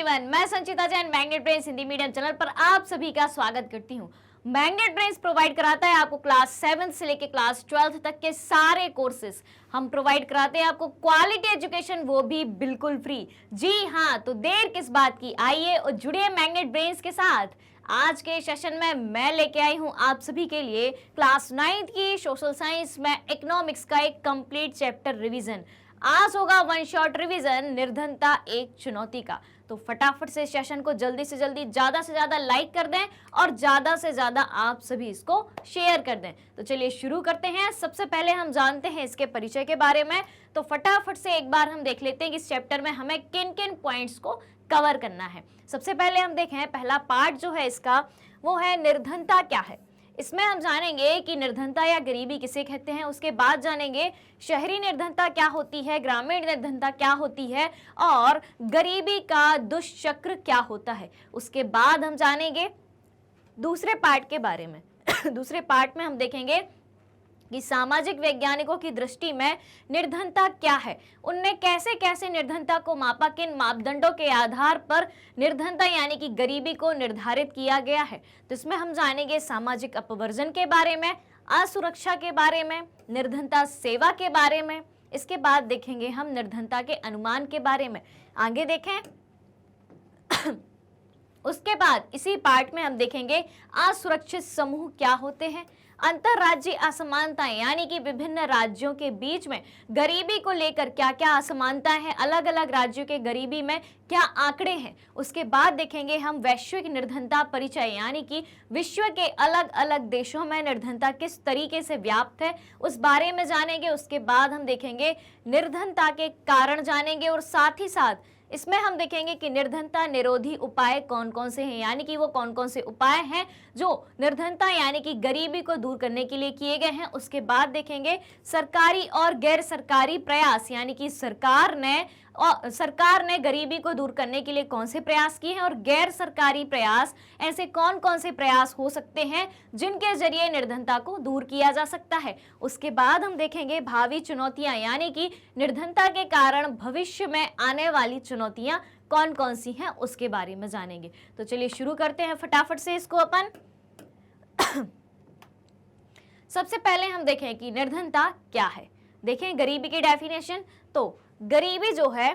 Everyone, मैं Sanchita Jain magnet brains Hindi medium channel पर आप सभी का स्वागत करती हूँ। मैग्नेट ब्रेन्स प्रोवाइड कराता है आपको क्लास 7 से लेकर क्लास 12 तक के सारे कोर्सेज हम प्रोवाइड कराते हैं आपको क्वालिटी एजुकेशन, वो भी बिल्कुल फ्री। जी हाँ, तो देर किस बात की, आइए और जुड़िए मैग्नेट ब्रेन्स के साथ। आज के सेशन में मैं लेके आई हूँ आप सभी के लिए क्लास 9th की सोशल साइंस में इकोनॉमिक्स का एक कंप्लीट चैप्टर रिवीजन। आज होगा वन शॉट रिवीजन, निर्धनता एक चुनौती का। तो फटाफट से सेशन को जल्दी से जल्दी ज्यादा से ज्यादा लाइक कर दें और ज्यादा से ज्यादा आप सभी इसको शेयर कर दें। तो चलिए शुरू करते हैं। सबसे पहले हम जानते हैं इसके परिचय के बारे में। तो फटाफट से एक बार हम देख लेते हैं कि इस चैप्टर में हमें किन किन पॉइंट्स को कवर करना है। सबसे पहले हम देखें, पहला पार्ट जो है इसका वो है निर्धनता क्या है। इसमें हम जानेंगे कि निर्धनता या गरीबी किसे कहते हैं। उसके बाद जानेंगे शहरी निर्धनता क्या होती है, ग्रामीण निर्धनता क्या होती है और गरीबी का दुष्चक्र क्या होता है। उसके बाद हम जानेंगे दूसरे पार्ट के बारे में। दूसरे पार्ट में हम देखेंगे कि सामाजिक वैज्ञानिकों की दृष्टि में निर्धनता क्या है, उनने कैसे कैसे निर्धनता को मापा, किन मापदंडों के आधार पर निर्धनता यानी कि गरीबी को निर्धारित किया गया है। तो इसमें हम जानेंगे सामाजिक अपवर्जन के बारे में, असुरक्षा के बारे में, निर्धनता सेवा के बारे में। इसके बाद देखेंगे हम निर्धनता के अनुमान के बारे में। आगे देखें। उसके बाद इसी पार्ट में हम देखेंगे असुरक्षित समूह क्या होते हैं, अंतरराज्यीय असमानताएं यानी कि विभिन्न राज्यों के बीच में गरीबी को लेकर क्या क्या असमानताएं हैं, अलग अलग राज्यों के गरीबी में क्या आंकड़े हैं। उसके बाद देखेंगे हम वैश्विक निर्धनता परिचय यानी कि विश्व के अलग अलग देशों में निर्धनता किस तरीके से व्याप्त है, उस बारे में जानेंगे। उसके बाद हम देखेंगे निर्धनता के कारण जानेंगे और साथ ही साथ इसमें हम देखेंगे कि निर्धनता निरोधी उपाय कौन कौन से हैं, यानी कि वो कौन कौन से उपाय हैं जो निर्धनता यानी कि गरीबी को दूर करने के लिए किए गए हैं। उसके बाद देखेंगे सरकारी और गैर सरकारी प्रयास यानी कि सरकार ने गरीबी को दूर करने के लिए कौन से प्रयास किए हैं और गैर सरकारी प्रयास ऐसे कौन कौन से प्रयास हो सकते हैं जिनके जरिए निर्धनता को दूर किया जा सकता है। उसके बाद हम देखेंगे भावी चुनौतियां यानी कि निर्धनता के कारण भविष्य में आने वाली चुनौतियां कौन कौन सी हैं, उसके बारे में जानेंगे। तो चलिए शुरू करते हैं फटाफट से इसको अपन। सबसे पहले हम देखें कि निर्धनता क्या है। देखें गरीबी की डेफिनेशन। तो गरीबी जो है,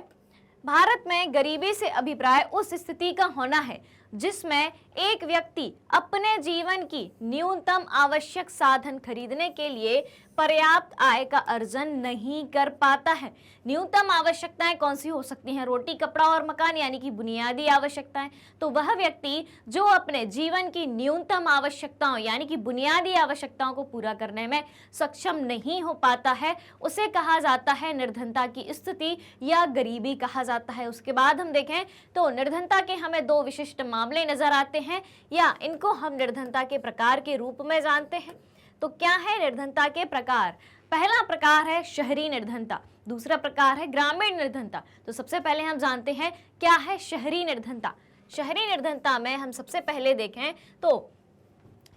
भारत में गरीबी से अभिप्राय उस स्थिति का होना है जिसमें एक व्यक्ति अपने जीवन की न्यूनतम आवश्यक साधन खरीदने के लिए पर्याप्त आय का अर्जन नहीं कर पाता है। न्यूनतम आवश्यकताएं कौन सी हो सकती हैं, रोटी कपड़ा और मकान यानी कि बुनियादी आवश्यकताएं। तो वह व्यक्ति जो अपने जीवन की न्यूनतम आवश्यकताओं यानी कि बुनियादी आवश्यकताओं को पूरा करने में सक्षम नहीं हो पाता है, उसे कहा जाता है निर्धनता की स्थिति या गरीबी कहा जाता है। उसके बाद हम देखें तो निर्धनता के हमें दो विशिष्ट मामले नजर आते हैं या इनको हम निर्धनता के प्रकार के रूप में जानते हैं। तो क्या है निर्धनता के प्रकार? पहला प्रकार है शहरी निर्धनता, दूसरा प्रकार है ग्रामीण निर्धनता। तो सबसे पहले हम जानते हैं क्या है शहरी निर्धनता। शहरी निर्धनता में हम सबसे पहले देखें तो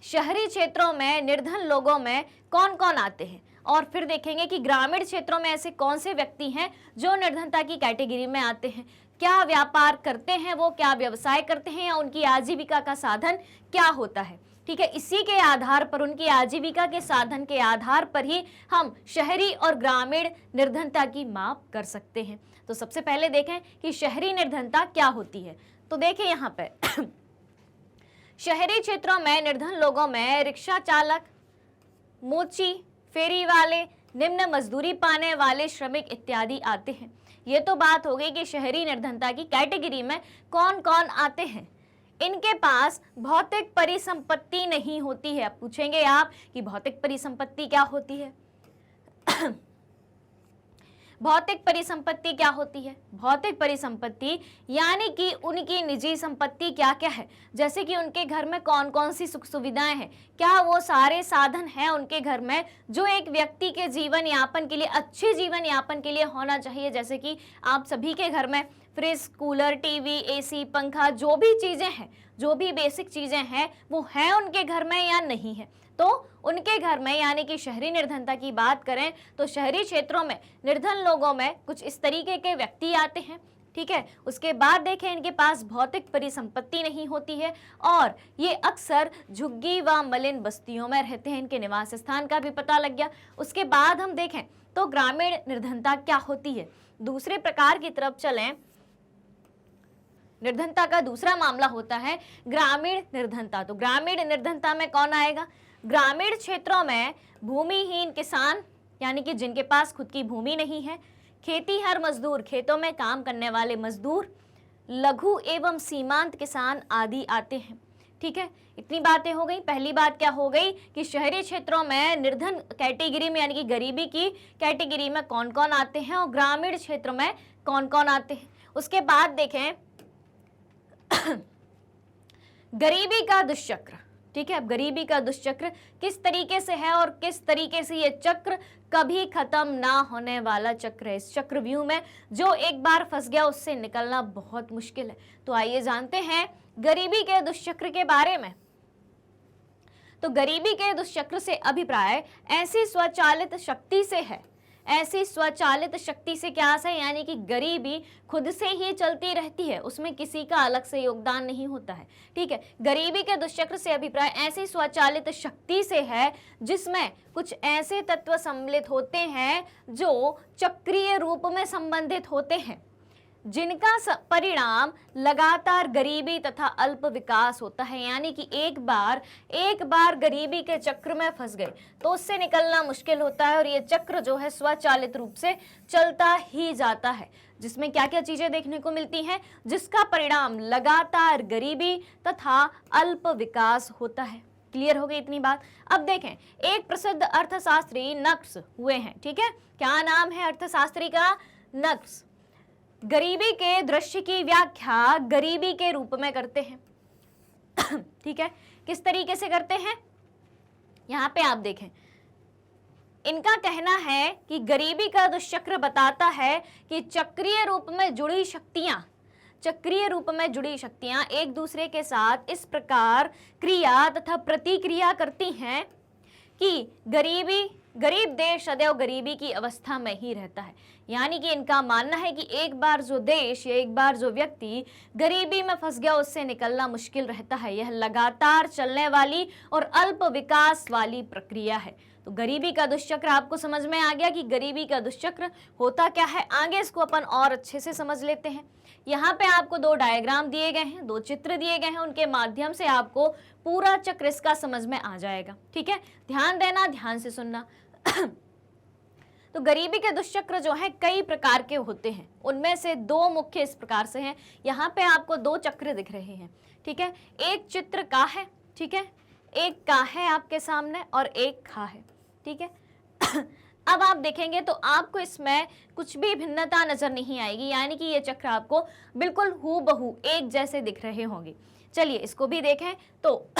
शहरी क्षेत्रों में निर्धन लोगों में कौन कौन आते हैं और फिर देखेंगे कि ग्रामीण क्षेत्रों में ऐसे कौन से व्यक्ति हैं जो निर्धनता की कैटेगरी में आते हैं, क्या व्यापार करते हैं वो, क्या व्यवसाय करते हैं या उनकी आजीविका का साधन क्या होता है। ठीक है, इसी के आधार पर, उनकी आजीविका के साधन के आधार पर ही हम शहरी और ग्रामीण निर्धनता की माप कर सकते हैं। तो सबसे पहले देखें कि शहरी निर्धनता क्या होती है। तो देखें यहाँ पे शहरी क्षेत्रों में निर्धन लोगों में रिक्शा चालक, मोची, फेरी वाले, निम्न मजदूरी पाने वाले श्रमिक इत्यादि आते हैं। ये तो बात हो गई कि शहरी निर्धनता की कैटेगरी में कौन कौन आते हैं। इनके पास भौतिक परिसंपत्ति नहीं होती है। अब पूछेंगे आप कि भौतिक परिसंपत्ति क्या होती है। भौतिक परिसंपत्ति क्या होती है? भौतिक परिसंपत्ति यानी कि उनकी निजी संपत्ति क्या क्या है, जैसे कि उनके घर में कौन कौन सी सुख सुविधाएं हैं, क्या वो सारे साधन हैं उनके घर में जो एक व्यक्ति के जीवन यापन के लिए, अच्छे जीवन यापन के लिए होना चाहिए। जैसे कि आप सभी के घर में फ्रिज, कूलर, टीवी, एसी, पंखा, जो भी चीजें हैं, जो भी बेसिक चीजें हैं वो हैं उनके घर में या नहीं है। तो उनके घर में यानी कि शहरी निर्धनता की बात करें तो शहरी क्षेत्रों में निर्धन लोगों में कुछ इस तरीके के व्यक्ति आते हैं। ठीक है। उसके बाद देखें इनके पास भौतिक परिसंपत्ति नहीं होती है और ये अक्सर झुग्गी व मलिन बस्तियों में रहते हैं। इनके निवास स्थान का भी पता लग गया। उसके बाद हम देखें तो ग्रामीण निर्धनता क्या होती है। दूसरे प्रकार की तरफ चलें, निर्धनता का दूसरा मामला होता है ग्रामीण निर्धनता। तो ग्रामीण निर्धनता में कौन आएगा? ग्रामीण क्षेत्रों में भूमिहीन किसान, यानी कि जिनके पास खुद की भूमि नहीं है, खेतीहर मजदूर, खेतों में काम करने वाले मजदूर, लघु एवं सीमांत किसान आदि आते हैं। ठीक है, इतनी बातें हो गई। पहली बात क्या हो गई कि शहरी क्षेत्रों में निर्धन कैटेगरी में यानी कि गरीबी की कैटेगरी में कौन कौन आते हैं और ग्रामीण क्षेत्र में कौन कौन आते हैं। उसके बाद देखें गरीबी का दुष्चक्र। ठीक है, अब गरीबी का दुष्चक्र किस तरीके से है और किस तरीके से ये चक्र कभी खत्म ना होने वाला चक्र है। इस चक्रव्यूह में जो एक बार फंस गया उससे निकलना बहुत मुश्किल है। तो आइए जानते हैं गरीबी के दुष्चक्र के बारे में। तो गरीबी के दुष्चक्र से अभिप्राय ऐसी स्वचालित शक्ति से है। ऐसी स्वचालित शक्ति से क्या है, यानी कि गरीबी खुद से ही चलती रहती है, उसमें किसी का अलग से योगदान नहीं होता है। ठीक है, गरीबी के दुष्चक्र से अभिप्राय ऐसी स्वचालित शक्ति से है जिसमें कुछ ऐसे तत्व सम्मिलित होते हैं जो चक्रीय रूप में संबंधित होते हैं, जिनका परिणाम लगातार गरीबी तथा अल्प विकास होता है। यानी कि एक बार गरीबी के चक्र में फंस गए तो उससे निकलना मुश्किल होता है और ये चक्र जो है स्वचालित रूप से चलता ही जाता है, जिसमें क्या क्या चीजें देखने को मिलती हैं, जिसका परिणाम लगातार गरीबी तथा अल्प विकास होता है। क्लियर हो गई इतनी बात। अब देखें, एक प्रसिद्ध अर्थशास्त्री नक्स हुए हैं। ठीक है, क्या नाम है अर्थशास्त्री का? नक्स। गरीबी के दृश्य की व्याख्या गरीबी के रूप में करते हैं। ठीक है, किस तरीके से करते हैं? यहां पे आप देखें, इनका कहना है कि गरीबी का दुष्चक्र बताता है कि चक्रीय रूप में जुड़ी शक्तियां एक दूसरे के साथ इस प्रकार क्रिया तथा प्रतिक्रिया करती हैं कि गरीब देश सदैव गरीबी की अवस्था में ही रहता है। यानी कि इनका मानना है कि एक बार जो देश या एक बार जो व्यक्ति गरीबी में फंस गया उससे निकलना मुश्किल रहता है। यह लगातार चलने वाली और अल्प विकास वाली प्रक्रिया है। तो गरीबी का दुष्चक्र आपको समझ में आ गया कि गरीबी का दुष्चक्र होता क्या है। आगे इसको अपन और अच्छे से समझ लेते हैं। यहाँ पे आपको दो डायग्राम दिए गए हैं, दो चित्र दिए गए हैं, उनके माध्यम से आपको पूरा चक्र इसका समझ में आ जाएगा। ठीक है, ध्यान देना, ध्यान से सुनना। तो गरीबी के दुष्चक्र जो है कई प्रकार के होते हैं, उनमें से दो मुख्य इस प्रकार से हैं। यहाँ पे आपको दो चक्र दिख रहे हैं। ठीक है, एक चित्र का है, ठीक है, एक का है आपके सामने और एक खा है। ठीक है, अब आप देखेंगे तो आपको इसमें कुछ भी भिन्नता नजर नहीं आएगी, यानी कि ये चक्र आपको बिल्कुल हूबहू एक जैसे दिख रहे होंगे। चलिए इसको भी देखें। तो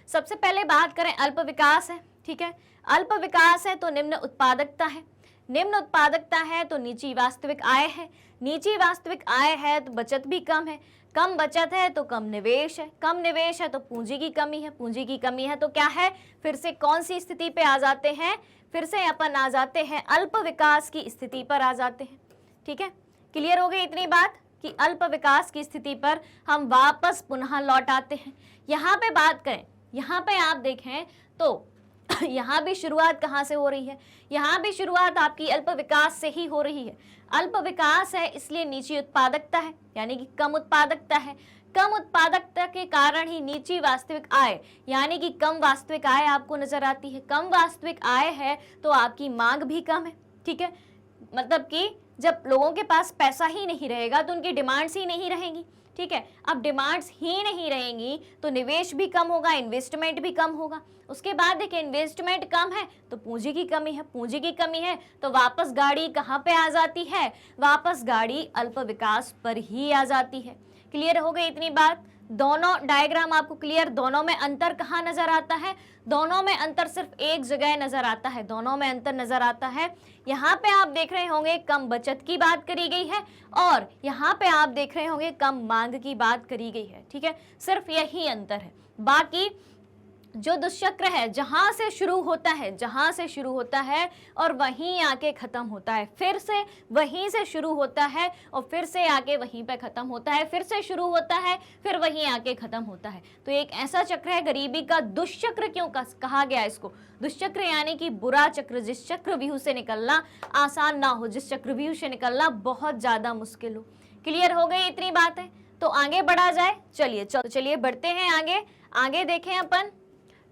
सबसे पहले बात करें, अल्प विकास है। ठीक है, अल्प विकास है तो निम्न उत्पादकता है, निम्न उत्पादकता है तो नीची वास्तविक आय है, नीची वास्तविक आय है तो बचत भी कम है, कम बचत है तो कम निवेश है, कम निवेश है तो पूंजी की कमी है, पूंजी की कमी है तो क्या है, फिर से कौन सी स्थिति पे आ जाते हैं, फिर से अपन आ जाते हैं अल्प विकास की स्थिति पर आ जाते हैं। ठीक है, क्लियर हो गई इतनी बात कि अल्प विकास की स्थिति पर हम वापस पुनः लौट आते हैं। यहाँ पे बात करें, यहाँ पे आप देखें तो यहाँ भी शुरुआत कहाँ से हो रही है? यहाँ भी शुरुआत आपकी अल्प विकास से ही हो रही है। अल्प विकास है इसलिए नीची उत्पादकता है, यानी कि कम उत्पादकता है। कम उत्पादकता के कारण ही नीची वास्तविक आय, यानी कि कम वास्तविक आय आपको नजर आती है। कम वास्तविक आय है तो आपकी मांग भी कम है। ठीक है, मतलब कि जब लोगों के पास पैसा ही नहीं रहेगा तो उनकी डिमांड्स ही नहीं रहेंगी। ठीक है, अब डिमांड्स ही नहीं रहेंगी तो निवेश भी कम होगा, इन्वेस्टमेंट भी कम होगा। उसके बाद देखिए, इन्वेस्टमेंट कम है तो पूंजी की कमी है, पूंजी की कमी है तो वापस गाड़ी कहाँ पे आ जाती है? वापस गाड़ी अल्प विकास पर ही आ जाती है। क्लियर हो गई इतनी बात? दोनों डायग्राम आपको क्लियर? दोनों में अंतर कहाँ नजर आता है? दोनों में अंतर सिर्फ एक जगह नजर आता है, दोनों में अंतर नजर आता है। यहाँ पे आप देख रहे होंगे कम बचत की बात करी गई है और यहाँ पे आप देख रहे होंगे कम मांग की बात करी गई है। ठीक है, सिर्फ यही अंतर है। बाकी जो दुष्चक्र है जहां से शुरू होता है और वहीं आके खत्म होता है, फिर से वहीं से शुरू होता है और फिर से आके वहीं पे खत्म होता है, फिर से शुरू होता है फिर वहीं आके खत्म होता है। तो एक ऐसा चक्र है गरीबी का दुष्चक्र। क्यों कहा गया इसको दुष्चक्र? यानी कि बुरा चक्र, जिस चक्रव्यूह से निकलना आसान ना हो, जिस चक्रव्यूह से निकलना बहुत ज्यादा मुश्किल हो। क्लियर हो गई इतनी बात है? तो आगे बढ़ा जाए। चलिए बढ़ते हैं आगे। आगे देखें अपन,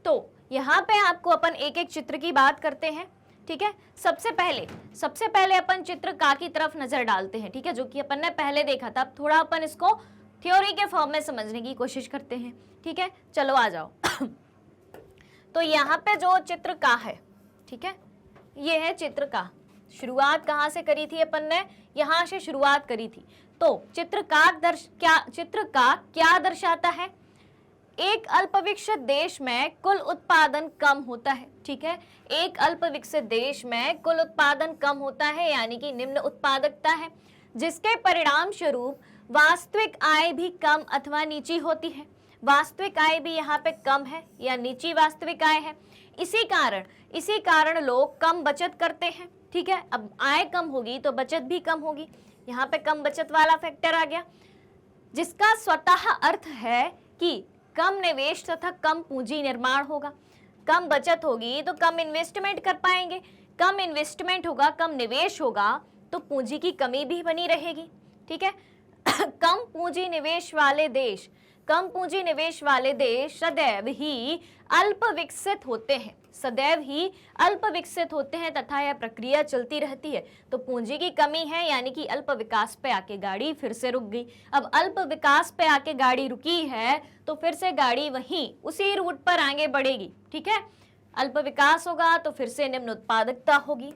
तो यहाँ पे आपको अपन एक एक चित्र की बात करते हैं, ठीक है। सबसे पहले अपन चित्र का की तरफ नजर डालते हैं, ठीक है, जो कि अपन ने पहले देखा था। अब थोड़ा अपन इसको थ्योरी के फॉर्म में समझने की कोशिश करते हैं, ठीक है। चलो आ जाओ। तो यहाँ पे जो चित्र का है, ठीक है, ये है चित्र का। शुरुआत कहाँ से करी थी अपन ने? यहाँ से शुरुआत करी थी। तो चित्र का क्या दर्शाता है? एक अल्पविकसित देश में कुल उत्पादन कम होता है, ठीक है। एक अल्पविकसित देश में कुल उत्पादन कम होता है, यानी कि निम्न उत्पादकता है, जिसके परिणाम स्वरूप वास्तविक आय भी कम अथवा नीची होती है। वास्तविक आय भी यहाँ पे कम है या नीची वास्तविक आय है। इसी कारण लोग कम बचत करते हैं, ठीक है। अब आय कम होगी तो बचत भी कम होगी, यहाँ पे कम बचत वाला फैक्टर आ गया, जिसका स्वतः अर्थ है कि कम निवेश तथा कम पूंजी निर्माण होगा। कम बचत होगी तो कम इन्वेस्टमेंट कर पाएंगे, कम इन्वेस्टमेंट होगा, कम निवेश होगा तो पूंजी की कमी भी बनी रहेगी, ठीक है। कम पूंजी निवेश वाले देश सदैव ही अल्प विकसित होते हैं तथा यह प्रक्रिया चलती रहती है। तो पूंजी की कमी है, यानी कि अल्प विकास पे आके गाड़ी फिर से रुक गई। अब अल्प विकास पे आके गाड़ी रुकी है तो फिर से गाड़ी वहीं उसी रूट पर आगे बढ़ेगी, ठीक है। अल्प विकास होगा तो फिर से निम्न उत्पादकता होगी,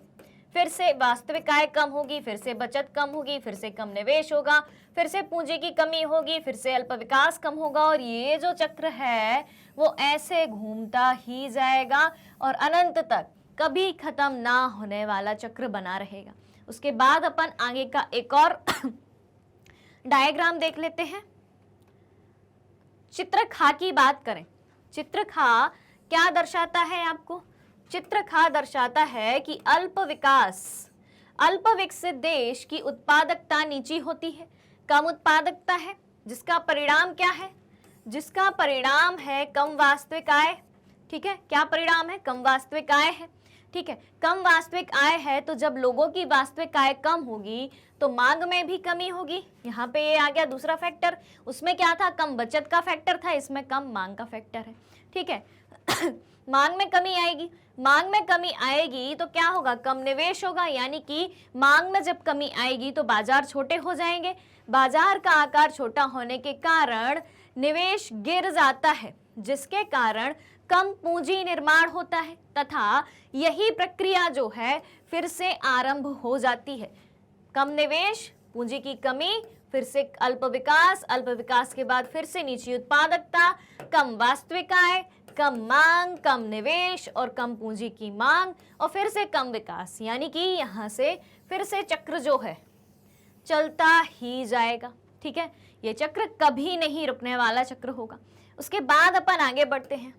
फिर से वास्तविक आय कम होगी, फिर से बचत कम होगी, फिर से कम निवेश होगा, फिर से पूंजी की कमी होगी, फिर से अल्प विकास कम होगा, और ये जो चक्र है वो ऐसे घूमता ही जाएगा और अनंत तक कभी खत्म ना होने वाला चक्र बना रहेगा। उसके बाद अपन आगे का एक और डायग्राम देख लेते हैं। चित्रखा की बात करें, चित्रखा क्या दर्शाता है आपको? चित्रखा दर्शाता है कि अल्प विकसित देश की उत्पादकता नीची होती है, कम उत्पादकता है, जिसका परिणाम क्या है? जिसका परिणाम है कम वास्तविक आय, ठीक है। क्या परिणाम है? कम वास्तविक आय है, ठीक है। कम वास्तविक आय है तो जब लोगों की वास्तविक आय कम होगी तो मांग में भी कमी होगी। यहाँ पे ये आ गया दूसरा फैक्टर। उसमें क्या था? कम बचत का फैक्टर था, इसमें कम मांग का फैक्टर है, ठीक है। मांग में कमी आएगी तो क्या होगा? कम निवेश होगा, यानी कि मांग में जब कमी आएगी तो बाजार छोटे हो जाएंगे। बाजार का आकार छोटा होने के कारण निवेश गिर जाता है, जिसके कारण कम पूंजी निर्माण होता है तथा यही प्रक्रिया जो है फिर से आरंभ हो जाती है। कम निवेश, पूंजी की कमी, फिर से अल्प विकास के बाद फिर से नीची उत्पादकता, कम वास्तविक आय, कम मांग, कम निवेश और कम पूंजी की मांग, और फिर से कम विकास, यानी कि यहाँ से फिर से चक्र जो है चलता ही जाएगा, ठीक है। ये चक्र कभी नहीं रुकने वाला चक्र होगा। उसके बाद अपन आगे बढ़ते हैं।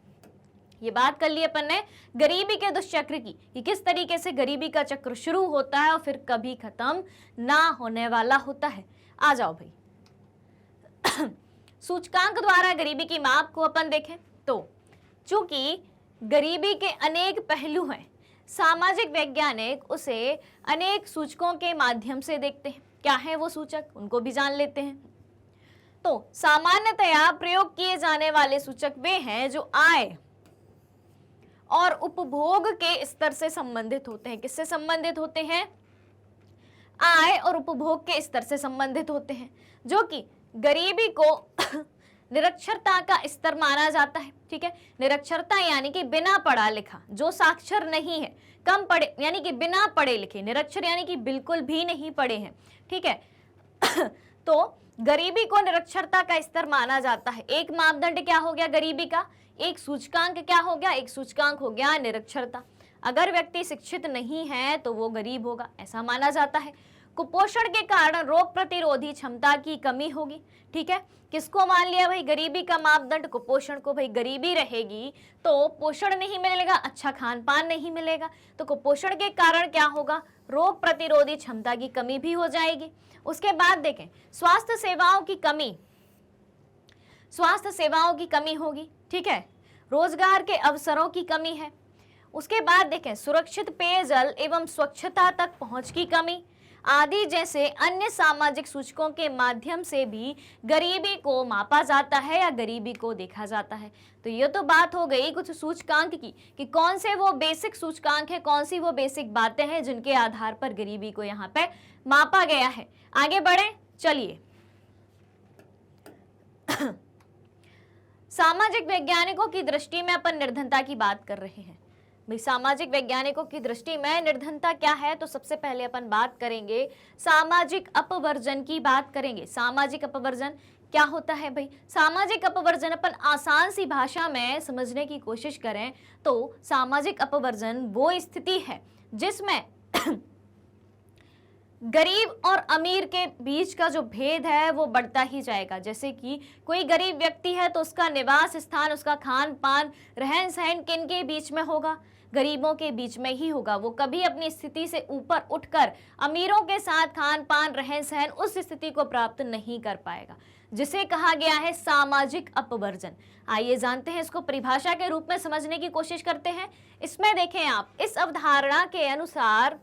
ये बात कर ली अपन ने गरीबी के दुष्चक्र की, कि किस तरीके से गरीबी का चक्र शुरू होता है और फिर कभी खत्म ना होने वाला होता है। आ जाओ भाई। सूचकांक द्वारा गरीबी की माप को अपन देखें तो चूंकि गरीबी के अनेक पहलू हैं, सामाजिक वैज्ञानिक उसे अनेक सूचकों के माध्यम से देखते हैं। क्या है वो सूचक? उनको भी जान लेते हैं। तो सामान्यतया प्रयोग किए जाने वाले सूचक वे हैं जो आय और उपभोग के स्तर से संबंधित होते हैं। किससे संबंधित होते हैं? आय और उपभोग के स्तर से संबंधित होते हैं, जो कि गरीबी को निरक्षरता का स्तर माना जाता है, ठीक है। निरक्षरता यानी कि बिना पढ़ा लिखा, जो साक्षर नहीं है, कम पढ़े यानी कि बिना पढ़े लिखे, निरक्षर यानी कि बिल्कुल भी नहीं पढ़े हैं, ठीक है। तो गरीबी को निरक्षरता का स्तर माना जाता है। एक मापदंड क्या हो गया गरीबी का? एक सूचकांक क्या हो गया? एक सूचकांक हो गया निरक्षरता। अगर व्यक्ति शिक्षित नहीं है तो वो गरीब होगा, ऐसा माना जाता है। कुपोषण के कारण रोग प्रतिरोधी क्षमता की कमी होगी। ठीक है, किसको मान लिया भाई, गरीबी का मापदंड कुपोषण को। भाई गरीबी रहेगी तो पोषण नहीं मिलेगा, अच्छा खान पान नहीं मिलेगा, तो कुपोषण के कारण क्या होगा, रोग प्रतिरोधी क्षमता की कमी भी हो जाएगी। उसके बाद देखें स्वास्थ्य सेवाओं की कमी, स्वास्थ्य सेवाओं की कमी होगी। ठीक है, रोजगार के अवसरों की कमी है। उसके बाद देखें सुरक्षित पेयजल एवं स्वच्छता तक पहुंच की कमी आदि जैसे अन्य सामाजिक सूचकों के माध्यम से भी गरीबी को मापा जाता है या गरीबी को देखा जाता है। तो ये तो बात हो गई कुछ सूचकांक की कि कौन से वो बेसिक सूचकांक है, कौन सी वो बेसिक बातें हैं जिनके आधार पर गरीबी को यहाँ पे मापा गया है। आगे बढ़े, चलिए सामाजिक वैज्ञानिकों की दृष्टि में अपन निर्धनता की बात कर रहे हैं। भाई सामाजिक वैज्ञानिकों की दृष्टि में निर्धनता क्या है, तो सबसे पहले अपन बात करेंगे सामाजिक अपवर्जन की बात करेंगे। सामाजिक अपवर्जन क्या होता है भाई, सामाजिक अपवर्जन अपन आसान सी भाषा में समझने की कोशिश करें तो सामाजिक अपवर्जन वो स्थिति है जिसमें गरीब और अमीर के बीच का जो भेद है वो बढ़ता ही जाएगा। जैसे कि कोई गरीब व्यक्ति है तो उसका निवास स्थान, उसका खान पान, रहन सहन किन के बीच में होगा, गरीबों के बीच में ही होगा। वो कभी अपनी स्थिति से ऊपर उठकर अमीरों के साथ खान पान, रहन सहन, उस स्थिति को प्राप्त नहीं कर पाएगा, जिसे कहा गया है सामाजिक अपवर्जन। आइए जानते हैं इसको, परिभाषा के रूप में समझने की कोशिश करते हैं। इसमें देखें आप, इस अवधारणा के अनुसार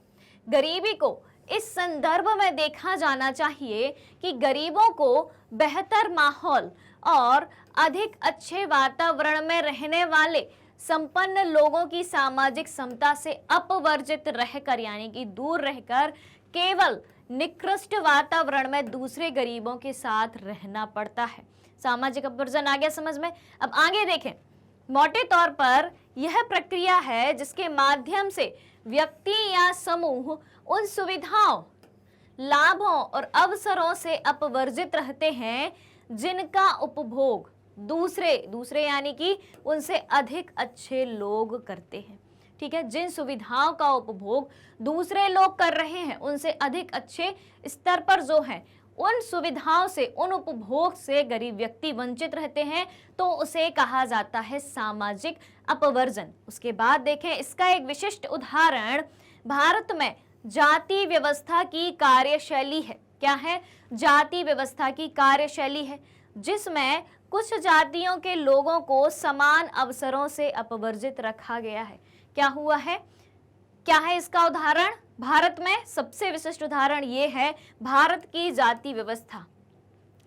गरीबी को इस संदर्भ में देखा जाना चाहिए कि गरीबों को बेहतर माहौल और अधिक अच्छे वातावरण में रहने वाले संपन्न लोगों की सामाजिक समता से अपवर्जित रहकर, यानी कि दूर रहकर केवल निकृष्ट वातावरण में दूसरे गरीबों के साथ रहना पड़ता है। सामाजिक अपवर्जन आ गया समझ में। अब आगे देखें, मोटे तौर पर यह प्रक्रिया है जिसके माध्यम से व्यक्ति या समूह उन सुविधाओं, लाभों और अवसरों से अपवर्जित रहते हैं जिनका उपभोग दूसरे यानी कि उनसे अधिक अच्छे लोग करते हैं। ठीक है, जिन सुविधाओं का उपभोग दूसरे लोग कर रहे हैं उनसे अधिक अच्छे स्तर पर जो है, उन सुविधाओं से, उन उपभोग से गरीब व्यक्ति वंचित रहते हैं, तो उसे कहा जाता है सामाजिक अपवर्जन। उसके बाद देखें, इसका एक विशिष्ट उदाहरण भारत में जाति व्यवस्था की कार्यशैली है। क्या है, जाति व्यवस्था की कार्यशैली है, जिसमें कुछ जातियों के लोगों को समान अवसरों से अपवर्जित रखा गया है। क्या हुआ है, क्या है इसका उदाहरण, भारत में सबसे विशिष्ट उदाहरण ये है भारत की जाति व्यवस्था,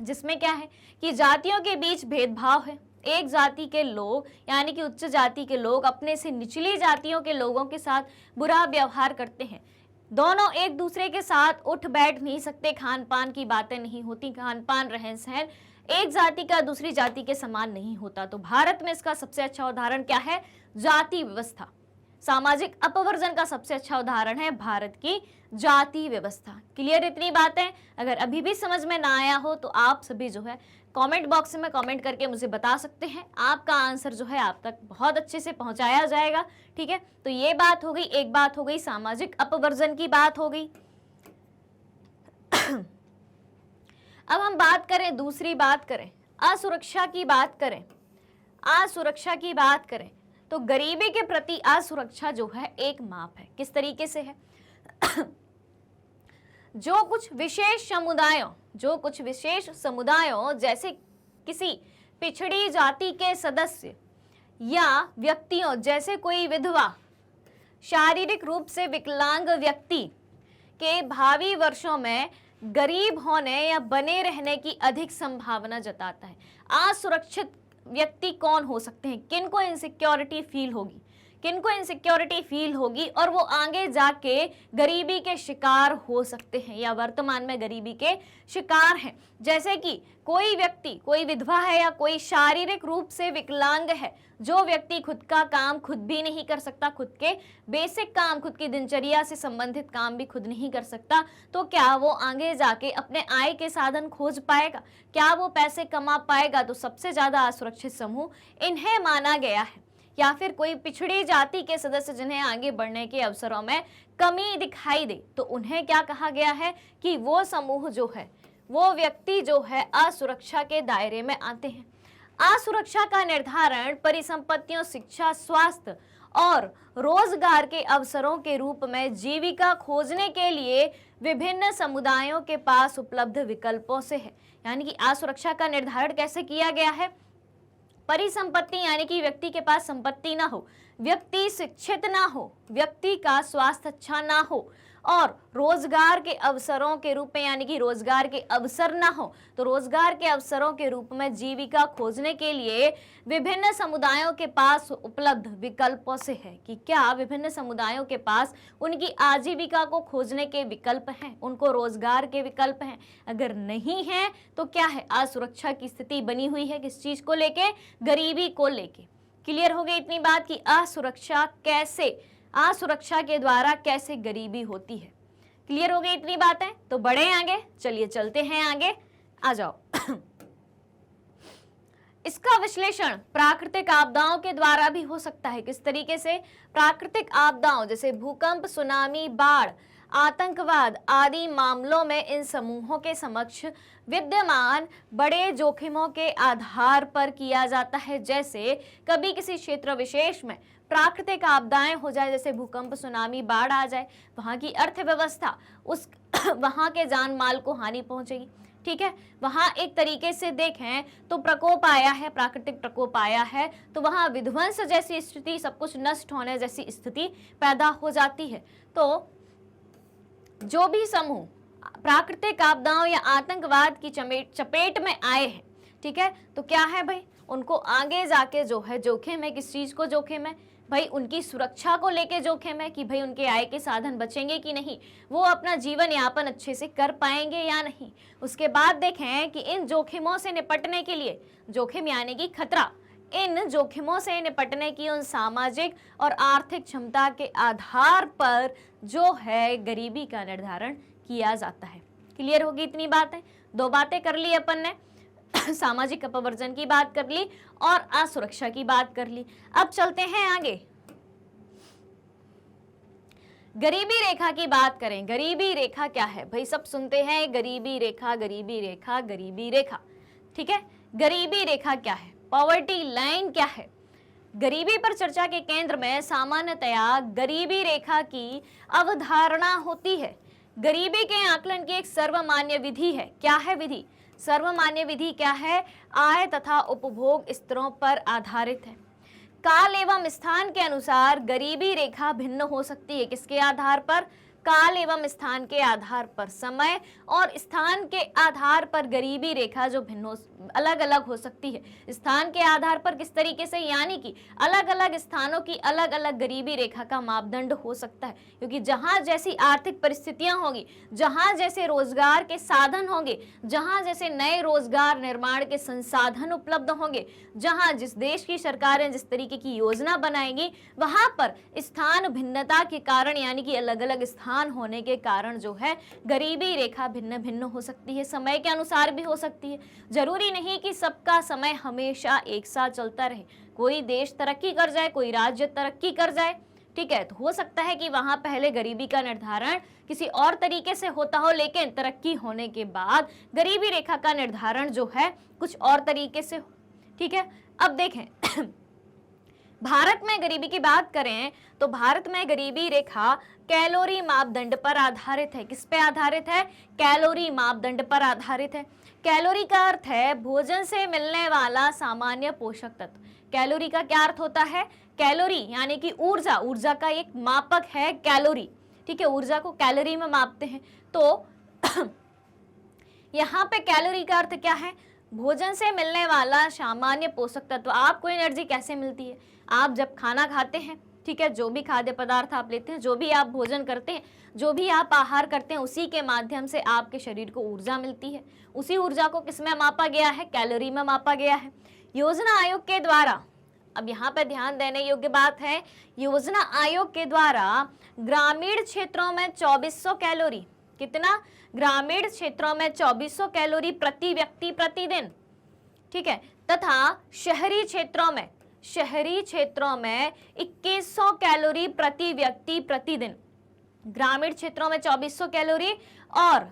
जिसमें क्या है कि जातियों के बीच भेदभाव है। एक जाति के लोग यानी कि उच्च जाति के लोग अपने से निचली जातियों के लोगों के साथ बुरा व्यवहार करते हैं। दोनों एक दूसरे के साथ उठ बैठ नहीं सकते, खान पान की बातें नहीं होती, खान पान, रहन सहन एक जाति का दूसरी जाति के समान नहीं होता। तो भारत में इसका सबसे अच्छा उदाहरण क्या है, जाति व्यवस्था। सामाजिक अपवर्जन का सबसे अच्छा उदाहरण है भारत की जाति व्यवस्था। क्लियर इतनी बातें? अगर अभी भी समझ में ना आया हो तो आप सभी जो है कमेंट बॉक्स में कमेंट करके मुझे बता सकते हैं, आपका आंसर जो है आप तक बहुत अच्छे से पहुंचाया जाएगा। ठीक है, तो ये बात हो गई, एक बात हो गई सामाजिक अपवर्जन की बात हो गई। अब हम बात करें, दूसरी बात करें, असुरक्षा की बात करें। असुरक्षा की बात करें तो गरीबी के प्रति असुरक्षा जो है एक माप है। किस तरीके से है? जो कुछ विशेष समुदायों जैसे किसी पिछड़ी जाति के सदस्य या व्यक्तियों जैसे कोई विधवा, शारीरिक रूप से विकलांग व्यक्ति के भावी वर्षों में गरीब होने या बने रहने की अधिक संभावना जताता है। असुरक्षित व्यक्ति कौन हो सकते हैं, किनको इनसिक्योरिटी फील होगी, किनको इनसिक्योरिटी फील होगी और वो आगे जाके गरीबी के शिकार हो सकते हैं या वर्तमान में गरीबी के शिकार हैं। जैसे कि कोई व्यक्ति, कोई विधवा है या कोई शारीरिक रूप से विकलांग है, जो व्यक्ति खुद का काम खुद भी नहीं कर सकता, खुद के बेसिक काम, खुद की दिनचर्या से संबंधित काम भी खुद नहीं कर सकता, तो क्या वो आगे जाके अपने आय के साधन खोज पाएगा? क्या वो पैसे कमा पाएगा? तो सबसे ज्यादा असुरक्षित समूह इन्हें माना गया है। या फिर कोई पिछड़ी जाति के सदस्य जिन्हें आगे बढ़ने के अवसरों में कमी दिखाई दे, तो उन्हें क्या कहा गया है कि वो समूह जो है, वो व्यक्ति जो है असुरक्षा के दायरे में आते हैं। असुरक्षा का निर्धारण परिसंपत्तियों, शिक्षा, स्वास्थ्य और रोजगार के अवसरों के रूप में जीविका खोजने के लिए विभिन्न समुदायों के पास उपलब्ध विकल्पों से है। यानी कि असुरक्षा का निर्धारण कैसे किया गया है? परिसंपत्ति यानी कि व्यक्ति के पास संपत्ति ना हो, व्यक्ति शिक्षित ना हो, व्यक्ति का स्वास्थ्य अच्छा ना हो, और रोजगार के अवसरों के रूप में यानी कि रोजगार के अवसर ना हो, तो रोजगार के अवसरों के रूप में जीविका खोजने के लिए विभिन्न समुदायों के पास उपलब्ध विकल्पों से है कि क्या विभिन्न समुदायों के पास उनकी आजीविका को खोजने के विकल्प हैं, उनको रोजगार के विकल्प हैं। अगर नहीं है तो क्या है? असुरक्षा की स्थिति बनी हुई है। किस चीज को लेके? गरीबी को लेके। क्लियर हो गई इतनी बात कि असुरक्षा के द्वारा कैसे गरीबी होती है। क्लियर हो गई इतनी बातें? तो बढ़े आगे, चलिए चलते हैं आगे, आ जाओ। इसका विश्लेषण प्राकृतिक आपदाओं के द्वारा भी हो सकता है। किस तरीके से? प्राकृतिक आपदाओं जैसे भूकंप, सुनामी, बाढ़, आतंकवाद आदि मामलों में इन समूहों के समक्ष विद्यमान बड़े जोखिमों के आधार पर किया जाता है। जैसे कभी किसी क्षेत्र विशेष में प्राकृतिक आपदाएं हो जाए, जैसे भूकंप, सुनामी, बाढ़ आ जाए, वहां की अर्थव्यवस्था, उस वहां के जान माल को हानि पहुंचेगी। ठीक है, वहां एक तरीके से देखें तो प्रकोप आया है, प्राकृतिक प्रकोप आया है, तो वहां विध्वंस जैसी स्थिति, सब कुछ नष्ट होने जैसी स्थिति पैदा हो जाती है। तो जो भी समूह प्राकृतिक आपदाओं या आतंकवाद की चपेट में आए हैं, ठीक है, तो क्या है भाई, उनको आगे जाके जो है जोखिम है। किस चीज को जोखिम है भाई? उनकी सुरक्षा को लेके जोखिम है कि भाई उनके आय के साधन बचेंगे कि नहीं, वो अपना जीवन यापन अच्छे से कर पाएंगे या नहीं। उसके बाद देखें कि इन जोखिमों से निपटने के लिए, जोखिम यानी कि खतरा, इन जोखिमों से निपटने की उन सामाजिक और आर्थिक क्षमता के आधार पर जो है गरीबी का निर्धारण किया जाता है। क्लियर होगी इतनी बातें? दो बातें कर ली अपन ने, सामाजिक अपवर्जन की बात कर ली और असुरक्षा की बात कर ली। अब चलते हैं आगे, गरीबी रेखा की बात करें। गरीबी रेखा क्या है भाई? सब सुनते हैं गरीबी रेखा, गरीबी रेखा, गरीबी रेखा। ठीक है, गरीबी रेखा क्या है? पॉवर्टी लाइन क्या है? गरीबी पर चर्चा के केंद्र में सामान्यतया गरीबी रेखा की अवधारणा होती है। गरीबी के आकलन की एक सर्वमान्य विधि है। क्या है विधि? सर्वमान्य विधि क्या है? आय तथा उपभोग स्तरों पर आधारित है। काल एवं स्थान के अनुसार गरीबी रेखा भिन्न हो सकती है। किसके आधार पर? काल एवं स्थान के आधार पर, समय और स्थान के आधार पर गरीबी रेखा जो भिन्न अलग अलग हो सकती है। स्थान के आधार पर किस तरीके से? यानी कि अलग अलग स्थानों की अलग अलग गरीबी रेखा का मापदंड हो सकता है, क्योंकि जहां जैसी आर्थिक परिस्थितियां होंगी, जहां जैसे रोजगार के साधन होंगे, जहां जैसे नए रोजगार निर्माण के संसाधन उपलब्ध होंगे, जहां जिस देश की सरकारें जिस तरीके की योजना बनाएंगी, वहां पर स्थान भिन्नता के कारण यानी कि अलग अलग स्थान होने के कारण जो है गरीबी रेखा भिन्न भिन्न हो सकती है। समय के अनुसार भी हो सकती है। जरूरी नहीं कि सबका समय हमेशा एक साथ चलता रहे। कोई देश तरक्की कर जाए, कोई राज्य तरक्की कर जाए, ठीक है, तो हो सकता है कि वहां पहले गरीबी का निर्धारण किसी और तरीके से होता हो, लेकिन तरक्की होने के बाद गरीबी रेखा का निर्धारण जो है कुछ और तरीके से हो। ठीक है, अब देखें भारत में गरीबी की बात करें तो भारत में गरीबी रेखा कैलोरी मापदंड पर आधारित है। किस पे आधारित है? कैलोरी मापदंड पर आधारित है। कैलोरी का अर्थ है भोजन से मिलने वाला सामान्य पोषक तत्व। कैलोरी का क्या अर्थ होता है? कैलोरी यानी कि ऊर्जा, ऊर्जा का एक मापक है कैलोरी। ठीक है, ऊर्जा को कैलोरी में मापते हैं। तो यहाँ पे कैलोरी का अर्थ क्या है? भोजन से मिलने वाला सामान्य पोषक तत्व। आपको एनर्जी कैसे मिलती है? आप जब खाना खाते हैं, ठीक है, जो भी खाद्य पदार्थ आप लेते हैं, जो भी आप भोजन करते हैं, जो भी आप आहार करते हैं, उसी के माध्यम से आपके शरीर को ऊर्जा मिलती है। उसी ऊर्जा को किस में मापा गया है? कैलोरी में मापा गया है। योजना आयोग के द्वारा, अब यहाँ पे ध्यान देने योग्य बात है, योजना आयोग के द्वारा ग्रामीण क्षेत्रों में 2400 कैलोरी, कितना? ग्रामीण क्षेत्रों में 2400 कैलोरी प्रति व्यक्ति प्रतिदिन, ठीक है, तथा शहरी क्षेत्रों में शहरी क्षेत्रों में 2100 कैलोरी प्रति व्यक्ति प्रतिदिन, ग्रामीण क्षेत्रों में 2400 कैलोरी और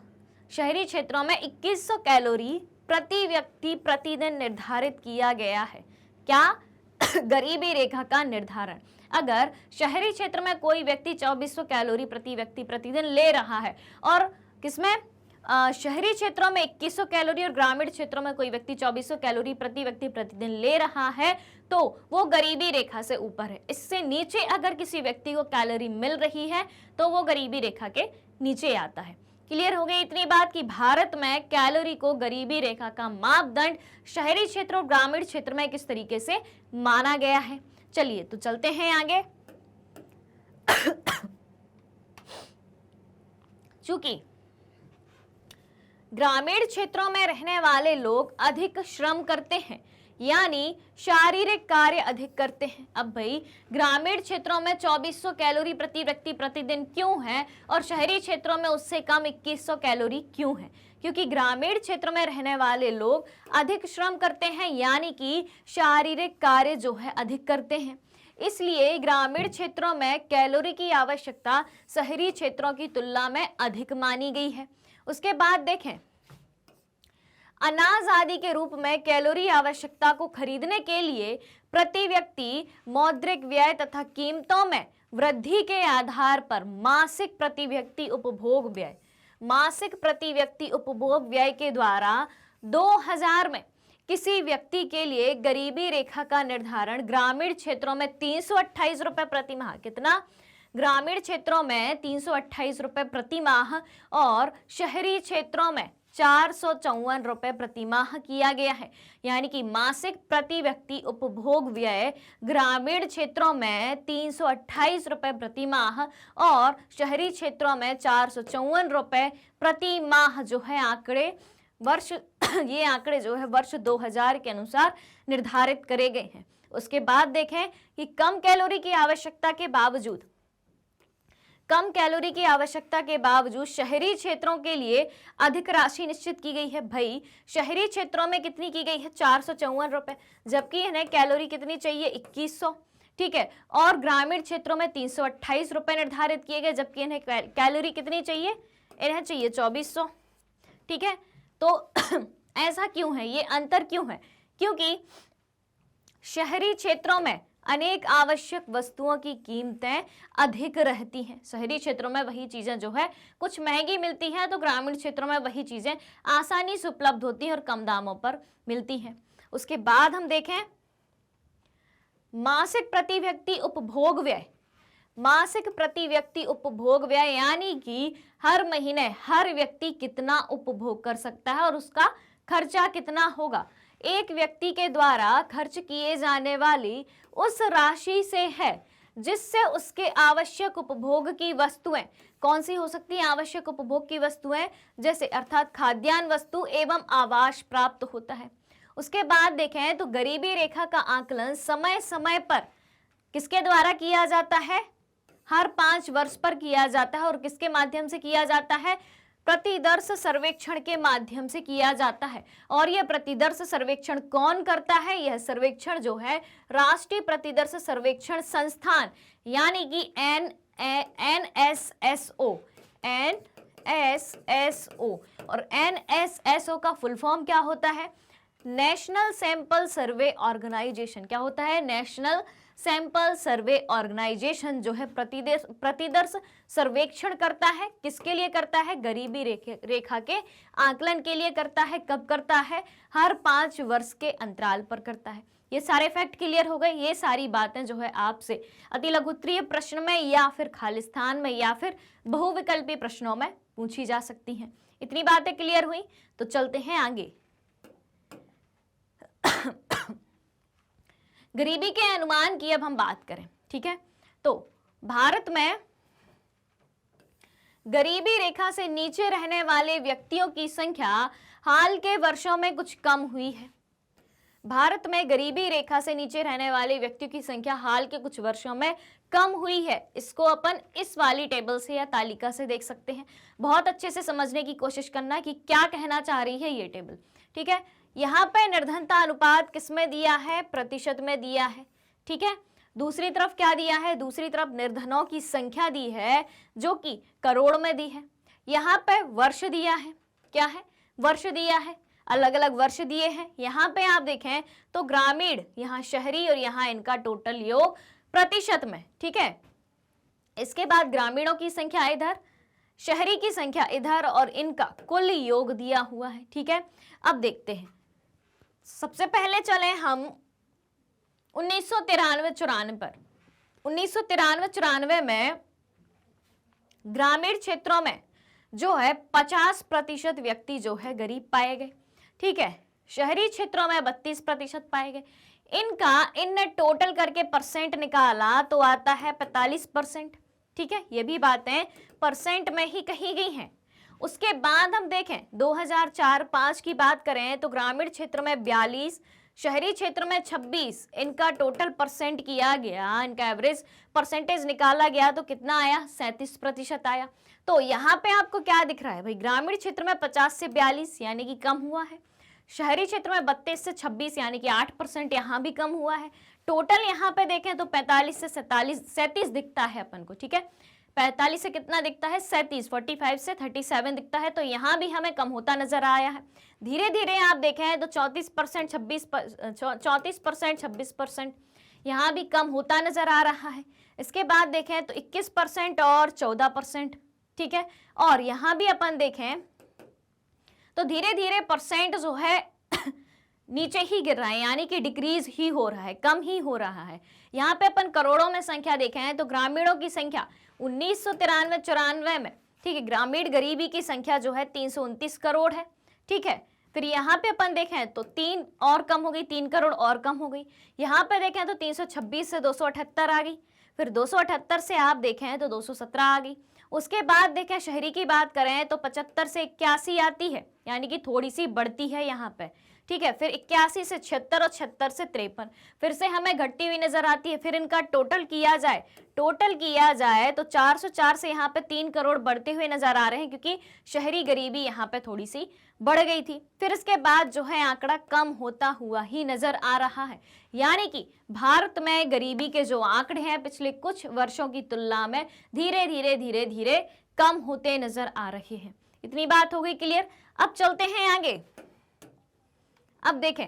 शहरी क्षेत्रों में 2100 कैलोरी प्रति व्यक्ति प्रतिदिन निर्धारित किया गया है। क्या? गरीबी रेखा का निर्धारण। अगर शहरी क्षेत्र में कोई व्यक्ति 2400 कैलोरी प्रति व्यक्ति प्रतिदिन ले रहा है और किसमें शहरी क्षेत्रों में 2100 कैलोरी और ग्रामीण क्षेत्रों में कोई व्यक्ति 2400 कैलोरी प्रति व्यक्ति प्रतिदिन ले रहा है तो वो गरीबी रेखा से ऊपर है। इससे नीचे अगर किसी व्यक्ति को कैलोरी मिल रही है तो वो गरीबी रेखा के नीचे आता है। क्लियर हो गई इतनी बात कि भारत में कैलोरी को गरीबी रेखा का मापदंड शहरी क्षेत्र और ग्रामीण क्षेत्र में किस तरीके से माना गया है। चलिए तो चलते हैं आगे। चूंकि ग्रामीण क्षेत्रों में रहने वाले लोग अधिक श्रम करते हैं, यानी शारीरिक कार्य अधिक करते हैं। अब भाई ग्रामीण क्षेत्रों में 2400 कैलोरी प्रति व्यक्ति प्रतिदिन क्यों है और शहरी क्षेत्रों में उससे कम 2100 कैलोरी क्यों है? क्योंकि ग्रामीण क्षेत्र में रहने वाले लोग अधिक श्रम करते हैं, यानी कि शारीरिक कार्य जो है अधिक करते हैं। इसलिए ग्रामीण क्षेत्रों में कैलोरी की आवश्यकता शहरी क्षेत्रों की तुलना में अधिक मानी गई है। उसके बाद देखें, अनाज आदि के रूप में कैलोरी आवश्यकता को खरीदने के लिए प्रति व्यक्ति मौद्रिक व्यय तथा कीमतों में वृद्धि के आधार पर मासिक प्रति व्यक्ति उपभोग व्यय, मासिक प्रति व्यक्ति उपभोग व्यय के द्वारा 2000 में किसी व्यक्ति के लिए गरीबी रेखा का निर्धारण ग्रामीण क्षेत्रों में 328 रुपए प्रति माह, कितना? ग्रामीण क्षेत्रों में 328 रुपए प्रति माह और शहरी क्षेत्रों में 454 रुपए प्रति माह किया गया है। यानी कि मासिक प्रति व्यक्ति उपभोग व्यय ग्रामीण क्षेत्रों में 328 रुपए प्रति माह और शहरी क्षेत्रों में 454 रुपए प्रति माह जो है आंकड़े वर्ष ये आंकड़े जो है वर्ष 2000 के अनुसार निर्धारित करे गए हैं। उसके बाद देखें कि कम कैलोरी की आवश्यकता के बावजूद शहरी क्षेत्रों के लिए अधिक राशि निश्चित की गई है। भाई शहरी क्षेत्रों में कितनी की गई है? 454 रुपए, जबकि इन्हें कैलोरी कितनी चाहिए? 2100, ठीक है। और ग्रामीण क्षेत्रों में 328 रुपए निर्धारित किए गए, जबकि इन्हें कैलोरी कितनी चाहिए? इन्हें चाहिए 2400, ठीक है। तो ऐसा क्यों है? ये अंतर क्यों है? क्योंकि शहरी क्षेत्रों में अनेक आवश्यक वस्तुओं की कीमतें अधिक रहती हैं। शहरी क्षेत्रों में वही चीजें जो है कुछ महंगी मिलती हैं, तो ग्रामीण क्षेत्रों में वही चीजें आसानी से उपलब्ध होती हैं और कम दामों पर मिलती हैं। उसके बाद हम देखें मासिक प्रति व्यक्ति उपभोग व्यय। मासिक प्रति व्यक्ति उपभोग व्यय यानी कि हर महीने हर व्यक्ति कितना उपभोग कर सकता है और उसका खर्चा कितना होगा। एक व्यक्ति के द्वारा खर्च किए जाने वाली उस राशि से है जिससे उसके आवश्यक उपभोग की वस्तुएं कौन सी हो सकती हैं? आवश्यक उपभोग की वस्तुएं जैसे अर्थात खाद्यान्न वस्तु एवं आवास प्राप्त होता है। उसके बाद देखें तो गरीबी रेखा का आकलन समय समय पर किसके द्वारा किया जाता है? हर 5 वर्ष पर किया जाता है। और किसके माध्यम से किया जाता है? प्रतिदर्श सर्वेक्षण के माध्यम से किया जाता है। और यह प्रतिदर्श सर्वेक्षण कौन करता है? यह सर्वेक्षण जो है राष्ट्रीय प्रतिदर्श सर्वेक्षण संस्थान यानी कि NSSO। और NSSO का फुल फॉर्म क्या होता है? National sample survey organisation. क्या होता है? नेशनल सैंपल सर्वे ऑर्गेनाइजेशन जो है प्रतिदर्श सर्वेक्षण करता है। किसके लिए करता है? गरीबी रेखा के आकलन के लिए करता है। कब करता है? हर 5 वर्ष के अंतराल पर करता है। ये सारे फैक्ट क्लियर हो गए। ये सारी बातें जो है आपसे अति लघुत्तरीय प्रश्न में या फिर खालिस्तान में या फिर बहुविकल्पी प्रश्नों में पूछी जा सकती हैं। इतनी बातें क्लियर हुई तो चलते हैं आगे। गरीबी के अनुमान की अब हम बात करें, ठीक है। तो भारत में गरीबी रेखा से नीचे रहने वाले व्यक्तियों की संख्या हाल के वर्षों में कुछ कम हुई है। भारत में गरीबी रेखा से नीचे रहने वाले व्यक्तियों की संख्या हाल के कुछ वर्षों में कम हुई है। इसको अपन इस वाली टेबल से या तालिका से देख सकते हैं। बहुत अच्छे से समझने की कोशिश करना कि क्या कहना चाह रही है ये टेबल, ठीक है। यहाँ पे निर्धनता अनुपात किस में दिया है? प्रतिशत में दिया है। ठीक है। दूसरी तरफ क्या दिया है, दूसरी तरफ निर्धनों की संख्या दी है जो कि करोड़ में दी है। यहाँ पे वर्ष दिया है, क्या है, वर्ष दिया है, अलग अलग वर्ष दिए हैं। यहाँ पे आप देखें तो ग्रामीण, यहाँ शहरी और यहाँ इनका टोटल योग प्रतिशत में, ठीक है। इसके बाद ग्रामीणों की संख्या इधर, शहरी की संख्या इधर और इनका कुल योग दिया हुआ है, ठीक है। अब देखते हैं, सबसे पहले चले हम 1993-94 पर। 1993-94 में ग्रामीण क्षेत्रों में जो है 50% व्यक्ति जो है गरीब पाए गए, ठीक है। शहरी क्षेत्रों में 32% पाए गए। इनने टोटल करके परसेंट निकाला तो आता है 45%, ठीक है। ये भी बातें परसेंट में ही कही गई हैं। उसके बाद हम देखें 2004-05 की बात करें तो ग्रामीण क्षेत्र में 42, शहरी क्षेत्र में 26, इनका टोटल परसेंट किया गया, इनका एवरेज परसेंटेज निकाला गया तो कितना आया, 37% आया। तो यहाँ पे आपको क्या दिख रहा है भाई, ग्रामीण क्षेत्र में 50 से 42 यानी कि कम हुआ है, शहरी क्षेत्र में 32 से 26 यानी कि 8% यहाँ भी कम हुआ है। टोटल यहाँ पे देखें तो 45 से 37 दिखता है अपन को, ठीक है। 45 से कितना दिखता है, 37, 45 से 37 दिखता है, तो यहाँ भी हमें कम होता नजर आया है। धीरे धीरे आप देखें तो 34%, 26% यहाँ भी कम होता नजर आ रहा है। इसके बाद देखें तो 21% और 14%, ठीक है। और यहाँ भी अपन देखें तो धीरे धीरे परसेंट जो है नीचे ही गिर रहा है, यानी कि डिक्रीज ही हो रहा है, कम ही हो रहा है। यहाँ पे अपन करोड़ों में संख्या देखें तो ग्रामीणों की संख्या 1993-94 में, ठीक है, ग्रामीण गरीबी की संख्या जो है 329 करोड़ है, ठीक है। फिर यहाँ पे अपन देखें तो 3 और कम हो गई, 3 करोड़ और कम हो गई। यहाँ पे देखें तो 326 से 278 आ गई, फिर 278 से आप देखें तो 217 आ गई। उसके बाद देखें शहरी की बात करें तो 75 से 81 आती है, यानी कि थोड़ी सी बढ़ती है यहाँ पे, ठीक है। फिर 81 से 76 और 76 से 53 फिर से हमें घटती हुई नजर आती है। फिर इनका टोटल किया जाए तो 404 से यहाँ पे 3 करोड़ बढ़ते हुए नजर आ रहे हैं, क्योंकि शहरी गरीबी यहाँ पे थोड़ी सी बढ़ गई थी। फिर इसके बाद जो है आंकड़ा कम होता हुआ ही नजर आ रहा है, यानी कि भारत में गरीबी के जो आंकड़े हैं पिछले कुछ वर्षों की तुलना में धीरे धीरे कम होते नजर आ रहे हैं। इतनी बात हो गई क्लियर। अब चलते हैं आगे। अब देखें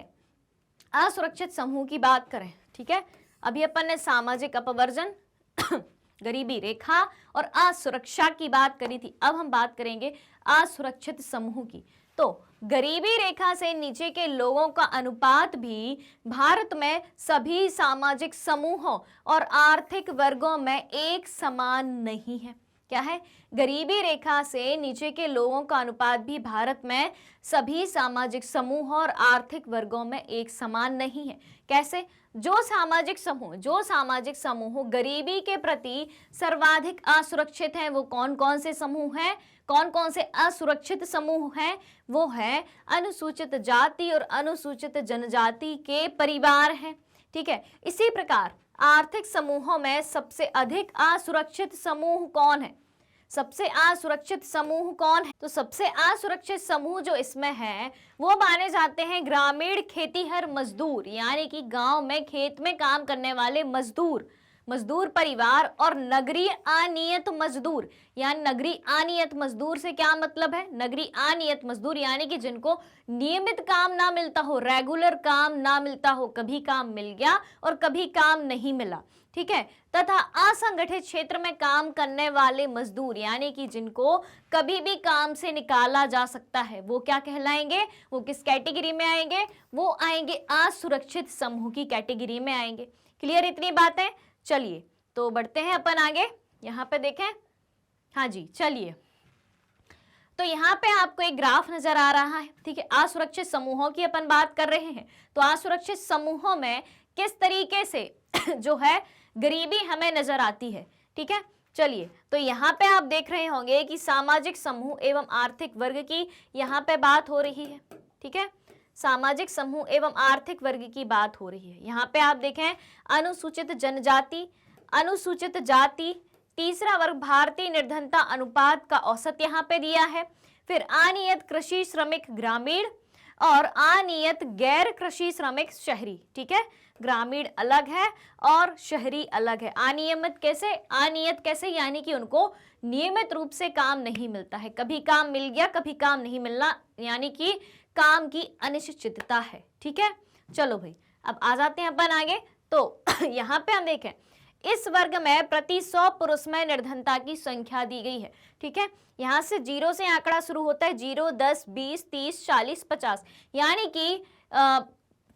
असुरक्षित समूह की बात करें, ठीक है। अभी अपन ने सामाजिक अपवर्जन, गरीबी रेखा और असुरक्षा की बात करी थी। अब हम बात करेंगे असुरक्षित समूह की। तो गरीबी रेखा से नीचे के लोगों का अनुपात भी भारत में सभी सामाजिक समूहों और आर्थिक वर्गों में एक समान नहीं है। क्या है, गरीबी रेखा से नीचे के लोगों का अनुपात भी भारत में सभी सामाजिक समूह और आर्थिक वर्गों में एक समान नहीं है। कैसे, जो सामाजिक समूह गरीबी के प्रति सर्वाधिक असुरक्षित हैं, वो कौन कौन से समूह हैं, कौन कौन से असुरक्षित समूह हैं, वो है अनुसूचित जाति और अनुसूचित जनजाति के परिवार हैं, ठीक है। इसी प्रकार आर्थिक समूहों में सबसे अधिक असुरक्षित समूह कौन है, सबसे असुरक्षित समूह कौन है, तो सबसे असुरक्षित समूह जो इसमें है वो माने जाते हैं ग्रामीण खेतीहर मजदूर, यानी कि गांव में खेत में काम करने वाले मजदूर परिवार, और नगरीय अनियत मजदूर। यानी नगरीय अनियत मजदूर से क्या मतलब है, नगरीय अनियत मजदूर यानी कि जिनको नियमित काम ना मिलता हो, रेगुलर काम ना मिलता हो, कभी काम मिल गया और कभी काम नहीं मिला, ठीक है। तथा असंगठित क्षेत्र में काम करने वाले मजदूर, यानी कि जिनको कभी भी काम से निकाला जा सकता है, वो क्या कहलाएंगे, वो किस कैटेगरी में आएंगे, वो आएंगे असुरक्षित समूह की कैटेगरी में आएंगे। क्लियर इतनी बातें। चलिए तो बढ़ते हैं अपन आगे। यहाँ पे देखें, हाँ जी चलिए, तो यहाँ पे आपको एक ग्राफ नजर आ रहा है, ठीक है। असुरक्षित समूहों की अपन बात कर रहे हैं, तो असुरक्षित समूहों में किस तरीके से जो है गरीबी हमें नजर आती है, ठीक है। चलिए, तो यहाँ पे आप देख रहे होंगे कि सामाजिक समूह एवं आर्थिक वर्ग की यहाँ पे बात हो रही है, ठीक है। सामाजिक समूह एवं आर्थिक वर्ग की बात हो रही है। यहाँ पे आप देखें अनुसूचित जनजाति, अनुसूचित जाति, तीसरा वर्ग, भारतीय निर्धनता अनुपात का औसत यहाँ पे दिया है। फिर अनियत कृषि श्रमिक ग्रामीण और अनियत गैर कृषि श्रमिक शहरी। ठीक है, ग्रामीण अलग है और शहरी अलग है। अनियमित कैसे? अनियत कैसे? यानी कि उनको नियमित रूप से काम नहीं मिलता है, कभी काम मिल गया कभी काम नहीं मिलना, यानी कि काम की अनिश्चितता है। ठीक है, चलो भाई अब आ जाते हैं अपन आगे। तो यहाँ पे हम देखें, इस वर्ग में प्रति 100 पुरुष में निर्धनता की संख्या दी गई है। ठीक है, यहाँ से 0 से आंकड़ा शुरू होता है, 0, 10, 20, 30, 40, 50, यानी कि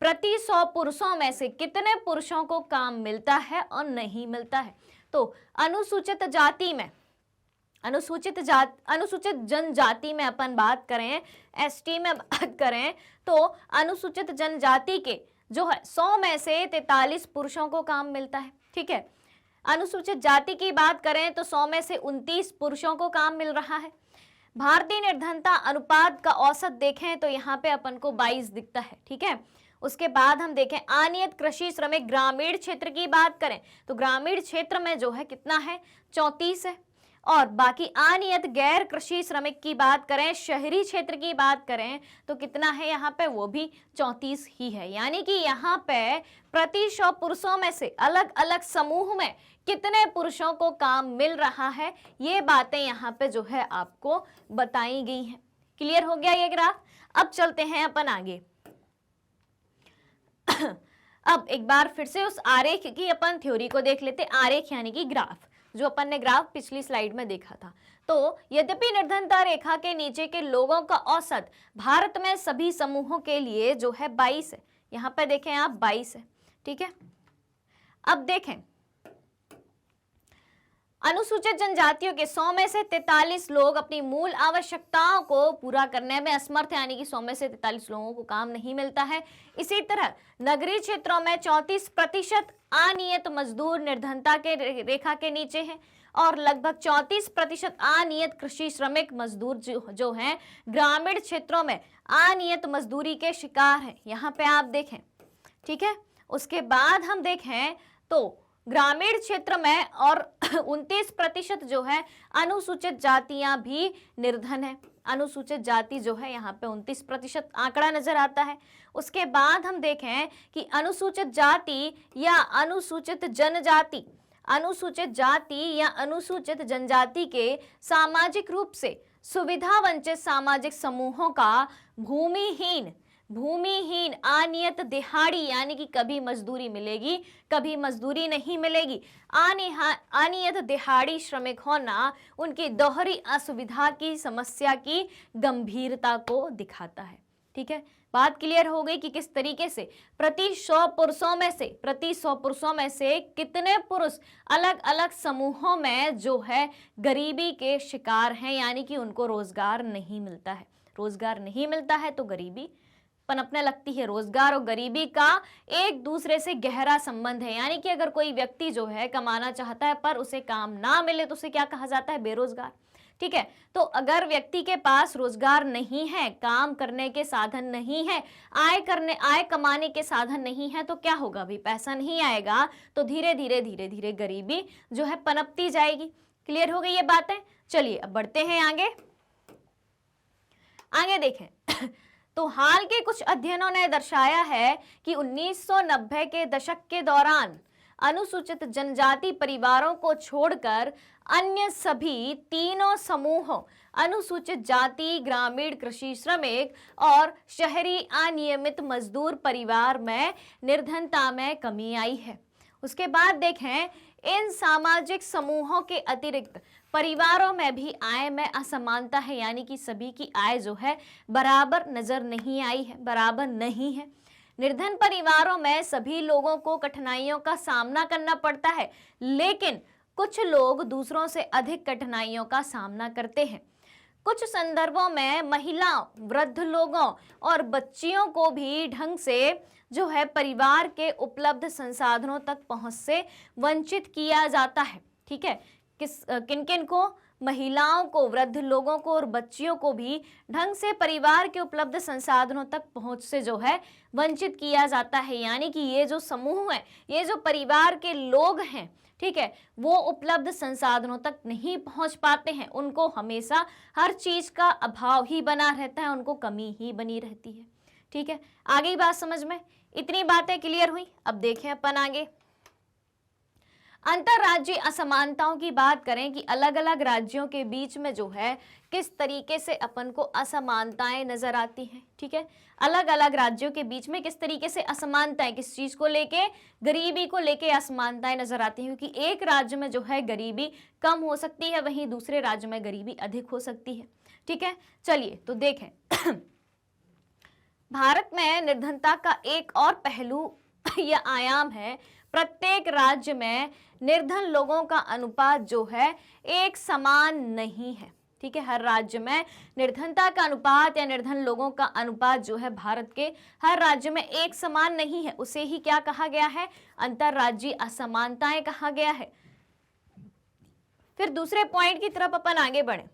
प्रति 100 पुरुषों में से कितने पुरुषों को काम मिलता है और नहीं मिलता है। तो अनुसूचित जाति में, अनुसूचित जनजाति में अपन बात करें, एसटी में बात करें, तो अनुसूचित जनजाति के जो है 100 में से 43 पुरुषों को काम मिलता है। ठीक है, अनुसूचित जाति की बात करें तो 100 में से 29 पुरुषों को काम मिल रहा है। भारतीय निर्धनता अनुपात का औसत देखें तो यहाँ पे अपन को 22 दिखता है। ठीक है, उसके बाद हम देखें अनियत कृषि श्रमिक ग्रामीण क्षेत्र की बात करें तो ग्रामीण क्षेत्र में जो है कितना है, 34 है। और बाकी अनियत गैर कृषि श्रमिक की बात करें, शहरी क्षेत्र की बात करें तो कितना है यहाँ पे, वो भी 34 ही है। यानी कि यहाँ पे प्रति 100 पुरुषों में से अलग अलग समूह में कितने पुरुषों को काम मिल रहा है, ये बातें यहाँ पे जो है आपको बताई गई हैं। क्लियर हो गया ये ग्राफ? अब चलते हैं अपन आगे। अब एक बार फिर से उस आरेख की अपन थ्योरी को देख लेते। आरेख यानी कि ग्राफ, जो अपन ने ग्राफ पिछली स्लाइड में देखा था। तो यद्यपि निर्धनता रेखा के नीचे के लोगों का औसत भारत में सभी समूहों के लिए जो है 22 है। यहाँ पे देखें आप 22 है। ठीक है, अब देखें अनुसूचित जनजातियों के 100 में से 43 लोग अपनी मूल आवश्यकताओं को पूरा करने में असमर्थ है, यानी कि 100 में से 43 लोगों को काम नहीं मिलता है। इसी तरह नगरीय क्षेत्रों में 34% अनियत मजदूर निर्धनता के रेखा के नीचे हैं और लगभग 34% अनियत कृषि श्रमिक मजदूर जो हैं ग्रामीण क्षेत्रों में अनियत मजदूरी के शिकार हैं। यहाँ पे आप देखें। ठीक है, उसके बाद हम देखें तो ग्रामीण क्षेत्र में और 29% जो है अनुसूचित जातियां भी निर्धन है। अनुसूचित जाति जो है यहाँ पे 29% आंकड़ा नजर आता है। उसके बाद हम देखें कि अनुसूचित जाति या अनुसूचित जनजाति, अनुसूचित जाति या अनुसूचित जनजाति के सामाजिक रूप से सुविधा वंचित सामाजिक समूहों का भूमिहीन अनियत दिहाड़ी, यानी कि कभी मजदूरी मिलेगी कभी मजदूरी नहीं मिलेगी, अनियत दिहाड़ी श्रमिक होना उनकी दोहरी असुविधा की समस्या की गंभीरता को दिखाता है। ठीक है, बात क्लियर हो गई कि किस तरीके से प्रति 100 पुरुषों में से कितने पुरुष अलग अलग समूहों में जो है गरीबी के शिकार हैं, यानी कि उनको रोजगार नहीं मिलता है। रोजगार नहीं मिलता है तो गरीबी पनपने लगती है। रोजगार और गरीबी का एक दूसरे से गहरा संबंध है, यानी कि अगर कोई व्यक्ति जो है कमाना चाहता है पर उसे काम ना मिले तो उसे क्या कहा जाता है, बेरोजगार। ठीक है, तो अगर व्यक्ति के पास रोजगार नहीं है, काम करने के साधन नहीं है, आय कमाने के साधन नहीं है, तो क्या होगा भाई, पैसा नहीं आएगा तो धीरे धीरे गरीबी जो है पनपती जाएगी। क्लियर हो गई ये बातें? चलिए अब बढ़ते हैं आगे देखें। तो हाल के कुछ अध्ययनों ने दर्शाया है कि 1990 के दशक के दौरान अनुसूचित जनजाति परिवारों को छोड़कर अन्य सभी तीनों समूहों, अनुसूचित जाति, ग्रामीण कृषि श्रमिक और शहरी अनियमित मजदूर परिवार में निर्धनता में कमी आई है। उसके बाद देखें, इन सामाजिक समूहों के अतिरिक्त परिवारों में भी आय में असमानता है, यानी कि सभी की आय जो है बराबर नजर नहीं आई है, बराबर नहीं है। निर्धन परिवारों में सभी लोगों को कठिनाइयों का सामना करना पड़ता है, लेकिन कुछ लोग दूसरों से अधिक कठिनाइयों का सामना करते हैं। कुछ संदर्भों में महिलाओं, वृद्ध लोगों और बच्चियों को भी ढंग से जो है परिवार के उपलब्ध संसाधनों तक पहुंच से वंचित किया जाता है। ठीक है, किन किन को, महिलाओं को, वृद्ध लोगों को और बच्चियों को भी ढंग से परिवार के उपलब्ध संसाधनों तक पहुंच से जो है वंचित किया जाता है। यानी कि ये जो समूह है, ये जो परिवार के लोग हैं, ठीक है, वो उपलब्ध संसाधनों तक नहीं पहुंच पाते हैं। उनको हमेशा हर चीज का अभाव ही बना रहता है, उनको कमी ही बनी रहती है। ठीक है, आगे बात समझ में, इतनी बातें क्लियर हुई। अब देखें अपन आगे अंतरराज्यीय असमानताओं की बात करें कि अलग अलग राज्यों के बीच में जो है किस तरीके से अपन को असमानताएं नजर आती हैं। ठीक है, अलग अलग राज्यों के बीच में किस तरीके से असमानताएं, किस चीज को लेके, गरीबी को लेके असमानताएं नजर आती हैं, क्योंकि एक राज्य में जो है गरीबी कम हो सकती है, वहीं दूसरे राज्य में गरीबी अधिक हो सकती है। ठीक है, चलिए तो देखें भारत में निर्धनता का एक और पहलू या आयाम है, प्रत्येक राज्य में निर्धन लोगों का अनुपात जो है एक समान नहीं है। ठीक है, हर राज्य में निर्धनता का अनुपात या निर्धन लोगों का अनुपात जो है भारत के हर राज्य में एक समान नहीं है। उसे ही क्या कहा गया है, अंतरराज्यीय असमानताएं कहा गया है। फिर दूसरे पॉइंट की तरफ अपन आगे बढ़े।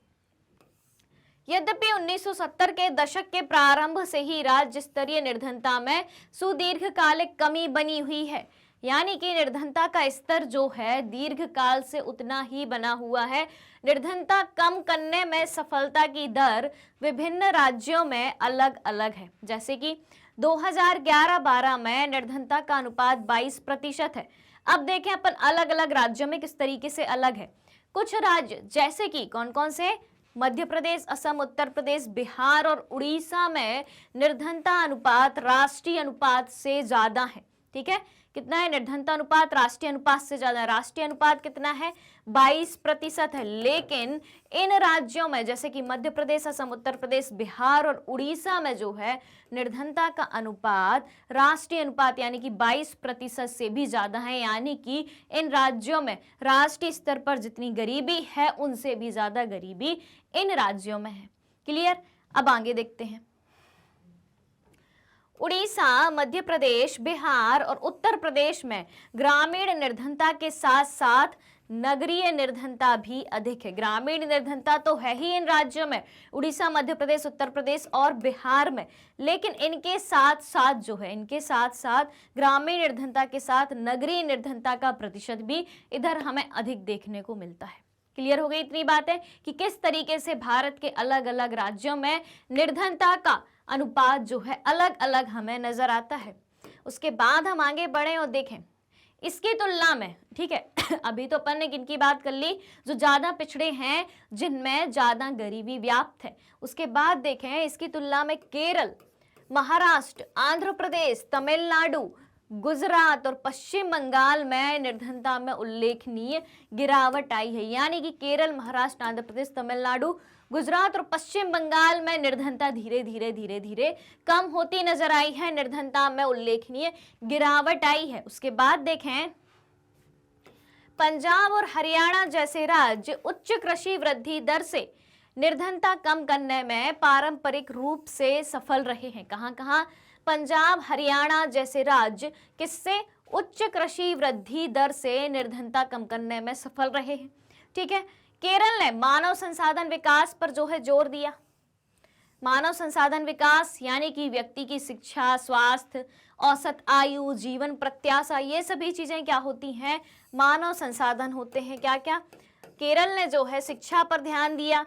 यद्यपि 1970 के दशक के प्रारंभ से ही राज्य स्तरीय निर्धनता में सुदीर्घकालिक कमी बनी हुई है, यानी कि निर्धनता का स्तर जो है दीर्घकाल से उतना ही बना हुआ है। निर्धनता कम करने में सफलता की दर विभिन्न राज्यों में अलग अलग है। जैसे कि 2011-12 में निर्धनता का अनुपात 22% है। अब देखें अपन अलग अलग राज्यों में किस तरीके से अलग है। कुछ राज्य जैसे कि कौन कौन से, मध्य प्रदेश, असम, उत्तर प्रदेश, बिहार और उड़ीसा में निर्धनता अनुपात राष्ट्रीय अनुपात से ज्यादा है। ठीक है, कितना है निर्धनता अनुपात, राष्ट्रीय अनुपात से ज्यादा। राष्ट्रीय अनुपात कितना है, 22% है। लेकिन इन राज्यों में जैसे कि मध्य प्रदेश, असम, उत्तर प्रदेश, बिहार और उड़ीसा में जो है निर्धनता का अनुपात राष्ट्रीय अनुपात यानी कि 22% से भी ज्यादा है, यानी कि इन राज्यों में राष्ट्रीय स्तर पर जितनी गरीबी है उनसे भी ज्यादा गरीबी इन राज्यों में है। क्लियर, अब आगे देखते हैं। उड़ीसा, मध्य प्रदेश, बिहार और उत्तर प्रदेश में ग्रामीण निर्धनता के साथ साथ नगरीय निर्धनता भी अधिक है। ग्रामीण निर्धनता तो है ही इन राज्यों में, उड़ीसा, मध्य प्रदेश, उत्तर प्रदेश और बिहार में, लेकिन इनके साथ साथ जो है, इनके साथ साथ ग्रामीण निर्धनता के साथ नगरीय निर्धनता का प्रतिशत भी इधर हमें अधिक देखने को मिलता है। क्लियर हो गई इतनी बातें कि किस तरीके से भारत के अलग अलग राज्यों में निर्धनता का अनुपात जो है अलग अलग हमें नजर आता है। उसके बाद हम आगे बढ़े और देखें इसकी तुलना में। ठीक है अभी तो अपन ने किनकी बात कर ली, जो ज्यादा पिछड़े हैं, जिनमें ज्यादा गरीबी व्याप्त है। उसके बाद देखें इसकी तुलना में केरल, महाराष्ट्र, आंध्र प्रदेश, तमिलनाडु, गुजरात और पश्चिम बंगाल में निर्धनता में उल्लेखनीय गिरावट आई है। यानी कि केरल, महाराष्ट्र, आंध्र प्रदेश, तमिलनाडु, गुजरात और पश्चिम बंगाल में निर्धनता धीरे धीरे कम होती नजर आई है, निर्धनता में उल्लेखनीय गिरावट आई है। उसके बाद देखें पंजाब और हरियाणा जैसे राज्य उच्च कृषि वृद्धि दर से निर्धनता कम करने में पारंपरिक रूप से सफल रहे हैं। कहां कहां, पंजाब, हरियाणा जैसे राज्य किससे, उच्च कृषि वृद्धि दर से निर्धनता कम करने में सफल रहे हैं। ठीक है, केरल ने मानव संसाधन विकास पर जो है जोर दिया। मानव संसाधन विकास यानी कि व्यक्ति की शिक्षा, स्वास्थ्य, औसत आयु, जीवन प्रत्याशा, ये सभी चीजें क्या होती हैं, मानव संसाधन होते हैं। क्या क्या, केरल ने जो है शिक्षा पर ध्यान दिया,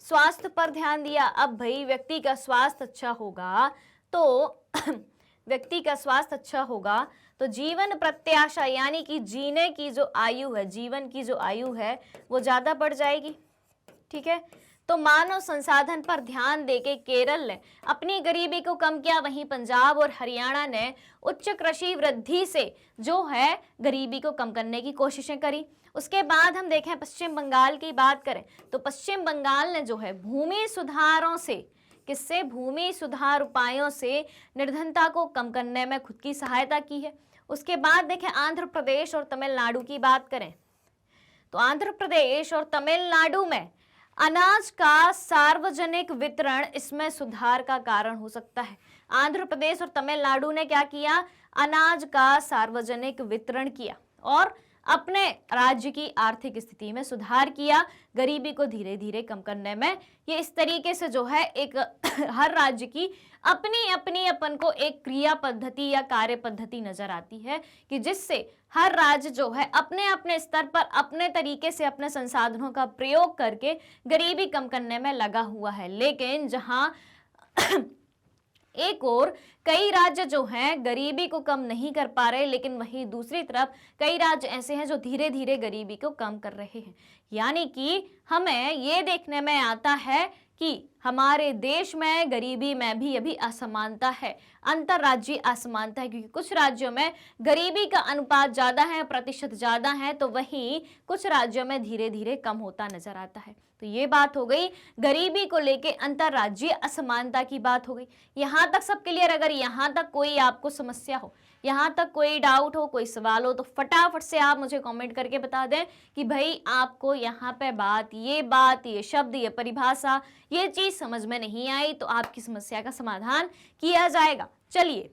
स्वास्थ्य पर ध्यान दिया। अब भाई व्यक्ति का स्वास्थ्य अच्छा होगा तो व्यक्ति का स्वास्थ्य अच्छा होगा तो जीवन प्रत्याशा यानी कि जीने की जो आयु है, जीवन की जो आयु है वो ज्यादा बढ़ जाएगी। ठीक है, तो मानव संसाधन पर ध्यान देके केरल ने अपनी गरीबी को कम किया, वहीं पंजाब और हरियाणा ने उच्च कृषि वृद्धि से जो है गरीबी को कम करने की कोशिशें करी। उसके बाद हम देखें पश्चिम बंगाल की बात करें तो पश्चिम बंगाल ने जो है भूमि सुधारों से, किससे, भूमि सुधार उपायों से निर्धनता को कम करने में खुद की सहायता की है। उसके बाद देखें आंध्र प्रदेश और तमिलनाडु की बात करें तो आंध्र प्रदेश और तमिलनाडु में अनाज का सार्वजनिक वितरण इसमें सुधार का कारण हो सकता है। आंध्र प्रदेश और तमिलनाडु ने क्या किया, अनाज का सार्वजनिक वितरण किया और अपने राज्य की आर्थिक स्थिति में सुधार किया, गरीबी को धीरे धीरे कम करने में। ये इस तरीके से जो है एक हर राज्य की अपनी अपनी अपन को एक क्रिया पद्धति या कार्य पद्धति नजर आती है कि जिससे हर राज्य जो है अपने अपने स्तर पर अपने तरीके से अपने संसाधनों का प्रयोग करके गरीबी कम करने में लगा हुआ है। लेकिन जहां एक और कई राज्य जो हैं गरीबी को कम नहीं कर पा रहे, लेकिन वहीं दूसरी तरफ कई राज्य ऐसे हैं जो धीरे धीरे गरीबी को कम कर रहे हैं। यानी कि हमें ये देखने में आता है कि हमारे देश में गरीबी में भी अभी असमानता है, अंतरराज्यीय असमानता है, क्योंकि कुछ राज्यों में गरीबी का अनुपात ज्यादा है, प्रतिशत ज्यादा है, तो वहीं कुछ राज्यों में धीरे धीरे कम होता नजर आता है। तो ये बात हो गई गरीबी को लेके अंतरराज्यीय असमानता की बात हो गई। यहां तक सब क्लियर? अगर यहां तक कोई आपको समस्या हो, यहां तक कोई डाउट हो, कोई सवाल हो, तो फटाफट से आप मुझे कमेंट करके बता दें कि भाई आपको यहाँ पे बात, ये शब्द, ये परिभाषा, ये चीज समझ में नहीं आई, तो आपकी समस्या का समाधान किया जाएगा। चलिए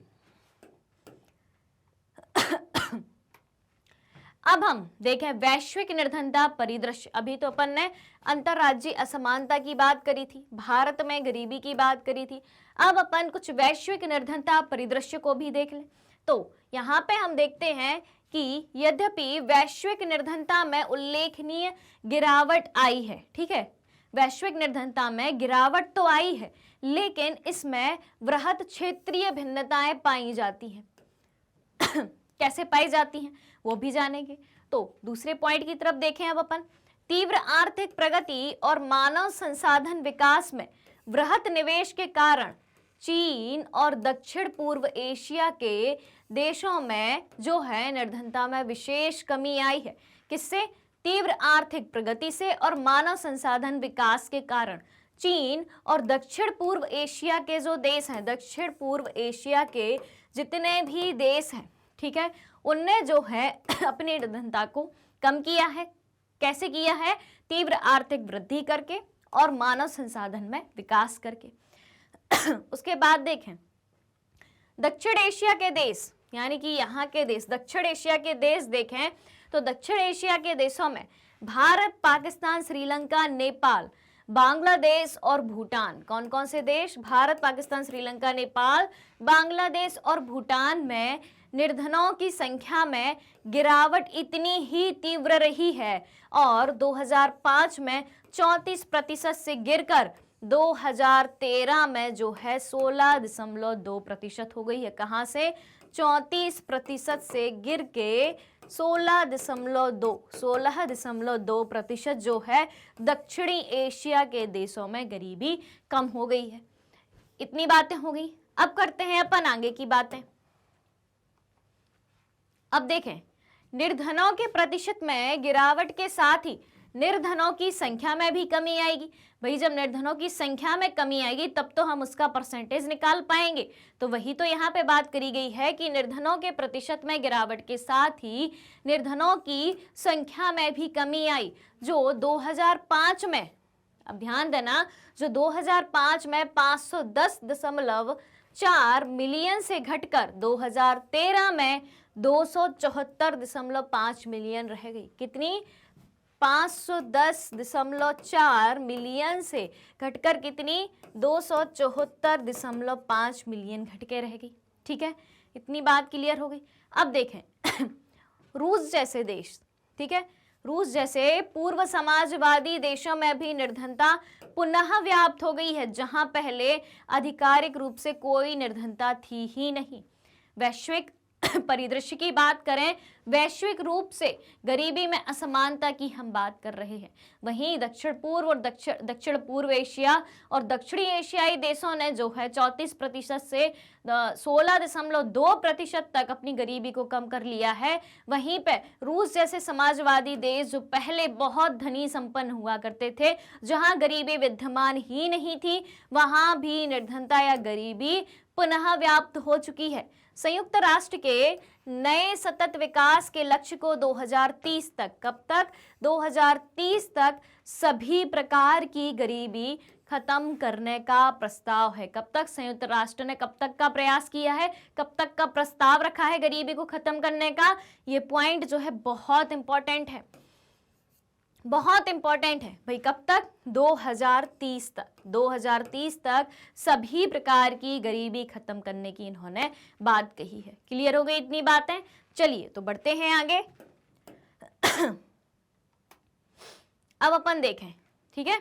अब हम देखें वैश्विक निर्धनता परिदृश्य। अभी तो अपन ने अंतरराज्यीय असमानता की बात करी थी, भारत में गरीबी की बात करी थी। अब अपन कुछ वैश्विक निर्धनता परिदृश्य को भी देख लें। तो यहाँ पे हम देखते हैं कि यद्यपि वैश्विक निर्धनता में उल्लेखनीय गिरावट आई है, ठीक है, वैश्विक निर्धनता में गिरावट तो आई है, लेकिन इसमें वृहत क्षेत्रीय भिन्नताएं पाई जाती हैं। कैसे पाई जाती हैं वो भी जानेंगे। तो दूसरे पॉइंट की तरफ देखें अब अपन, तीव्र आर्थिक प्रगति और मानव संसाधन विकास में वृहत निवेश के कारण चीन और दक्षिण पूर्व एशिया के देशों में जो है निर्धनता में विशेष कमी आई है। किससे? तीव्र आर्थिक प्रगति से और मानव संसाधन विकास के कारण चीन और दक्षिण पूर्व एशिया के जो देश हैं, दक्षिण पूर्व एशिया के जितने भी देश हैं, ठीक है, उनने जो है अपनी निर्धनता को कम किया है। कैसे किया है? तीव्र आर्थिक वृद्धि करके और मानव संसाधन में विकास करके। उसके बाद देखें दक्षिण एशिया के देश, यानी कि यहाँ के देश, दक्षिण एशिया के देश देखें तो दक्षिण एशिया के देशों में भारत, पाकिस्तान, श्रीलंका, नेपाल, बांग्लादेश और भूटान। कौन कौन से देश? भारत, पाकिस्तान, श्रीलंका, नेपाल, बांग्लादेश और भूटान में निर्धनों की संख्या में गिरावट इतनी ही तीव्र रही है और 2005 में 34% से गिरकर 2013 में जो है 16.2% हो गई है। कहां से? 34% से गिर के 16.2% जो है दक्षिणी एशिया के देशों में गरीबी कम हो गई है। इतनी बातें हो गई। अब करते हैं अपन आगे की बातें। अब देखें निर्धनों के प्रतिशत में गिरावट के साथ ही निर्धनों की संख्या में भी कमी आएगी। भाई जब निर्धनों की संख्या में कमी आएगी तब तो हम उसका परसेंटेज निकाल पाएंगे। तो वही तो यहाँ पे बात करी गई है कि निर्धनों के प्रतिशत में गिरावट के साथ ही निर्धनों की संख्या में भी कमी आई, जो 2005 में, अब ध्यान देना, जो 2005 में 510.4 मिलियन से घटकर 2013 में 274.5 मिलियन रह गई। कितनी? 510.4 मिलियन से घटकर कितनी? 274.5 मिलियन घट के रह गई। ठीक है, इतनी बात क्लियर हो गई। अब देखें रूस जैसे देश, ठीक है, रूस जैसे पूर्व समाजवादी देशों में भी निर्धनता पुनः व्याप्त हो गई है, जहां पहले आधिकारिक रूप से कोई निर्धनता थी ही नहीं। वैश्विक परिदृश्य की बात करें, वैश्विक रूप से गरीबी में असमानता की हम बात कर रहे हैं। वहीं दक्षिण पूर्व और दक्षिण पूर्व एशिया और दक्षिणी एशियाई देशों ने जो है 34% से 16.2% तक अपनी गरीबी को कम कर लिया है। वहीं पे रूस जैसे समाजवादी देश जो पहले बहुत धनी संपन्न हुआ करते थे, जहां गरीबी विद्यमान ही नहीं थी, वहां भी निर्धनता या गरीबी पुनः व्याप्त हो चुकी है। संयुक्त राष्ट्र के नए सतत विकास के लक्ष्य को 2030 तक, कब तक? 2030 तक सभी प्रकार की गरीबी खत्म करने का प्रस्ताव है। कब तक संयुक्त राष्ट्र ने कब तक का प्रयास किया है, कब तक का प्रस्ताव रखा है गरीबी को खत्म करने का? ये पॉइंट जो है बहुत इंपॉर्टेंट है, बहुत इंपॉर्टेंट है भाई। कब तक? 2030 तक। 2030 तक सभी प्रकार की गरीबी खत्म करने की इन्होंने बात कही है। क्लियर हो गई इतनी बातें? चलिए तो बढ़ते हैं आगे। अब अपन देखें, ठीक है,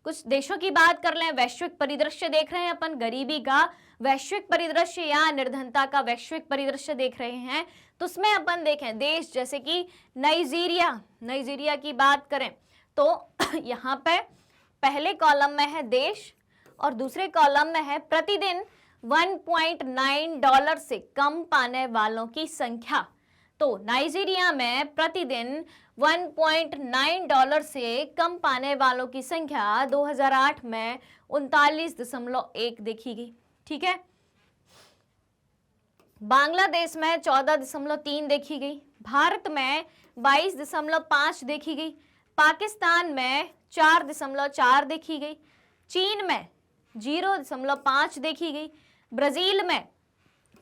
कुछ देशों की बात कर लें। वैश्विक परिदृश्य देख रहे हैं अपन गरीबी का। वैश्विक परिदृश्य या निर्धनता का वैश्विक परिदृश्य देख रहे हैं, तो उसमें अपन देखें देश जैसे कि नाइजीरिया की बात करें तो यहाँ पे पहले कॉलम में है देश और दूसरे कॉलम में है प्रतिदिन $1.9 से कम पाने वालों की संख्या। तो नाइजीरिया में प्रतिदिन $1.9 से कम पाने वालों की संख्या 2008 में 39.1 देखी गई। ठीक है, बांग्लादेश में 14.3 देखी गई, भारत में 22.5 देखी गई, पाकिस्तान में 4.4 देखी गई, चीन में 0.5 देखी गई, ब्राजील में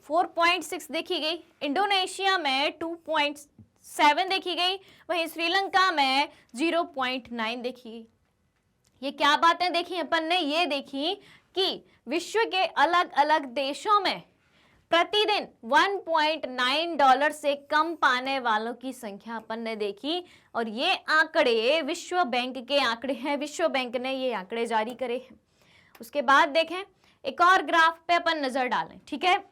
4.6 देखी गई, इंडोनेशिया में 2.7 देखी गई, वहीं श्रीलंका में 0.9 देखी गई। ये क्या बातें देखी अपन ने? ये देखी कि विश्व के अलग अलग देशों में प्रतिदिन $1.9 से कम पाने वालों की संख्या अपन ने देखी, और ये आंकड़े विश्व बैंक के आंकड़े हैं, विश्व बैंक ने ये आंकड़े जारी करे हैं। उसके बाद देखें एक और ग्राफ पे अपन नजर डालें। ठीक है,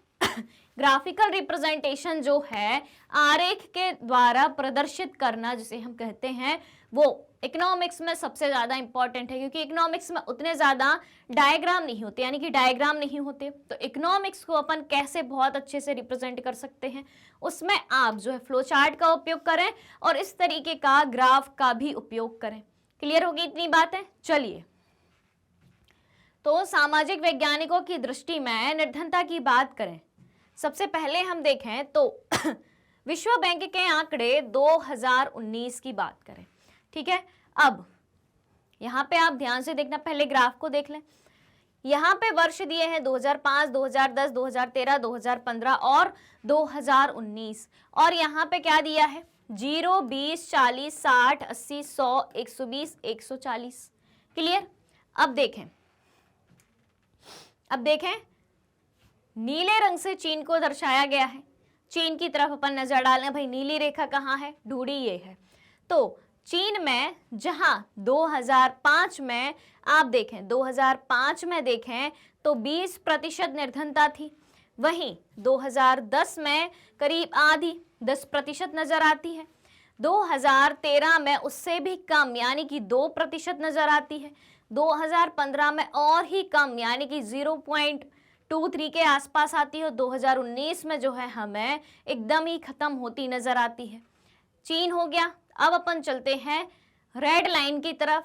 ग्राफिकल रिप्रेजेंटेशन जो है आरेख के द्वारा प्रदर्शित करना जिसे हम कहते हैं, वो इकोनॉमिक्स में सबसे ज्यादा इंपॉर्टेंट है, क्योंकि इकोनॉमिक्स में उतने ज्यादा डायग्राम नहीं होते, यानी कि डायग्राम नहीं होते। तो इकोनॉमिक्स को अपन कैसे बहुत अच्छे से रिप्रेजेंट कर सकते हैं, उसमें आप जो है फ्लो चार्ट का उपयोग करें और इस तरीके का ग्राफ का भी उपयोग करें। क्लियर होगी इतनी बातें? चलिए, तो सामाजिक वैज्ञानिकों की दृष्टि में निर्धनता की बात करें, सबसे पहले हम देखें तो विश्व बैंक के आंकड़े 2019 की बात करें। ठीक है, अब यहाँ पे आप ध्यान से देखना, पहले ग्राफ को देख लें। यहाँ पे वर्ष दिए हैं 2005, 2010, 2013, 2015 और 2019, और यहाँ पे क्या दिया है 0, 20, 40, 60, 80, 100, 120, 140। क्लियर? अब देखें नीले रंग से चीन को दर्शाया गया है। चीन की तरफ अपन नजर डालें, भाई नीली रेखा कहाँ है, ढूंढी ये है। तो चीन में जहां 2005 में आप देखें, 2005 में देखें तो 20% निर्धनता थी, वहीं 2010 में करीब आधी 10% नजर आती है, 2013 में उससे भी कम यानी कि 2% नजर आती है, 2015 में और ही कम यानी कि 0.23 के आसपास आती है, और 2019 में जो है हमें एकदम ही खत्म होती नजर आती है। चीन हो गया। अब अपन चलते हैं रेड लाइन की तरफ,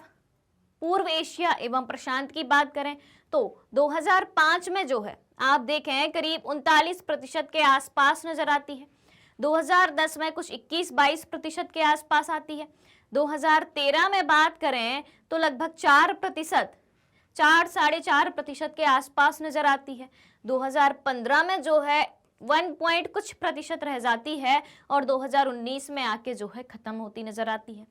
पूर्व एशिया एवं प्रशांत की बात करें तो 2005 में जो है आप देखें करीब 39% के आसपास नजर आती है, 2010 में कुछ 21-22% के आसपास आती है, 2013 में बात करें तो लगभग 4%, 4-4.5% के आसपास नजर आती है, 2015 में जो है 1 पॉइंट कुछ प्रतिशत रह जाती है, और 2019 में आके जो है खत्म होती नजर आती है।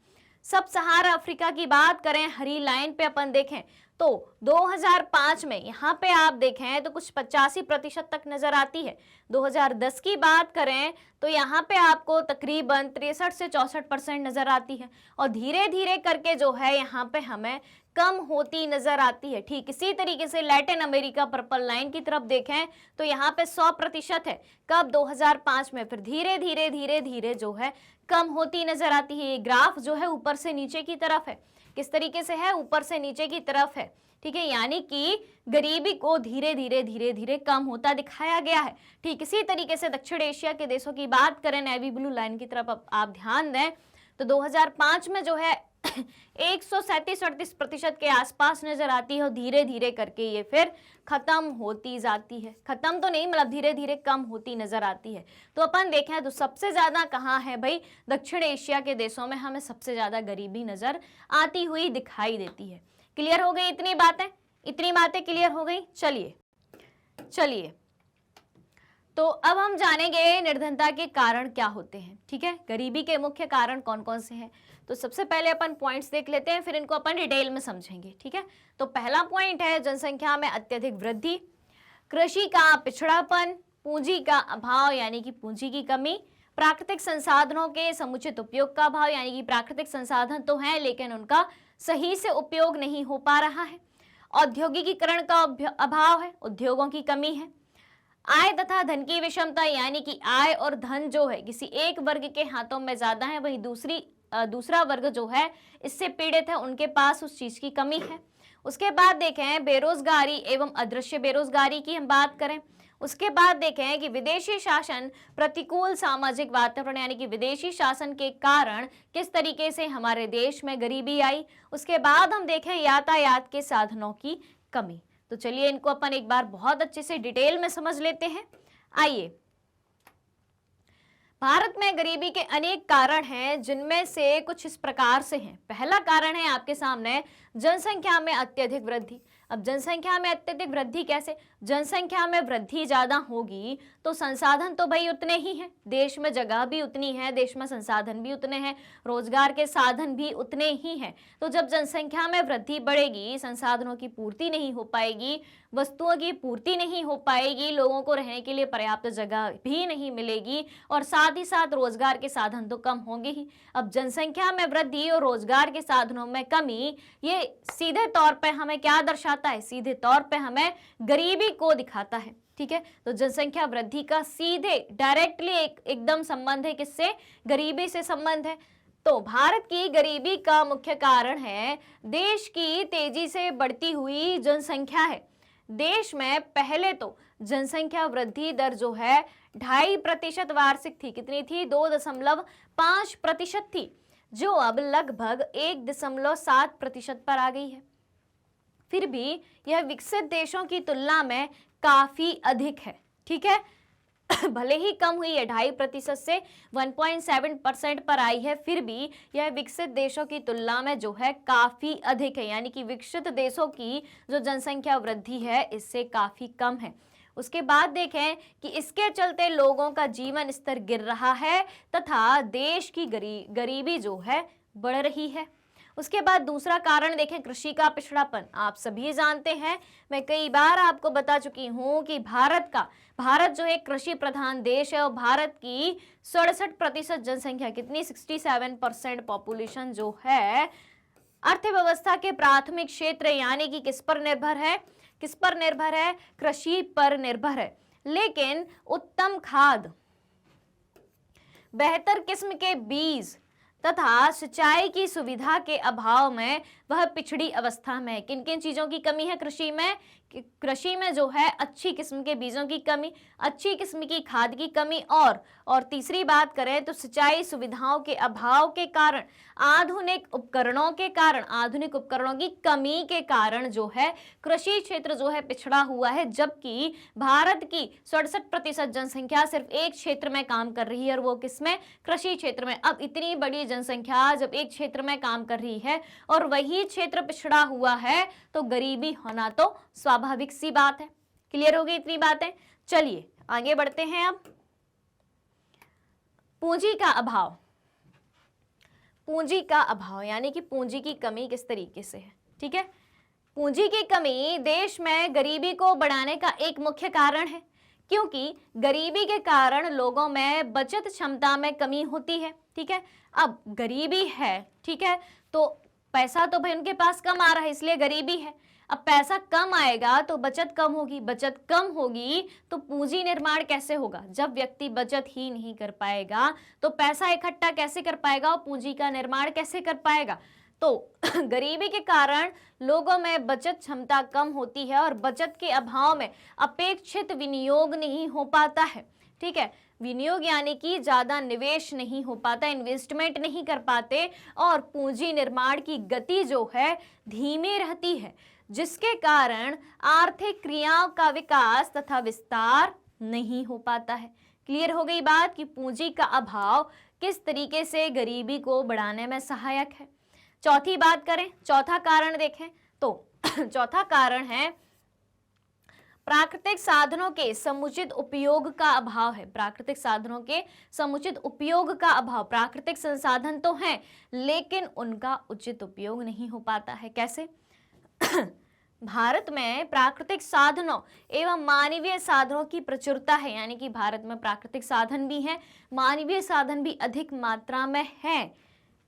सब सहारा अफ्रीका की बात करें, हरी लाइन पे अपन देखें तो 2005 में यहाँ पे आप देखें तो कुछ 85% तक नजर आती है, 2010 की बात करें तो यहाँ पे आपको तकरीबन 63 से 64% नजर आती है, और धीरे धीरे करके जो है यहाँ पे हमें कम होती नजर आती है। ठीक इसी तरीके से लैटिन अमेरिका पर्पल लाइन की तरफ देखें तो यहाँ पे 100% है, कब 2005 में, फिर धीरे धीरे धीरे धीरे जो है कम होती नजर आती है। ये ग्राफ जो है ऊपर से नीचे की तरफ है, किस तरीके से है, ऊपर से नीचे की तरफ है। ठीक है, यानी कि गरीबी को धीरे धीरे धीरे धीरे कम होता दिखाया गया है। ठीक इसी तरीके से दक्षिण एशिया के देशों की बात करें, नेवी ब्लू लाइन की तरफ आप ध्यान दें तो 2005 में जो है 137-38% के आसपास नजर आती है, और धीरे धीरे करके ये फिर खत्म होती जाती है। खत्म तो नहीं, मतलब धीरे धीरे कम होती नजर आती है। तो अपन देखें तो सबसे ज्यादा कहाँ है भाई, दक्षिण एशिया के देशों में हमें सबसे ज्यादा गरीबी नजर आती हुई दिखाई देती है। क्लियर हो गई इतनी बातें? इतनी बातें क्लियर हो गई? चलिए तो अब हम जानेंगे निर्धनता के कारण क्या होते हैं। ठीक है, गरीबी के मुख्य कारण कौन कौन से हैं। तो सबसे पहले अपन पॉइंट्स देख लेते हैं, फिर इनको अपन डिटेल में समझेंगे। ठीक है, तो पहला पॉइंट है जनसंख्या में अत्यधिक वृद्धि, कृषि का पिछड़ापन, पूंजी का अभाव यानी कि पूंजी की कमी, प्राकृतिक संसाधनों के समुचित उपयोग का अभाव यानी कि प्राकृतिक संसाधन तो हैं लेकिन उनका सही से उपयोग नहीं हो पा रहा है, औद्योगिकीकरण का अभाव है, उद्योगों की कमी है। आय तथा धन की विषमता, यानी कि आय और धन जो है किसी एक वर्ग के हाथों में ज्यादा है, वहीं दूसरा वर्ग जो है इससे पीड़ित है, उनके पास उस चीज की कमी है। उसके बाद देखें बेरोजगारी एवं अदृश्य बेरोजगारी की हम बात करें। उसके बाद देखें कि विदेशी शासन प्रतिकूल सामाजिक वातावरण, यानी कि विदेशी शासन के कारण किस तरीके से हमारे देश में गरीबी आई। उसके बाद हम देखें यातायात के साधनों की कमी। तो चलिए इनको अपन एक बार बहुत अच्छे से डिटेल में समझ लेते हैं। आइए, भारत में गरीबी के अनेक कारण हैं, जिनमें से कुछ इस प्रकार से हैं। पहला कारण है आपके सामने जनसंख्या में अत्यधिक वृद्धि। अब जनसंख्या में अत्यधिक वृद्धि कैसे? जनसंख्या में वृद्धि ज्यादा होगी तो संसाधन तो भाई उतने ही हैं, देश में जगह भी उतनी है, देश में संसाधन भी उतने हैं, रोजगार के साधन भी उतने ही हैं। तो जब जनसंख्या में वृद्धि बढ़ेगी, संसाधनों की पूर्ति नहीं हो पाएगी, वस्तुओं की पूर्ति नहीं हो पाएगी, लोगों को रहने के लिए पर्याप्त जगह भी नहीं मिलेगी, और साथ ही साथ रोजगार के साधन तो कम होंगे ही। अब जनसंख्या में वृद्धि और रोजगार के साधनों में कमी, ये सीधे तौर पे हमें क्या दर्शाता है? सीधे तौर पे हमें गरीबी को दिखाता है। ठीक है, तो जनसंख्या वृद्धि का सीधे डायरेक्टली एकदम संबंध है, किससे? गरीबी से संबंध है। तो भारत की गरीबी का मुख्य कारण है देश की तेजी से बढ़ती हुई जनसंख्या है। देश में पहले तो जनसंख्या वृद्धि दर जो है 2.5% वार्षिक थी। कितनी थी? 2.5% थी, जो अब लगभग 1.7% पर आ गई है। फिर भी यह विकसित देशों की तुलना में काफी अधिक है। ठीक है, भले ही कम हुई है, 2.5% से 1.7% पर आई है, फिर भी यह विकसित देशों की तुलना में जो है काफी अधिक है, यानी कि विकसित देशों की जो जनसंख्या वृद्धि है इससे काफी कम है। उसके बाद देखें कि इसके चलते लोगों का जीवन स्तर गिर रहा है तथा देश की गरीबी जो है बढ़ रही है। उसके बाद दूसरा कारण देखें कृषि का पिछड़ापन। आप सभी जानते हैं, मैं कई बार आपको बता चुकी हूं कि भारत जो एक कृषि प्रधान देश है, और भारत की 67% जनसंख्या, कितनी? 67% पॉपुलेशन जो है अर्थव्यवस्था के प्राथमिक क्षेत्र यानी कि किस पर निर्भर है? किस पर निर्भर है? कृषि पर निर्भर है। लेकिन उत्तम खाद, बेहतर किस्म के बीज तथा सिंचाई की सुविधा के अभाव में वह पिछड़ी अवस्था में है। किन किन चीजों की कमी है कृषि में? कृषि में जो है अच्छी किस्म के बीजों की कमी, अच्छी किस्म की खाद की कमी, और तीसरी बात करें तो सिंचाई सुविधाओं के अभाव के कारण, आधुनिक उपकरणों की कमी के कारण जो है कृषि क्षेत्र जो है पिछड़ा हुआ है। जबकि भारत की 67% जनसंख्या सिर्फ एक क्षेत्र में काम कर रही है, और वो किसमें? कृषि क्षेत्र में। अब इतनी बड़ी जनसंख्या जब एक क्षेत्र में काम कर रही है और वही क्षेत्र पिछड़ा हुआ है, तो गरीबी होना तो स्वाभाविक सी बात है। क्लियर हो गई इतनी बातें? चलिए आगे बढ़ते हैं। अब पूंजी का अभाव यानी कि पूंजी की कमी किस तरीके से है? ठीक है, पूंजी की कमी देश में गरीबी को बढ़ाने का एक मुख्य कारण है, क्योंकि गरीबी के कारण लोगों में बचत क्षमता में कमी होती है। ठीक है, अब गरीबी है, ठीक है, तो पैसा तो भाई उनके पास कम आ रहा है, इसलिए गरीबी है। अब पैसा कम आएगा तो बचत कम होगी, बचत कम होगी तो पूंजी निर्माण कैसे होगा? जब व्यक्ति बचत ही नहीं कर पाएगा तो पैसा इकट्ठा कैसे कर पाएगा और पूंजी का निर्माण कैसे कर पाएगा? तो गरीबी के कारण लोगों में बचत क्षमता कम होती है, और बचत के अभाव में अपेक्षित विनियोग नहीं हो पाता है। ठीक है, विनियोग यानी कि ज्यादा निवेश नहीं हो पाता, इन्वेस्टमेंट नहीं कर पाते, और पूंजी निर्माण की गति जो है धीमी रहती है, जिसके कारण आर्थिक क्रियाओं का विकास तथा विस्तार नहीं हो पाता है। क्लियर हो गई बात कि पूंजी का अभाव किस तरीके से गरीबी को बढ़ाने में सहायक है। चौथी बात करें, चौथा कारण देखें तो चौथा कारण है प्राकृतिक साधनों के समुचित उपयोग का अभाव है। प्राकृतिक साधनों के समुचित उपयोग का अभाव। प्राकृतिक संसाधन तो हैं लेकिन उनका उचित उपयोग नहीं हो पाता है। कैसे? भारत में प्राकृतिक साधनों एवं मानवीय साधनों की प्रचुरता है, यानी कि भारत में प्राकृतिक साधन भी हैं, मानवीय साधन भी अधिक मात्रा में हैं,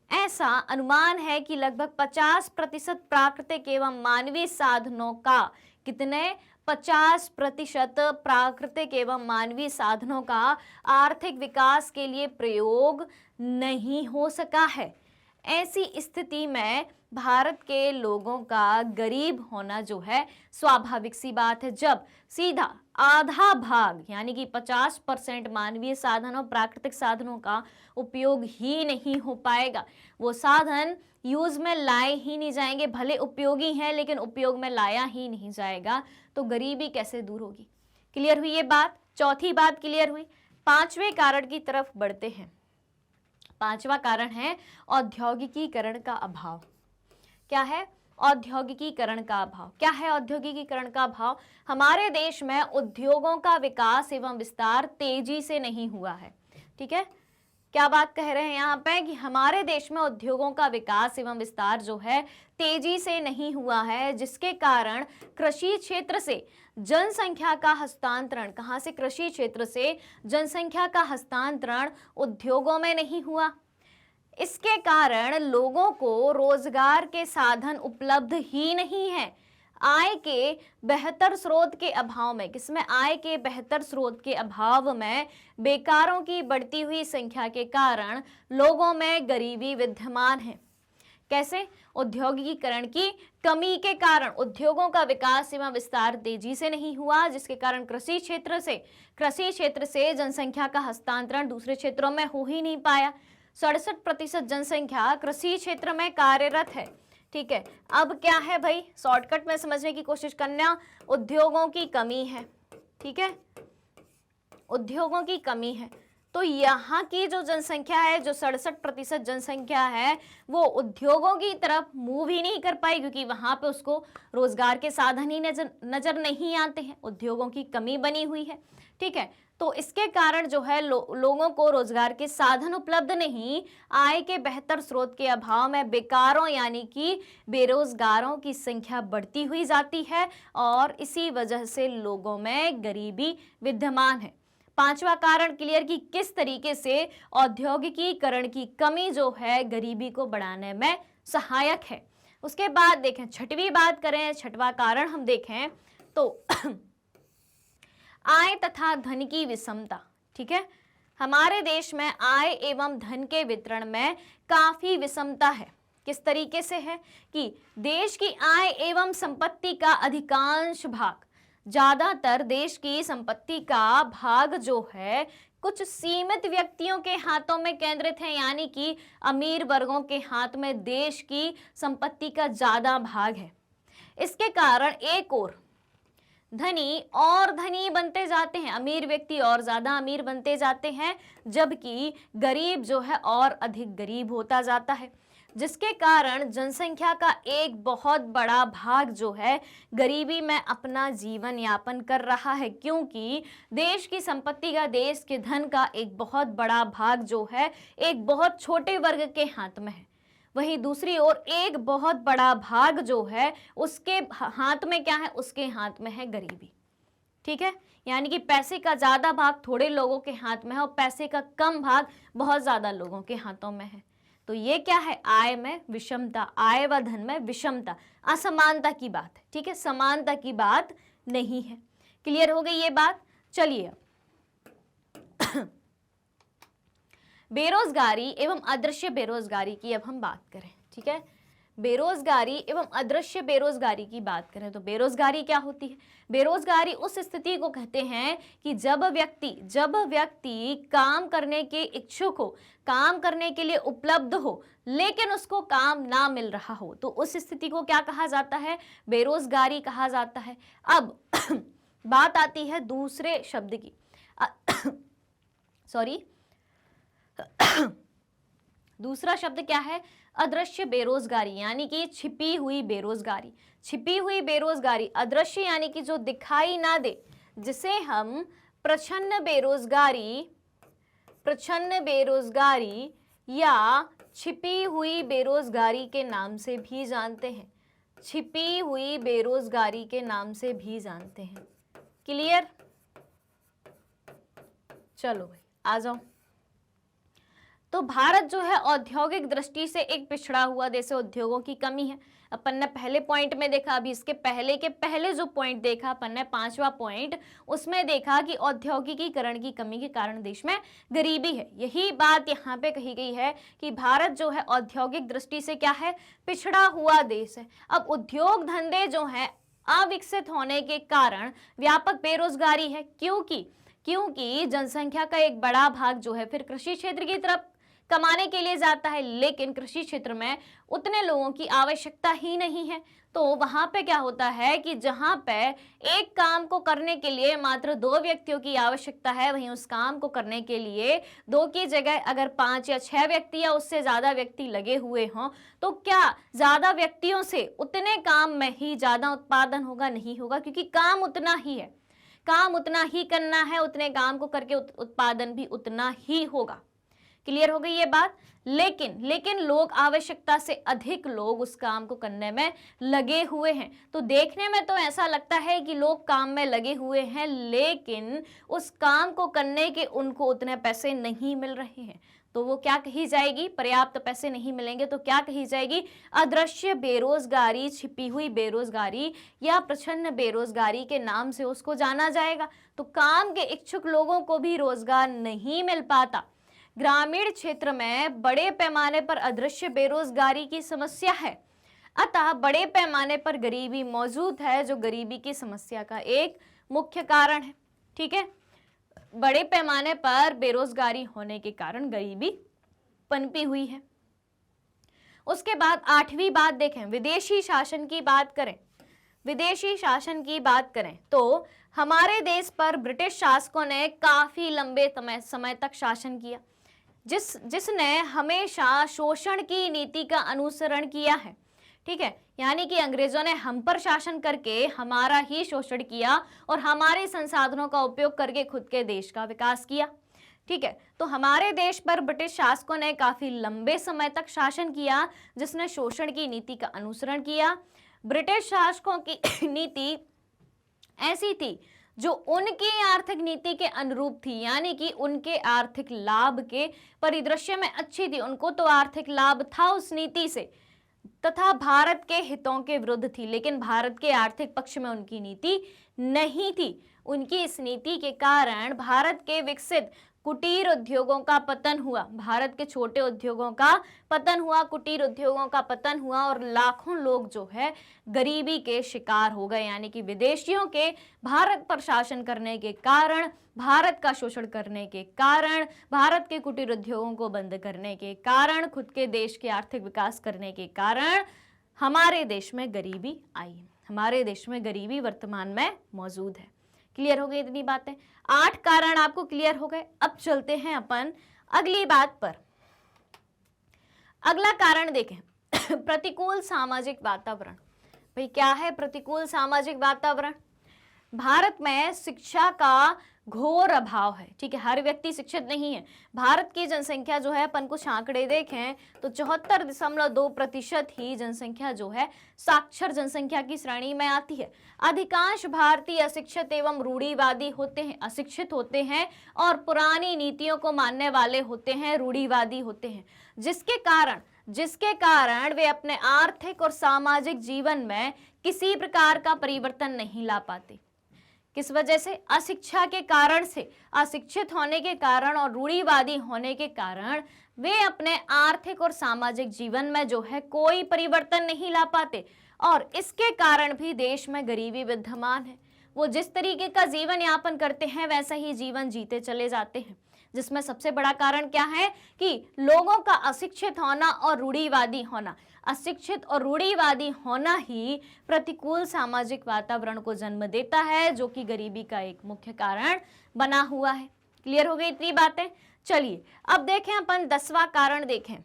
ऐसा अनुमान है कि लगभग 50% प्राकृतिक एवं मानवीय साधनों का, कितने, 50% प्राकृतिक एवं मानवीय साधनों का आर्थिक विकास के लिए प्रयोग नहीं हो सका है। ऐसी स्थिति में भारत के लोगों का गरीब होना जो है स्वाभाविक सी बात है, जब सीधा आधा भाग यानी कि 50% मानवीय साधनों प्राकृतिक साधनों का उपयोग ही नहीं हो पाएगा, वो साधन यूज में लाए ही नहीं जाएंगे, भले उपयोगी हैं लेकिन उपयोग में लाया ही नहीं जाएगा, तो गरीबी कैसे दूर होगी। क्लियर हुई ये बात? चौथी बात क्लियर हुई। पांचवें कारण की तरफ बढ़ते हैं। पांचवा कारण है औद्योगिकीकरण का अभाव। क्या है? औद्योगिकीकरण का अभाव। क्या है औद्योगिकीकरण का अभाव? हमारे देश में उद्योगों का विकास एवं विस्तार तेजी से नहीं हुआ है। ठीक है, क्या बात कह रहे हैं यहाँ पे कि हमारे देश में उद्योगों का विकास एवं विस्तार जो है तेजी से नहीं हुआ है, जिसके कारण कृषि क्षेत्र से जनसंख्या का हस्तांतरण, कहाँ से? कृषि क्षेत्र से जनसंख्या का हस्तांतरण उद्योगों में नहीं हुआ। इसके कारण लोगों को रोजगार के साधन उपलब्ध ही नहीं है। आय के बेहतर स्रोत के अभाव में, किसमें? आय के बेहतर स्रोत के अभाव में बेकारों की बढ़ती हुई संख्या के कारण लोगों में गरीबी विद्यमान है। कैसे? औद्योगिकीकरण की कमी के कारण उद्योगों का विकास एवं विस्तार तेजी से नहीं हुआ, जिसके कारण कृषि क्षेत्र से जनसंख्या का हस्तांतरण दूसरे क्षेत्रों में हो ही नहीं पाया। 67% जनसंख्या कृषि क्षेत्र में कार्यरत है। ठीक है, अब क्या है भाई, शॉर्टकट में समझने की कोशिश करना, उद्योगों की कमी है। ठीक है, उद्योगों की कमी है, तो यहाँ की जो जनसंख्या है, जो 67% जनसंख्या है, वो उद्योगों की तरफ मूव ही नहीं कर पाई, क्योंकि वहां पे उसको रोजगार के साधन ही नजर नहीं आते हैं, उद्योगों की कमी बनी हुई है। ठीक है, तो इसके कारण जो है लोगों को रोजगार के साधन उपलब्ध नहीं, आय के बेहतर स्रोत के अभाव में बेकारों यानी कि बेरोजगारों की संख्या बढ़ती हुई जाती है, और इसी वजह से लोगों में गरीबी विद्यमान है। पांचवा कारण क्लियर कि किस तरीके से औद्योगिकीकरण की कमी जो है गरीबी को बढ़ाने में सहायक है। उसके बाद देखें, छठवीं बात करें, छठवां कारण हम देखें तो आय तथा धन की विषमता। ठीक है, हमारे देश में आय एवं धन के वितरण में काफी विषमता है। किस तरीके से है कि देश की आय एवं संपत्ति का अधिकांश भाग, ज्यादातर देश की संपत्ति का भाग जो है कुछ सीमित व्यक्तियों के हाथों में केंद्रित है, यानी कि अमीर वर्गों के हाथ में देश की संपत्ति का ज्यादा भाग है। इसके कारण एक और धनी और धनी बनते जाते हैं, अमीर व्यक्ति और ज्यादा अमीर बनते जाते हैं, जबकि गरीब जो है और अधिक गरीब होता जाता है, जिसके कारण जनसंख्या का एक बहुत बड़ा भाग जो है गरीबी में अपना जीवन यापन कर रहा है, क्योंकि देश की संपत्ति का, देश के धन का एक बहुत बड़ा भाग जो है एक बहुत छोटे वर्ग के हाथ में है। वहीं दूसरी ओर एक बहुत बड़ा भाग जो है उसके हाथ में क्या है? उसके हाथ में है गरीबी। ठीक है, यानी कि पैसे का ज्यादा भाग थोड़े लोगों के हाथ में है और पैसे का कम भाग बहुत ज्यादा लोगों के हाथों में है। तो ये क्या है? आय में विषमता, आय व धन में विषमता, असमानता की बात है। ठीक है, समानता की बात नहीं है। क्लियर हो गई ये बात? चलिए अब बेरोजगारी एवं अदृश्य बेरोजगारी की अब हम बात करें। ठीक है, बेरोजगारी एवं अदृश्य बेरोजगारी की बात करें तो बेरोजगारी क्या होती है? बेरोजगारी उस स्थिति को कहते हैं कि जब व्यक्ति काम करने के इच्छुक हो, काम करने के लिए उपलब्ध हो, लेकिन उसको काम ना मिल रहा हो, तो उस स्थिति को क्या कहा जाता है? बेरोजगारी कहा जाता है। अब बात आती है दूसरे शब्द की, सॉरी दूसरा शब्द क्या है? अदृश्य बेरोजगारी, यानी कि छिपी हुई बेरोजगारी। छिपी हुई बेरोजगारी, अदृश्य यानी कि जो दिखाई ना दे, जिसे हम प्रच्छन्न बेरोजगारी या छिपी हुई बेरोजगारी के नाम से भी जानते हैं। छिपी हुई बेरोजगारी के नाम से भी जानते हैं। क्लियर? चलो भाई आ जाओ। तो भारत जो है औद्योगिक दृष्टि से एक पिछड़ा हुआ देश है, उद्योगों की कमी है। अपन ने पहले पॉइंट में देखा, अभी इसके पहले के पहले जो पॉइंट देखा अपन ने, 5वां पॉइंट, उसमें देखा कि औद्योगिकीकरण की कमी के कारण देश में गरीबी है। यही बात यहाँ पे कही गई है कि भारत जो है औद्योगिक दृष्टि से क्या है, पिछड़ा हुआ देश है। अब उद्योग धंधे जो है अविकसित होने के कारण व्यापक बेरोजगारी है, क्योंकि जनसंख्या का एक बड़ा भाग जो है फिर कृषि क्षेत्र की तरफ कमाने के लिए जाता है, लेकिन कृषि क्षेत्र में उतने लोगों की आवश्यकता ही नहीं है। तो वहां पे क्या होता है कि जहां पे एक काम को करने के लिए मात्र 2 व्यक्तियों की आवश्यकता है, वहीं उस काम को करने के लिए 2 की जगह अगर 5 या 6 व्यक्ति या उससे ज्यादा व्यक्ति लगे हुए हों, तो क्या ज्यादा व्यक्तियों से उतने काम में ही ज्यादा उत्पादन होगा? नहीं होगा, क्योंकि काम उतना ही है, काम उतना ही करना है, उतने काम को करके उत्पादन भी उतना ही होगा। क्लियर हो गई ये बात? लेकिन लोग, आवश्यकता से अधिक लोग उस काम को करने में लगे हुए हैं। तो देखने में तो ऐसा लगता है कि लोग काम में लगे हुए हैं, लेकिन उस काम को करने के उनको उतने पैसे नहीं मिल रहे हैं। तो वो क्या कही जाएगी? पर्याप्त पैसे नहीं मिलेंगे तो क्या कही जाएगी? अदृश्य बेरोजगारी, छिपी हुई बेरोजगारी या प्रच्छन्न बेरोजगारी के नाम से उसको जाना जाएगा। तो काम के इच्छुक लोगों को भी रोजगार नहीं मिल पाता। ग्रामीण क्षेत्र में बड़े पैमाने पर अदृश्य बेरोजगारी की समस्या है, अतः बड़े पैमाने पर गरीबी मौजूद है, जो गरीबी की समस्या का एक मुख्य कारण है। ठीक है, बड़े पैमाने पर बेरोजगारी होने के कारण गरीबी पनपी हुई है। उसके बाद 8वीं बात देखें, विदेशी शासन की बात करें। विदेशी शासन की बात करें तो हमारे देश पर ब्रिटिश शासकों ने काफी लंबे समय तक शासन किया, जिसने हमेशा शोषण की नीति का अनुसरण किया है। ठीक है, यानी कि अंग्रेजों ने हम पर शासन करके हमारा ही शोषण किया और हमारे संसाधनों का उपयोग करके खुद के देश का विकास किया। ठीक है, तो हमारे देश पर ब्रिटिश शासकों ने काफी लंबे समय तक शासन किया, जिसने शोषण की नीति का अनुसरण किया। ब्रिटिश शासकों की नीति ऐसी थी जो उनकी आर्थिक नीति के अनुरूप थी, यानी कि उनके आर्थिक लाभ के परिदृश्य में अच्छी थी, उनको तो आर्थिक लाभ था उस नीति से, तथा भारत के हितों के विरुद्ध थी। लेकिन भारत के आर्थिक पक्ष में उनकी नीति नहीं थी। उनकी इस नीति के कारण भारत के विकसित कुटीर उद्योगों का पतन हुआ, भारत के छोटे उद्योगों का पतन हुआ, कुटीर उद्योगों का पतन हुआ और लाखों लोग जो है गरीबी के शिकार हो गए। यानी कि विदेशियों के भारत पर शासन करने के कारण, भारत का शोषण करने के कारण, भारत के कुटीर उद्योगों को बंद करने के कारण, खुद के देश के आर्थिक विकास करने के कारण हमारे देश में गरीबी आई। हमारे देश में गरीबी वर्तमान में मौजूद है। क्लियर हो गई इतनी बातें? 8 कारण आपको क्लियर हो गए। अब चलते हैं अपन अगली बात पर। अगला कारण देखें प्रतिकूल सामाजिक वातावरण। भाई क्या है प्रतिकूल सामाजिक वातावरण? भारत में शिक्षा का घोर अभाव है। ठीक है, हर व्यक्ति शिक्षित नहीं है। भारत की जनसंख्या जो है, अपन कुछ आंकड़े देखें तो 74.2% ही जनसंख्या जो है साक्षर जनसंख्या की श्रेणी में आती है। अधिकांश भारतीय अशिक्षित एवं रूढ़िवादी होते हैं, अशिक्षित होते हैं और पुरानी नीतियों को मानने वाले होते हैं, रूढ़िवादी होते हैं, जिसके कारण वे अपने आर्थिक और सामाजिक जीवन में किसी प्रकार का परिवर्तन नहीं ला पाते। किस वजह से? अशिक्षा के कारण से, अशिक्षित होने के कारण और रूढ़िवादी होने के कारण वे अपने आर्थिक और सामाजिक जीवन में जो है कोई परिवर्तन नहीं ला पाते और इसके कारण भी देश में गरीबी विद्यमान है। वो जिस तरीके का जीवन यापन करते हैं वैसा ही जीवन जीते चले जाते हैं, जिसमें सबसे बड़ा कारण क्या है कि लोगों का अशिक्षित होना और रूढ़िवादी होना। अशिक्षित और रूढ़िवादी होना ही प्रतिकूल सामाजिक वातावरण को जन्म देता है, जो कि गरीबी का एक मुख्य कारण बना हुआ है। क्लियर हो गई इतनी बातें? चलिए अब देखें अपन 10वां कारण देखें।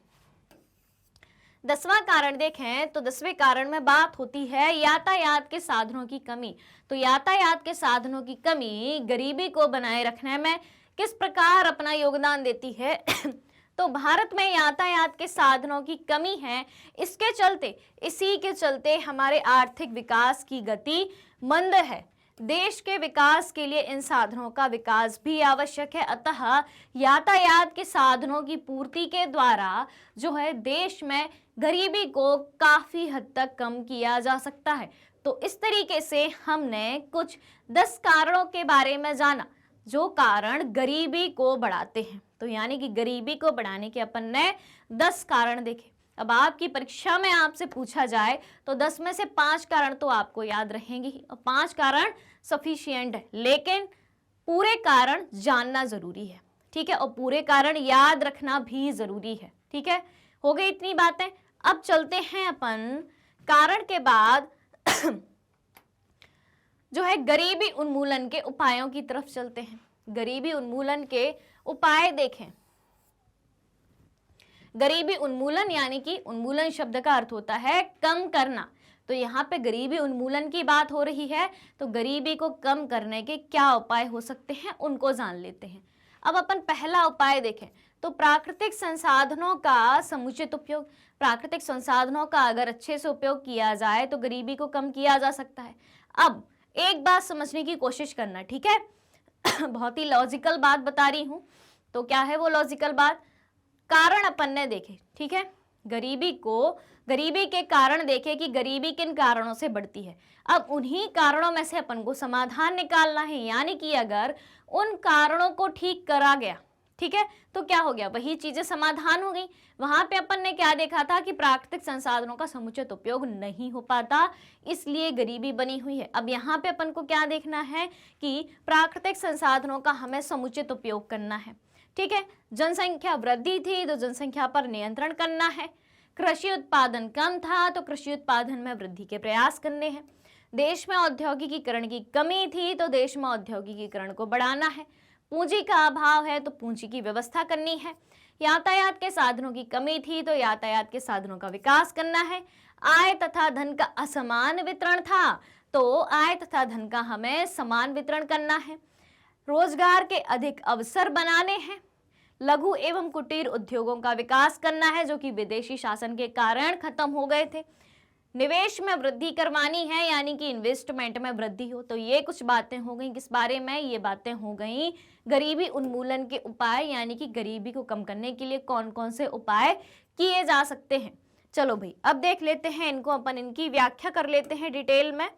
10वां कारण देखें तो 10वें कारण में बात होती है यातायात के साधनों की कमी। तो यातायात के साधनों की कमी गरीबी को बनाए रखने में किस प्रकार अपना योगदान देती है? तो भारत में यातायात के साधनों की कमी है, इसी के चलते हमारे आर्थिक विकास की गति मंद है। देश के विकास के लिए इन साधनों का विकास भी आवश्यक है। अतः यातायात के साधनों की पूर्ति के द्वारा जो है देश में गरीबी को काफी हद तक कम किया जा सकता है। तो इस तरीके से हमने कुछ 10 कारणों के बारे में जाना जो कारण गरीबी को बढ़ाते हैं। तो यानी कि गरीबी को बढ़ाने के अपन ने 10 कारण देखे। अब आपकी परीक्षा में आपसे पूछा जाए तो 10 में से 5 कारण तो आपको याद रहेंगे ही, और 5 कारण सफिशिएंट है, लेकिन पूरे कारण जानना जरूरी है, ठीक है, और पूरे कारण याद रखना भी जरूरी है, ठीक है। हो गई इतनी बातें। अब चलते हैं अपन कारण के बाद जो है गरीबी उन्मूलन के उपायों की तरफ चलते हैं। गरीबी उन्मूलन के उपाय देखें। गरीबी उन्मूलन यानी कि उन्मूलन शब्द का अर्थ होता है कम करना। तो यहाँ पे गरीबी उन्मूलन की बात हो रही है, तो गरीबी को कम करने के क्या उपाय हो सकते हैं उनको जान लेते हैं। अब अपन पहला उपाय देखें तो प्राकृतिक संसाधनों का समुचित उपयोग। प्राकृतिक संसाधनों का अगर अच्छे से उपयोग किया जाए तो गरीबी को कम किया जा सकता है। अब एक बात समझने की कोशिश करना, ठीक है बहुत ही लॉजिकल बात बता रही हूं। तो क्या है वो लॉजिकल बात? कारण अपन ने देखे, ठीक है, गरीबी के कारण देखे कि गरीबी किन कारणों से बढ़ती है। अब उन्हीं कारणों में से अपन को समाधान निकालना है, यानी कि अगर उन कारणों को ठीक करा गया, ठीक है, तो क्या हो गया, वही चीजें समाधान हो गई। वहां पे अपन ने क्या देखा था कि प्राकृतिक संसाधनों का समुचित उपयोग नहीं हो पाता, इसलिए गरीबी बनी हुई है। अब यहाँ पे अपन को क्या देखना है कि प्राकृतिक संसाधनों का हमें समुचित उपयोग करना है, ठीक है। जनसंख्या वृद्धि थी तो जनसंख्या पर नियंत्रण करना है। कृषि उत्पादन कम था तो कृषि उत्पादन में वृद्धि के प्रयास करने हैं। देश में औद्योगिकीकरण की कमी थी तो देश में औद्योगिकीकरण को बढ़ाना है। पूंजी का अभाव है तो पूंजी की व्यवस्था करनी है। यातायात के साधनों की कमी थी तो यातायात के साधनों का विकास करना है। आय तथा धन का असमान वितरण था तो आय तथा धन का हमें समान वितरण करना है। रोजगार के अधिक अवसर बनाने हैं। लघु एवं कुटीर उद्योगों का विकास करना है जो कि विदेशी शासन के कारण खत्म हो गए थे। निवेश में वृद्धि करवानी है, यानी कि इन्वेस्टमेंट में वृद्धि हो। तो ये कुछ बातें हो गई किस बारे में? ये बातें हो गई गरीबी उन्मूलन के उपाय, यानी कि गरीबी को कम करने के लिए कौन कौन से उपाय किए जा सकते हैं। चलो भाई अब देख लेते हैं इनको, अपन इनकी व्याख्या कर लेते हैं डिटेल में।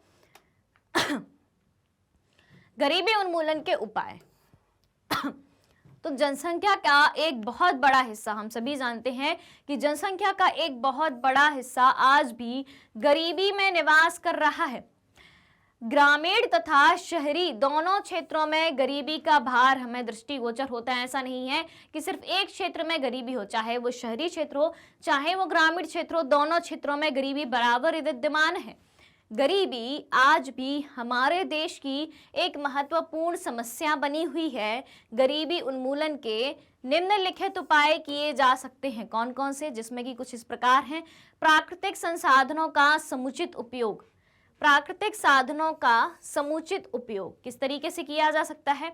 गरीबी उन्मूलन के उपाय तो जनसंख्या का एक बहुत बड़ा हिस्सा, हम सभी जानते हैं कि जनसंख्या का एक बहुत बड़ा हिस्सा आज भी गरीबी में निवास कर रहा है। ग्रामीण तथा शहरी दोनों क्षेत्रों में गरीबी का भार हमें दृष्टिगोचर होता है। ऐसा नहीं है कि सिर्फ एक क्षेत्र में गरीबी हो, चाहे वो शहरी क्षेत्र हो चाहे वो ग्रामीण क्षेत्र हो, दोनों क्षेत्रों में गरीबी बराबर विद्यमान है। गरीबी आज भी हमारे देश की एक महत्वपूर्ण समस्या बनी हुई है। गरीबी उन्मूलन के निम्नलिखित उपाय किए जा सकते हैं। कौन कौन से? जिसमें कि कुछ इस प्रकार हैं। प्राकृतिक संसाधनों का समुचित उपयोग। प्राकृतिक साधनों का समुचित उपयोग किस तरीके से किया जा सकता है?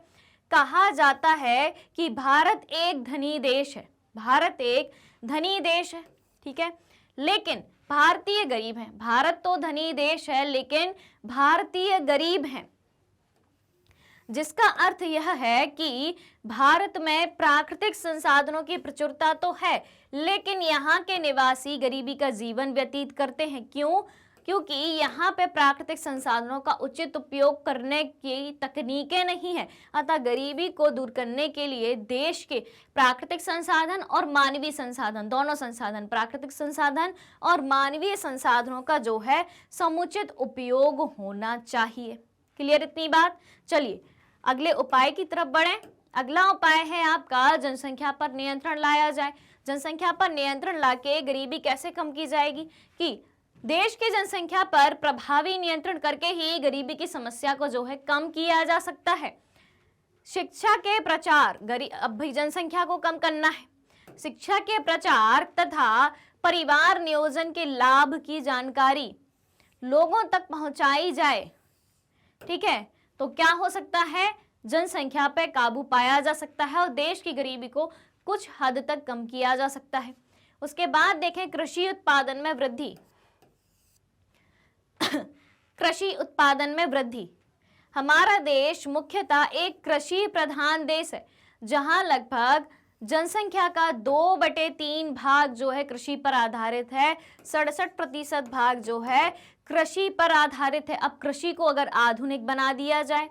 कहा जाता है कि भारत एक धनी देश है। भारत एक धनी देश है, ठीक है, लेकिन भारतीय गरीब हैं। भारत तो धनी देश है लेकिन भारतीय गरीब हैं, जिसका अर्थ यह है कि भारत में प्राकृतिक संसाधनों की प्रचुरता तो है लेकिन यहाँ के निवासी गरीबी का जीवन व्यतीत करते हैं। क्यों? क्योंकि यहाँ पे प्राकृतिक संसाधनों का उचित उपयोग करने की तकनीकें नहीं है। अतः गरीबी को दूर करने के लिए देश के प्राकृतिक संसाधन और मानवीय संसाधन, दोनों संसाधन, प्राकृतिक संसाधन और मानवीय संसाधनों का जो है समुचित उपयोग होना चाहिए। क्लियर इतनी बात? चलिए अगले उपाय की तरफ बढ़ें। अगला उपाय है आपका जनसंख्या पर नियंत्रण लाया जाए। जनसंख्या पर नियंत्रण लाके गरीबी कैसे कम की जाएगी? कि देश की जनसंख्या पर प्रभावी नियंत्रण करके ही गरीबी की समस्या को जो है कम किया जा सकता है। शिक्षा के प्रचार, अब भी जनसंख्या को कम करना है। शिक्षा के प्रचार तथा परिवार नियोजन के लाभ की जानकारी लोगों तक पहुंचाई जाए, ठीक है, तो क्या हो सकता है? जनसंख्या पे काबू पाया जा सकता है और देश की गरीबी को कुछ हद तक कम किया जा सकता है। उसके बाद देखें कृषि उत्पादन में वृद्धि। कृषि उत्पादन में वृद्धि, हमारा देश मुख्यतः एक कृषि प्रधान देश है, जहां लगभग जनसंख्या का 2/3 भाग जो है कृषि पर आधारित है, 67% भाग जो है कृषि पर आधारित है। अब कृषि को अगर आधुनिक बना दिया जाए,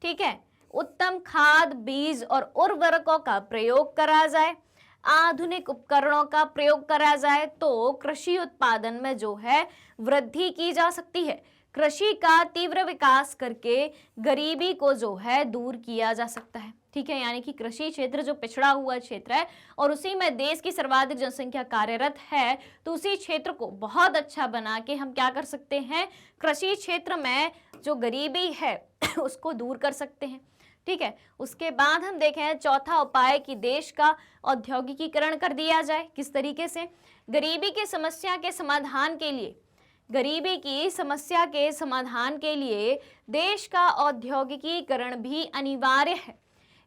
ठीक है, उत्तम खाद, बीज और उर्वरकों का प्रयोग करा जाए, आधुनिक उपकरणों का प्रयोग करा जाए, तो कृषि उत्पादन में जो है वृद्धि की जा सकती है। कृषि का तीव्र विकास करके गरीबी को जो है दूर किया जा सकता है, ठीक है। यानी कि कृषि क्षेत्र जो पिछड़ा हुआ क्षेत्र है और उसी में देश की सर्वाधिक जनसंख्या कार्यरत है, तो उसी क्षेत्र को बहुत अच्छा बना के हम क्या कर सकते हैं, कृषि क्षेत्र में जो गरीबी है उसको दूर कर सकते हैं, ठीक है। उसके बाद हम देखें चौथा उपाय कि देश का औद्योगिकीकरण कर दिया जाए। किस तरीके से? गरीबी की समस्या के समाधान के लिए, गरीबी की समस्या के समाधान के लिए देश का औद्योगिकीकरण भी अनिवार्य है।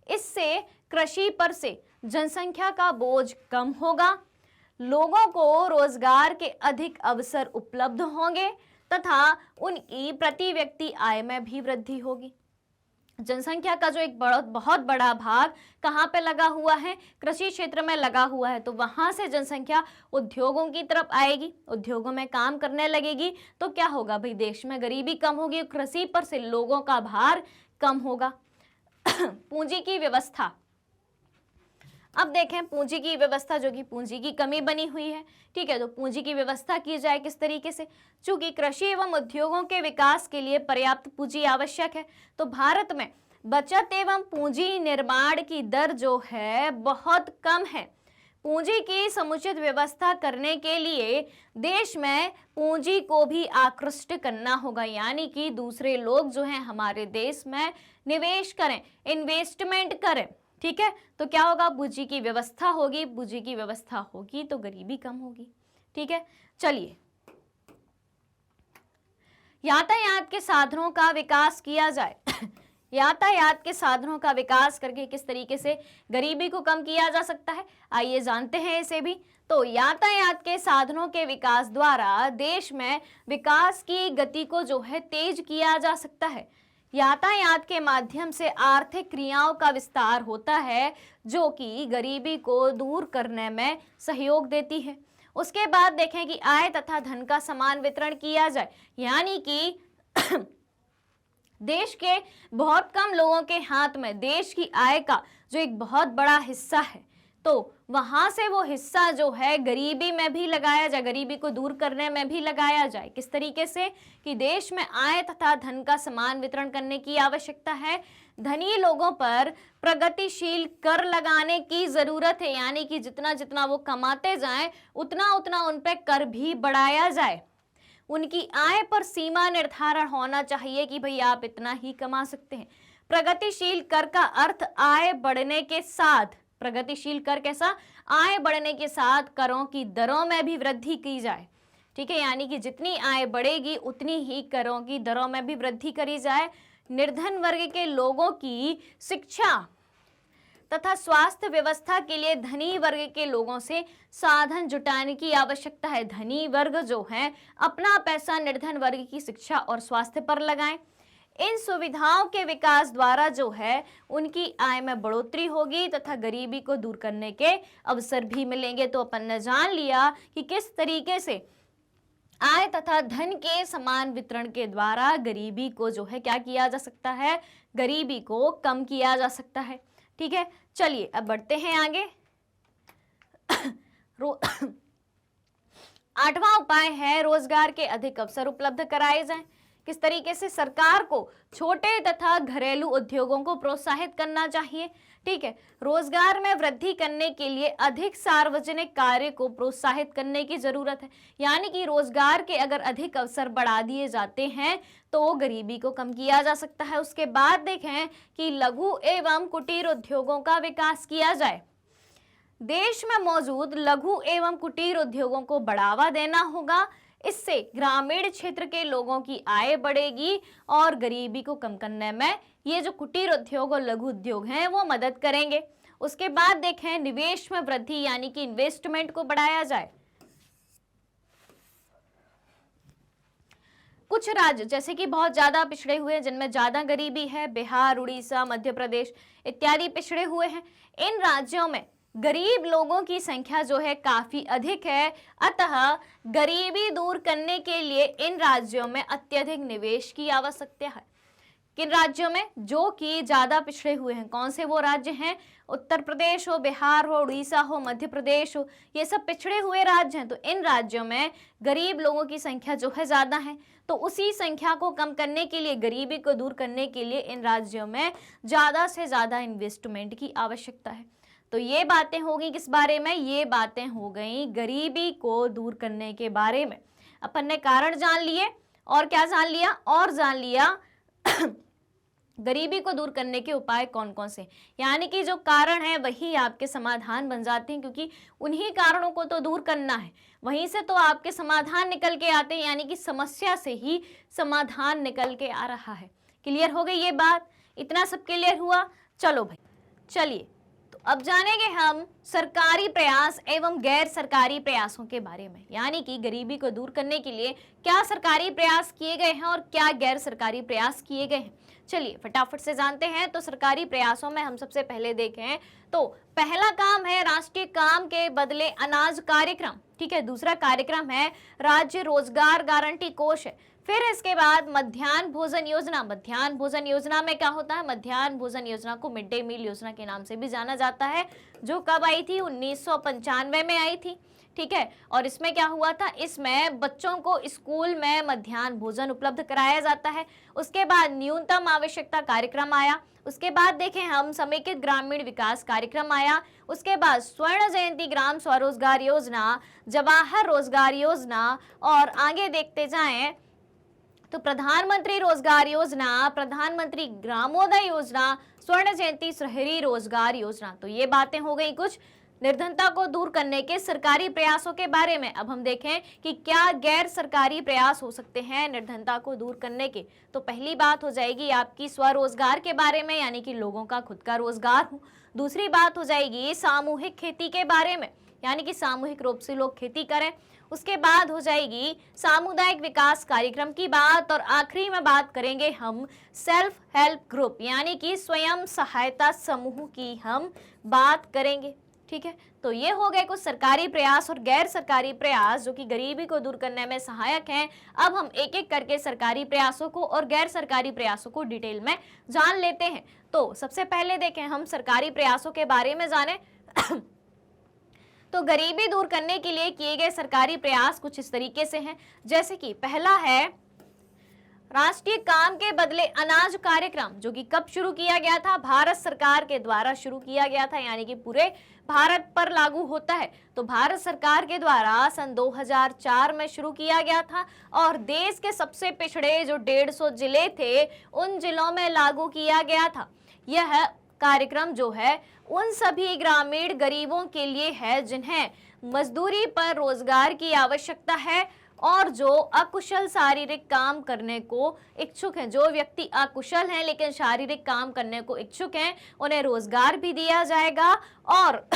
इससे कृषि पर से जनसंख्या का बोझ कम होगा, लोगों को रोजगार के अधिक अवसर उपलब्ध होंगे तथा उनकी प्रति व्यक्ति आय में भी वृद्धि होगी। जनसंख्या का जो एक बहुत बड़ा भाग कहाँ पे लगा हुआ है, कृषि क्षेत्र में लगा हुआ है, तो वहां से जनसंख्या उद्योगों की तरफ आएगी, उद्योगों में काम करने लगेगी, तो क्या होगा भाई, देश में गरीबी कम होगी, कृषि पर से लोगों का भार कम होगा। पूंजी की व्यवस्था, अब देखें पूंजी की व्यवस्था, जो कि पूंजी की कमी बनी हुई है, ठीक है, तो पूंजी की व्यवस्था की जाए किस तरीके से? चूंकि कृषि एवं उद्योगों के विकास के लिए पर्याप्त पूंजी आवश्यक है, तो भारत में बचत एवं पूंजी निर्माण की दर जो है बहुत कम है। पूंजी की समुचित व्यवस्था करने के लिए देश में पूंजी को भी आकृष्ट करना होगा, यानी कि दूसरे लोग जो हैं हमारे देश में निवेश करें, इन्वेस्टमेंट करें, ठीक है। तो क्या होगा, पूंजी की व्यवस्था होगी, पूंजी की व्यवस्था होगी तो गरीबी कम होगी, ठीक है। चलिए, यातायात के साधनों का विकास किया जाए। यातायात के साधनों का विकास करके किस तरीके से गरीबी को कम किया जा सकता है, आइए जानते हैं इसे भी। तो यातायात के साधनों के विकास द्वारा देश में विकास की गति को जो है तेज किया जा सकता है। यातायात के माध्यम से आर्थिक क्रियाओं का विस्तार होता है, जो कि गरीबी को दूर करने में सहयोग देती है। उसके बाद देखें कि आय तथा धन का समान वितरण किया जाए, यानी कि देश के बहुत कम लोगों के हाथ में देश की आय का जो एक बहुत बड़ा हिस्सा है, तो वहां से वो हिस्सा जो है गरीबी में भी लगाया जाए, गरीबी को दूर करने में भी लगाया जाए। किस तरीके से? कि देश में आय तथा धन का समान वितरण करने की आवश्यकता है। धनी लोगों पर प्रगतिशील कर लगाने की जरूरत है, यानी कि जितना जितना वो कमाते जाएं उतना उतना उन पर कर भी बढ़ाया जाए। उनकी आय पर सीमा निर्धारण होना चाहिए कि भाई आप इतना ही कमा सकते हैं। प्रगतिशील कर का अर्थ आय बढ़ने के साथ, प्रगतिशील कर कैसा? आय बढ़ने के साथ करों की दरों में भी वृद्धि की जाए, ठीक है, यानी कि जितनी आय बढ़ेगी उतनी ही करों की दरों में भी वृद्धि करी जाए। निर्धन वर्ग के लोगों की शिक्षा तथा स्वास्थ्य व्यवस्था के लिए धनी वर्ग के लोगों से साधन जुटाने की आवश्यकता है। धनी वर्ग जो है अपना पैसा निर्धन वर्ग की शिक्षा और स्वास्थ्य पर लगाएं। इन सुविधाओं के विकास द्वारा जो है उनकी आय में बढ़ोतरी होगी तथा गरीबी को दूर करने के अवसर भी मिलेंगे। तो अपन ने जान लिया कि किस तरीके से आय तथा धन के समान वितरण के द्वारा गरीबी को जो है क्या किया जा सकता है, गरीबी को कम किया जा सकता है, ठीक है। चलिए अब बढ़ते हैं आगे। आठवां उपाय है रोजगार के अधिक अवसर उपलब्ध कराए जाएं। किस तरीके से? सरकार को छोटे तथा घरेलू उद्योगों को प्रोत्साहित करना चाहिए, ठीक है। रोजगार में वृद्धि करने के लिए अधिक सार्वजनिक कार्य को प्रोत्साहित करने की जरूरत है, यानी कि रोजगार के अगर अधिक अवसर बढ़ा दिए जाते हैं तो गरीबी को कम किया जा सकता है। उसके बाद देखें कि लघु एवं कुटीर उद्योगों का विकास किया जाए। देश में मौजूद लघु एवं कुटीर उद्योगों को बढ़ावा देना होगा। इससे ग्रामीण क्षेत्र के लोगों की आय बढ़ेगी और गरीबी को कम करने में ये जो कुटीर उद्योग और लघु उद्योग हैं वो मदद करेंगे। उसके बाद देखें निवेश में वृद्धि, यानी कि इन्वेस्टमेंट को बढ़ाया जाए। कुछ राज्य जैसे कि बहुत ज्यादा पिछड़े हुए हैं, जिनमें ज्यादा गरीबी है, बिहार, उड़ीसा, मध्य प्रदेश इत्यादि पिछड़े हुए हैं। इन राज्यों में गरीब लोगों की संख्या जो है काफी अधिक है, अतः गरीबी दूर करने के लिए इन राज्यों में अत्यधिक निवेश की आवश्यकता है। किन राज्यों में? जो कि ज्यादा पिछड़े हुए हैं। कौन से वो राज्य हैं? उत्तर प्रदेश हो, बिहार हो, उड़ीसा हो, मध्य प्रदेश हो, ये सब पिछड़े हुए राज्य हैं। तो इन राज्यों में गरीब लोगों की संख्या जो है ज्यादा है, तो उसी संख्या को कम करने के लिए, गरीबी को दूर करने के लिए इन राज्यों में ज्यादा से ज्यादा इन्वेस्टमेंट की आवश्यकता है। तो ये बातें हो गई किस बारे में? ये बातें हो गई गरीबी को दूर करने के बारे में। अपन ने कारण जान लिए, और क्या जान लिया? और जान लिया गरीबी को दूर करने के उपाय कौन कौन से, यानी कि जो कारण है वही आपके समाधान बन जाते हैं, क्योंकि उन्हीं कारणों को तो दूर करना है, वहीं से तो आपके समाधान निकल के आते हैं, यानी कि समस्या से ही समाधान निकल के आ रहा है। क्लियर हो गई ये बात? इतना सब क्लियर हुआ? चलो भाई, चलिए तो अब जानेंगे हम सरकारी प्रयास एवं गैर सरकारी प्रयासों के बारे में, यानी कि गरीबी को दूर करने के लिए क्या सरकारी प्रयास किए गए हैं और क्या गैर सरकारी प्रयास किए गए हैं। चलिए फटाफट से जानते हैं। तो सरकारी प्रयासों में हम सबसे पहले देखें तो पहला काम है राष्ट्रीय काम के बदले अनाज कार्यक्रम, ठीक है। दूसरा कार्यक्रम है राज्य रोजगार गारंटी कोष है। फिर इसके बाद मध्याह्न भोजन योजना। मध्याह्न भोजन योजना में क्या होता है? मध्याह्न भोजन योजना को मिड डे मील योजना के नाम से भी जाना जाता है, जो कब आई थी? 1995 में आई थी, ठीक है। और इसमें क्या हुआ था? इसमें बच्चों को स्कूल में मध्याह्न भोजन उपलब्ध कराया जाता है। उसके बाद न्यूनतम आवश्यकता कार्यक्रम आया। उसके बाद देखें हम समेकित ग्रामीण विकास कार्यक्रम आया। उसके बाद स्वर्ण जयंती ग्राम स्वरोजगार योजना, जवाहर रोजगार योजना, और आगे देखते जाएं तो प्रधानमंत्री रोजगार योजना, प्रधानमंत्री ग्रामोदय योजना, स्वर्ण जयंती शहरी रोजगार योजना। तो ये बातें हो गई कुछ निर्धनता को दूर करने के सरकारी प्रयासों के बारे में। अब हम देखें कि क्या गैर सरकारी प्रयास हो सकते हैं निर्धनता को दूर करने के। तो पहली बात हो जाएगी आपकी स्वरोजगार के बारे में, यानी कि लोगों का खुद का रोजगार हो। दूसरी बात हो जाएगी सामूहिक खेती के बारे में, यानी कि सामूहिक रूप से लोग खेती करें। उसके बाद हो जाएगी सामुदायिक विकास कार्यक्रम की बात, और आखिरी में बात करेंगे हम सेल्फ हेल्प ग्रुप, यानी कि स्वयं सहायता समूह की हम बात करेंगे, ठीक है। तो ये हो गए कुछ सरकारी प्रयास और गैर सरकारी प्रयास जो कि गरीबी को दूर करने में सहायक हैं। अब हम एक एक करके सरकारी प्रयासों को और गैर सरकारी प्रयासों को डिटेल में जान लेते हैं। तो सबसे पहले देखें हम सरकारी प्रयासों के बारे में जाने तो गरीबी दूर करने के लिए किए गए सरकारी प्रयास कुछ इस तरीके से हैं, जैसे कि पहला है राष्ट्रीय काम के बदले अनाज कार्यक्रम, जो कि कब शुरू किया गया था? भारत सरकार के द्वारा शुरू किया गया था, यानी कि पूरे भारत पर लागू होता है। तो भारत सरकार के द्वारा सन 2004 में शुरू किया गया था, और देश के सबसे पिछड़े जो 150 जिले थे उन जिलों में लागू किया गया था। यह कार्यक्रम जो है उन सभी ग्रामीण गरीबों के लिए है जिन्हें मजदूरी पर रोजगार की आवश्यकता है और जो अकुशल शारीरिक काम करने को इच्छुक हैं। जो व्यक्ति अकुशल हैं लेकिन शारीरिक काम करने को इच्छुक हैं, उन्हें रोजगार भी दिया जाएगा और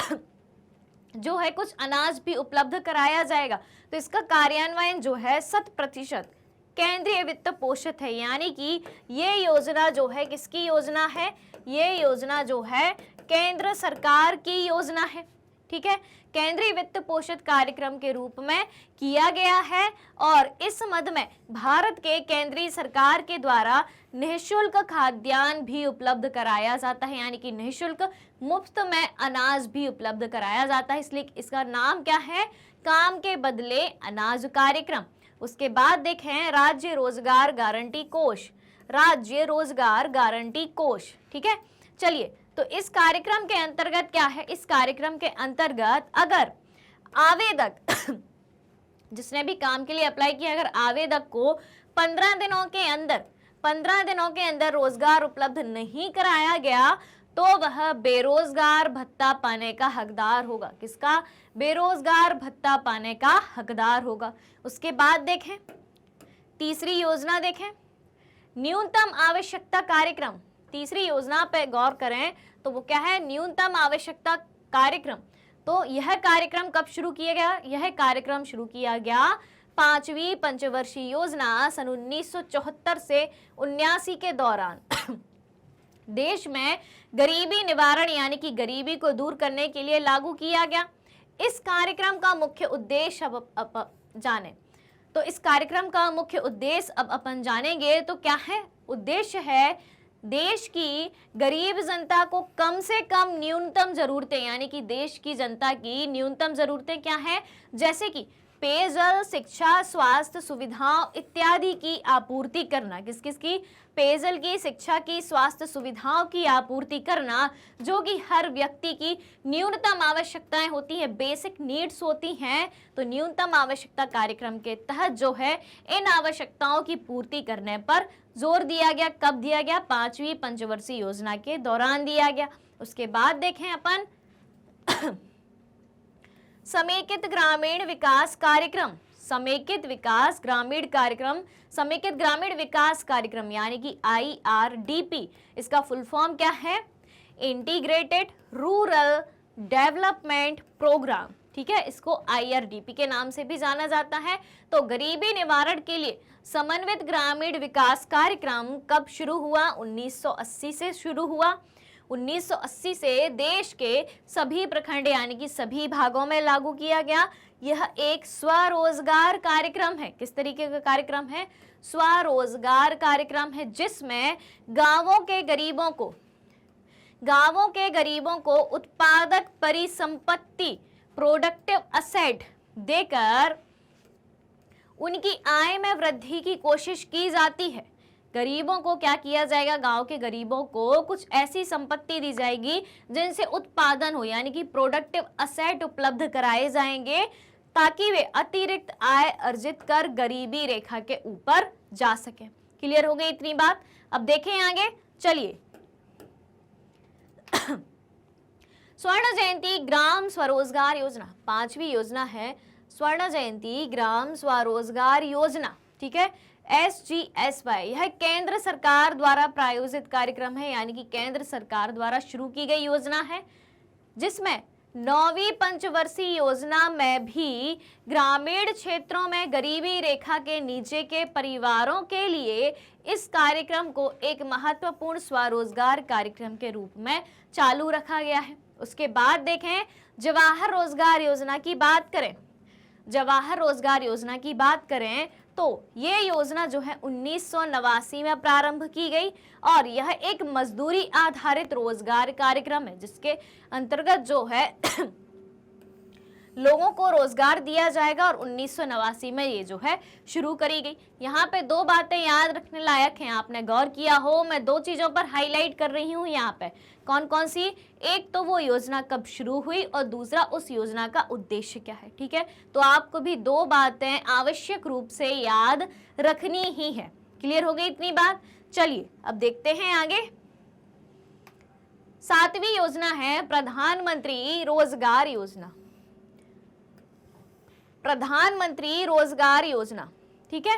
जो है कुछ अनाज भी उपलब्ध कराया जाएगा। तो इसका कार्यान्वयन जो है 100% केंद्रीय वित्त पोषित है, यानी कि ये योजना जो है किसकी योजना है? ये योजना जो है केंद्र सरकार की योजना है, ठीक है। केंद्रीय वित्त पोषित कार्यक्रम के रूप में किया गया है, और इस मद में भारत के केंद्रीय सरकार के द्वारा निःशुल्क खाद्यान्न भी उपलब्ध कराया जाता है, यानी कि निःशुल्क मुफ्त में अनाज भी उपलब्ध कराया जाता है। इसलिए इसका नाम क्या है? काम के बदले अनाज कार्यक्रम। उसके बाद देखें राज्य रोजगार गारंटी कोष, राज्य रोजगार गारंटी कोष, ठीक है। चलिए तो इस कार्यक्रम के अंतर्गत क्या है? इस कार्यक्रम के अंतर्गत अगर आवेदक जिसने भी काम के लिए अप्लाई किया, अगर आवेदक को 15 दिनों के अंदर रोजगार उपलब्ध नहीं कराया गया तो वह बेरोजगार भत्ता पाने का हकदार होगा। किसका? बेरोजगार भत्ता पाने का हकदार होगा। उसके बाद देखें तीसरी योजना, देखें न्यूनतम आवश्यकता कार्यक्रम। तीसरी योजना पे गौर करें तो वो क्या है? न्यूनतम आवश्यकता कार्यक्रम। तो यह कार्यक्रम कब शुरू किया गया? यह कार्यक्रम शुरू किया गया पांचवी पंचवर्षीय योजना सन 1974 से 79 के दौरान देश में गरीबी निवारण यानी कि गरीबी को दूर करने के लिए लागू किया गया। इस कार्यक्रम का मुख्य उद्देश्य अब जाने, तो इस कार्यक्रम का मुख्य उद्देश्य अब अपन जानेंगे। तो क्या है उद्देश्य? है देश की गरीब जनता को कम से कम न्यूनतम जरूरतें, यानी कि देश की जनता की न्यूनतम जरूरतें क्या है, जैसे कि पेयजल, शिक्षा, स्वास्थ्य सुविधाओं इत्यादि की आपूर्ति करना। किस किस की? पेयजल की, शिक्षा की, स्वास्थ्य सुविधाओं की आपूर्ति करना, जो कि हर व्यक्ति की न्यूनतम आवश्यकताएं होती हैं, बेसिक नीड्स होती हैं। तो न्यूनतम आवश्यकता कार्यक्रम के तहत जो है इन आवश्यकताओं की पूर्ति करने पर जोर दिया गया। कब दिया गया? पांचवी पंचवर्षीय योजना के दौरान दिया गया। उसके बाद देखें अपन समेकित ग्रामीण विकास कार्यक्रम, समेकित विकास ग्रामीण कार्यक्रम, समेकित ग्रामीण विकास कार्यक्रम यानी कि IRDP। इसका फुल फॉर्म क्या है? Integrated rural development programme. ठीक है, इसको IRDP के नाम से भी जाना जाता है। तो गरीबी निवारण के लिए समन्वित ग्रामीण विकास कार्यक्रम कब शुरू हुआ? 1980 से शुरू हुआ। 1980 से देश के सभी प्रखंड यानी कि सभी भागों में लागू किया गया। यह एक स्वरोजगार कार्यक्रम है। किस तरीके का कार्यक्रम है? स्वरोजगार कार्यक्रम है, जिसमें गांवों के गरीबों को उत्पादक परिसंपत्ति, प्रोडक्टिव असेट देकर उनकी आय में वृद्धि की कोशिश की जाती है। गरीबों को क्या किया जाएगा? गांव के गरीबों को कुछ ऐसी संपत्ति दी जाएगी जिनसे उत्पादन हो, यानी कि प्रोडक्टिव असेट उपलब्ध कराए जाएंगे, ताकि वे अतिरिक्त आय अर्जित कर गरीबी रेखा के ऊपर जा सके। क्लियर हो गई इतनी बात? अब देखें आगे, चलिए स्वर्ण जयंती ग्राम स्वरोजगार योजना, पांचवी योजना है स्वर्ण जयंती ग्राम स्वरोजगार योजना। ठीक है, SGSY। यह केंद्र सरकार द्वारा प्रायोजित कार्यक्रम है, यानी कि केंद्र सरकार द्वारा शुरू की गई योजना है, जिसमें 9वीं पंचवर्षीय योजना में भी ग्रामीण क्षेत्रों में गरीबी रेखा के नीचे के परिवारों के लिए इस कार्यक्रम को एक महत्वपूर्ण स्वरोजगार कार्यक्रम के रूप में चालू रखा गया है। उसके बाद देखें जवाहर रोजगार योजना की बात करें। जवाहर रोजगार योजना की बात करें तो ये योजना जो है 1989 में प्रारंभ की गई और यह एक मजदूरी आधारित रोजगार कार्यक्रम है, जिसके अंतर्गत जो है लोगों को रोजगार दिया जाएगा और 1989 में ये जो है शुरू करी गई। यहाँ पे दो बातें याद रखने लायक हैं, आपने गौर किया हो, मैं दो चीजों पर हाईलाइट कर रही हूँ यहाँ पे। कौन कौन सी? एक तो वो योजना कब शुरू हुई और दूसरा उस योजना का उद्देश्य क्या है। ठीक है, तो आपको भी दो बातें आवश्यक रूप से याद रखनी ही है। क्लियर हो गई इतनी बात? चलिए अब देखते हैं आगे। 7वीं योजना है प्रधानमंत्री रोजगार योजना। प्रधानमंत्री रोजगार योजना, ठीक है,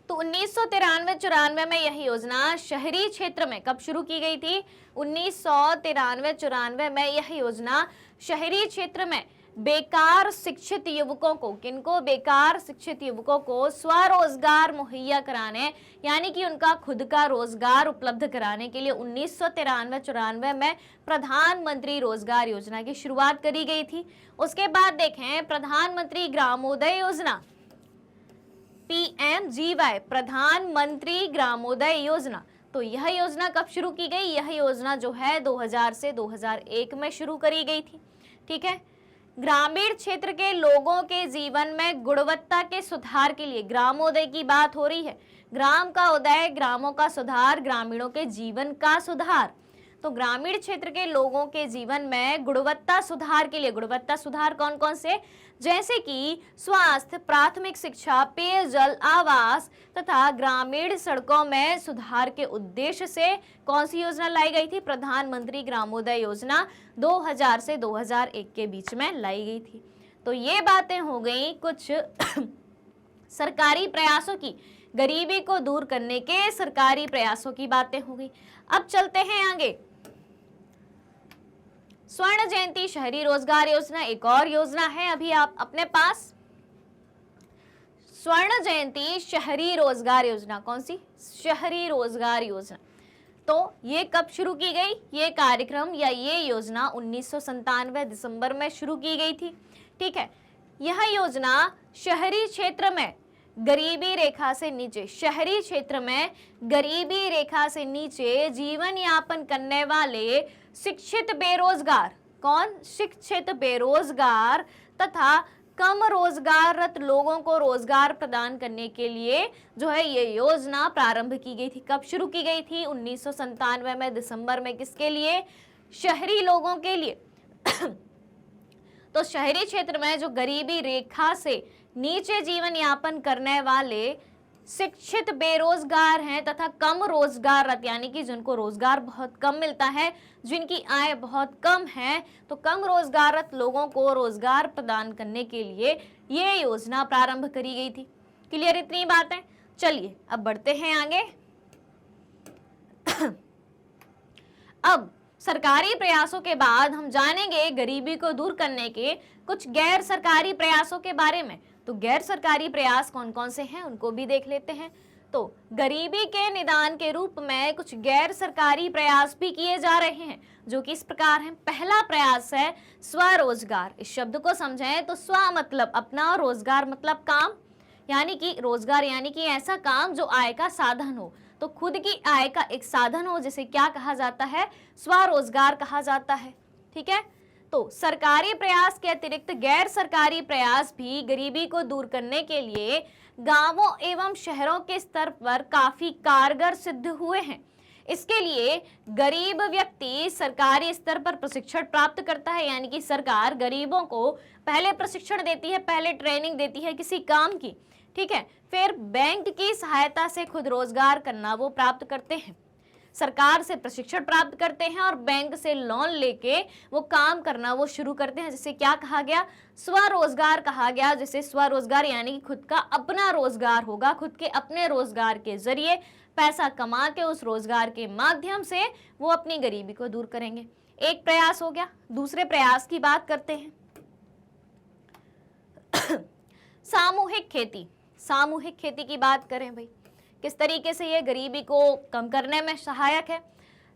तो 1993-94 में यह योजना शहरी क्षेत्र में कब शुरू की गई थी? 1993-94 में यह योजना शहरी क्षेत्र में बेकार शिक्षित युवकों को, किनको? बेकार शिक्षित युवकों को स्वरोजगार मुहैया कराने, यानी कि उनका खुद का रोजगार उपलब्ध कराने के लिए 1993-94 में प्रधानमंत्री रोजगार योजना की शुरुआत करी गई थी। उसके बाद देखें प्रधानमंत्री ग्रामोदय योजना, PMGY, प्रधानमंत्री ग्रामोदय योजना। तो यह योजना कब शुरू की गई? यह योजना जो है 2000 से 2001 में शुरू करी गई थी। ठीक है, ग्रामीण क्षेत्र के लोगों के जीवन में गुणवत्ता के सुधार के लिए, ग्रामोदय की बात हो रही है, ग्राम का उदय, ग्रामों का सुधार, ग्रामीणों के जीवन का सुधार। तो ग्रामीण क्षेत्र के लोगों के जीवन में गुणवत्ता सुधार के लिए, गुणवत्ता सुधार कौन कौन से? जैसे कि स्वास्थ्य, प्राथमिक शिक्षा, पेयजल, आवास तथा ग्रामीण सड़कों में सुधार के उद्देश्य से कौन सी योजना लाई गई थी? प्रधानमंत्री ग्रामोदय योजना 2000 से 2001 के बीच में लाई गई थी। तो ये बातें हो गई कुछ सरकारी प्रयासों की, गरीबी को दूर करने के सरकारी प्रयासों की बातें हो गई। अब चलते हैं आगे। स्वर्ण जयंती शहरी रोजगार योजना एक और योजना है अभी आप अपने पास। स्वर्ण जयंती शहरी रोजगार योजना। कौन सी? शहरी रोजगार योजना। तो ये कब शुरू की गई? ये कार्यक्रम या ये योजना 1997 दिसंबर में शुरू की गई थी। ठीक है, यह योजना शहरी क्षेत्र में गरीबी रेखा से नीचे, शहरी क्षेत्र में गरीबी रेखा से नीचे जीवन यापन करने वाले शिक्षित बेरोजगार, कौन? शिक्षित बेरोजगार तथा कम रोजगाररत लोगों को रोजगार प्रदान करने के लिए जो है ये योजना प्रारंभ की गई थी। कब शुरू की गई थी? 1997 में दिसंबर में। किसके लिए? शहरी लोगों के लिए। तो शहरी क्षेत्र में जो गरीबी रेखा से नीचे जीवन यापन करने वाले शिक्षित बेरोजगार हैं तथा कम रोजगाररत, यानी कि जिनको रोजगार बहुत कम मिलता है, जिनकी आय बहुत कम है, तो कम रोजगाररत लोगों को रोजगार प्रदान करने के लिए ये योजना प्रारंभ करी गई थी। क्लियर इतनी बात है? चलिए अब बढ़ते हैं आगे। अब सरकारी प्रयासों के बाद हम जानेंगे गरीबी को दूर करने के कुछ गैर सरकारी प्रयासों के बारे में। तो गैर सरकारी प्रयास कौन कौन से हैं उनको भी देख लेते हैं। तो गरीबी के निदान के रूप में कुछ गैर सरकारी प्रयास भी किए जा रहे हैं, जो कि इस प्रकार हैं। पहला प्रयास है स्वरोजगार। इस शब्द को समझें तो स्व मतलब अपना, रोजगार मतलब काम, यानी कि रोजगार यानी कि ऐसा काम जो आय का साधन हो। तो खुद की आय का एक साधन हो, जिसे क्या कहा जाता है? स्वरोजगार कहा जाता है। ठीक है, तो सरकारी प्रयास के अतिरिक्त गैर सरकारी प्रयास भी गरीबी को दूर करने के लिए गांवों एवं शहरों के स्तर पर काफी कारगर सिद्ध हुए हैं। इसके लिए गरीब व्यक्ति सरकारी स्तर पर प्रशिक्षण प्राप्त करता है, यानी कि सरकार गरीबों को पहले प्रशिक्षण देती है, पहले ट्रेनिंग देती है किसी काम की। ठीक है, फिर बैंक की सहायता से खुद रोजगार करना वो प्राप्त करते हैं। सरकार से प्रशिक्षण प्राप्त करते हैं और बैंक से लोन लेके वो काम करना वो शुरू करते हैं, जिसे क्या कहा गया? स्वरोजगार कहा गया। जिसे स्वरोजगार यानी कि खुद का अपना रोजगार होगा, खुद के अपने रोजगार के जरिए पैसा कमा के उस रोजगार के माध्यम से वो अपनी गरीबी को दूर करेंगे। एक प्रयास हो गया। दूसरे प्रयास की बात करते हैं। सामूहिक खेती। सामूहिक खेती की बात करें भाई, किस तरीके से ये गरीबी को कम करने में सहायक है?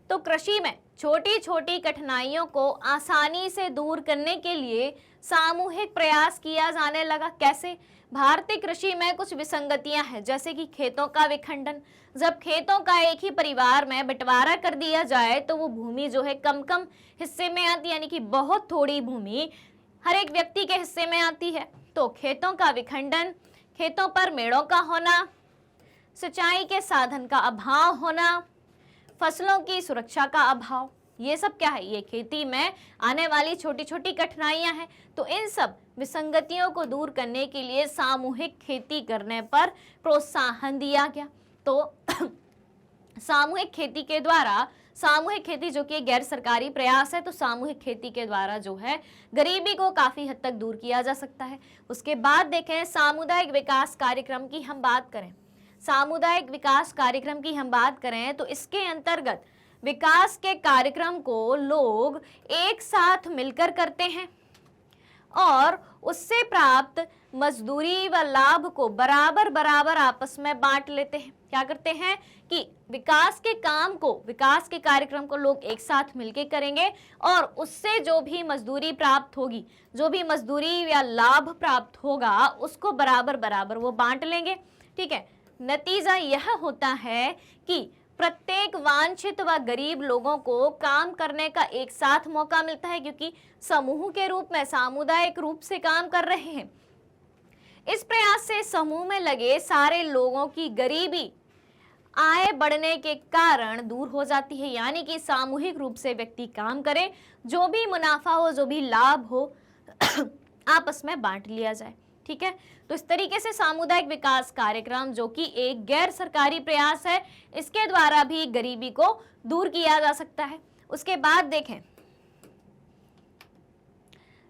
तो कृषि में छोटी छोटी कठिनाइयों को आसानी से दूर करने के लिए सामूहिक प्रयास किया जाने लगा। कैसे? भारतीय कृषि में कुछ विसंगतियां हैं, जैसे कि खेतों का विखंडन। जब खेतों का एक ही परिवार में बंटवारा कर दिया जाए तो वो भूमि जो है कम कम हिस्से में आती, यानी कि बहुत थोड़ी भूमि हर एक व्यक्ति के हिस्से में आती है। तो खेतों का विखंडन, खेतों पर मेड़ों का होना, सिंचाई के साधन का अभाव होना, फसलों की सुरक्षा का अभाव, ये सब क्या है? ये खेती में आने वाली छोटी छोटी कठिनाइयां हैं। तो इन सब विसंगतियों को दूर करने के लिए सामूहिक खेती करने पर प्रोत्साहन दिया गया। तो सामूहिक खेती के द्वारा, सामूहिक खेती जो कि गैर सरकारी प्रयास है, तो सामूहिक खेती के द्वारा जो है गरीबी को काफी हद तक दूर किया जा सकता है। उसके बाद देखें सामुदायिक विकास कार्यक्रम की हम बात करें। सामुदायिक विकास कार्यक्रम की हम बात करें तो इसके अंतर्गत विकास के कार्यक्रम को लोग एक साथ मिलकर करते हैं और उससे प्राप्त मजदूरी व लाभ को बराबर बराबर आपस में बांट लेते हैं। क्या करते हैं कि विकास के काम को, विकास के कार्यक्रम को लोग एक साथ मिलकर करेंगे और उससे जो भी मजदूरी प्राप्त होगी, जो भी मजदूरी या लाभ प्राप्त होगा, उसको बराबर बराबर वो बांट लेंगे। ठीक है, नतीजा यह होता है कि प्रत्येक वांछित व गरीब लोगों को काम करने का एक साथ मौका मिलता है, क्योंकि समूह के रूप में, सामुदायिक रूप से काम कर रहे हैं। इस प्रयास से समूह में लगे सारे लोगों की गरीबी आय बढ़ने के कारण दूर हो जाती है, यानी कि सामूहिक रूप से व्यक्ति काम करे, जो भी मुनाफा हो, जो भी लाभ हो आपस में बांट लिया जाए। ठीक है, तो इस तरीके से सामुदायिक विकास कार्यक्रम जो कि एक गैर सरकारी प्रयास है, इसके द्वारा भी गरीबी को दूर किया जा सकता है। उसके बाद देखें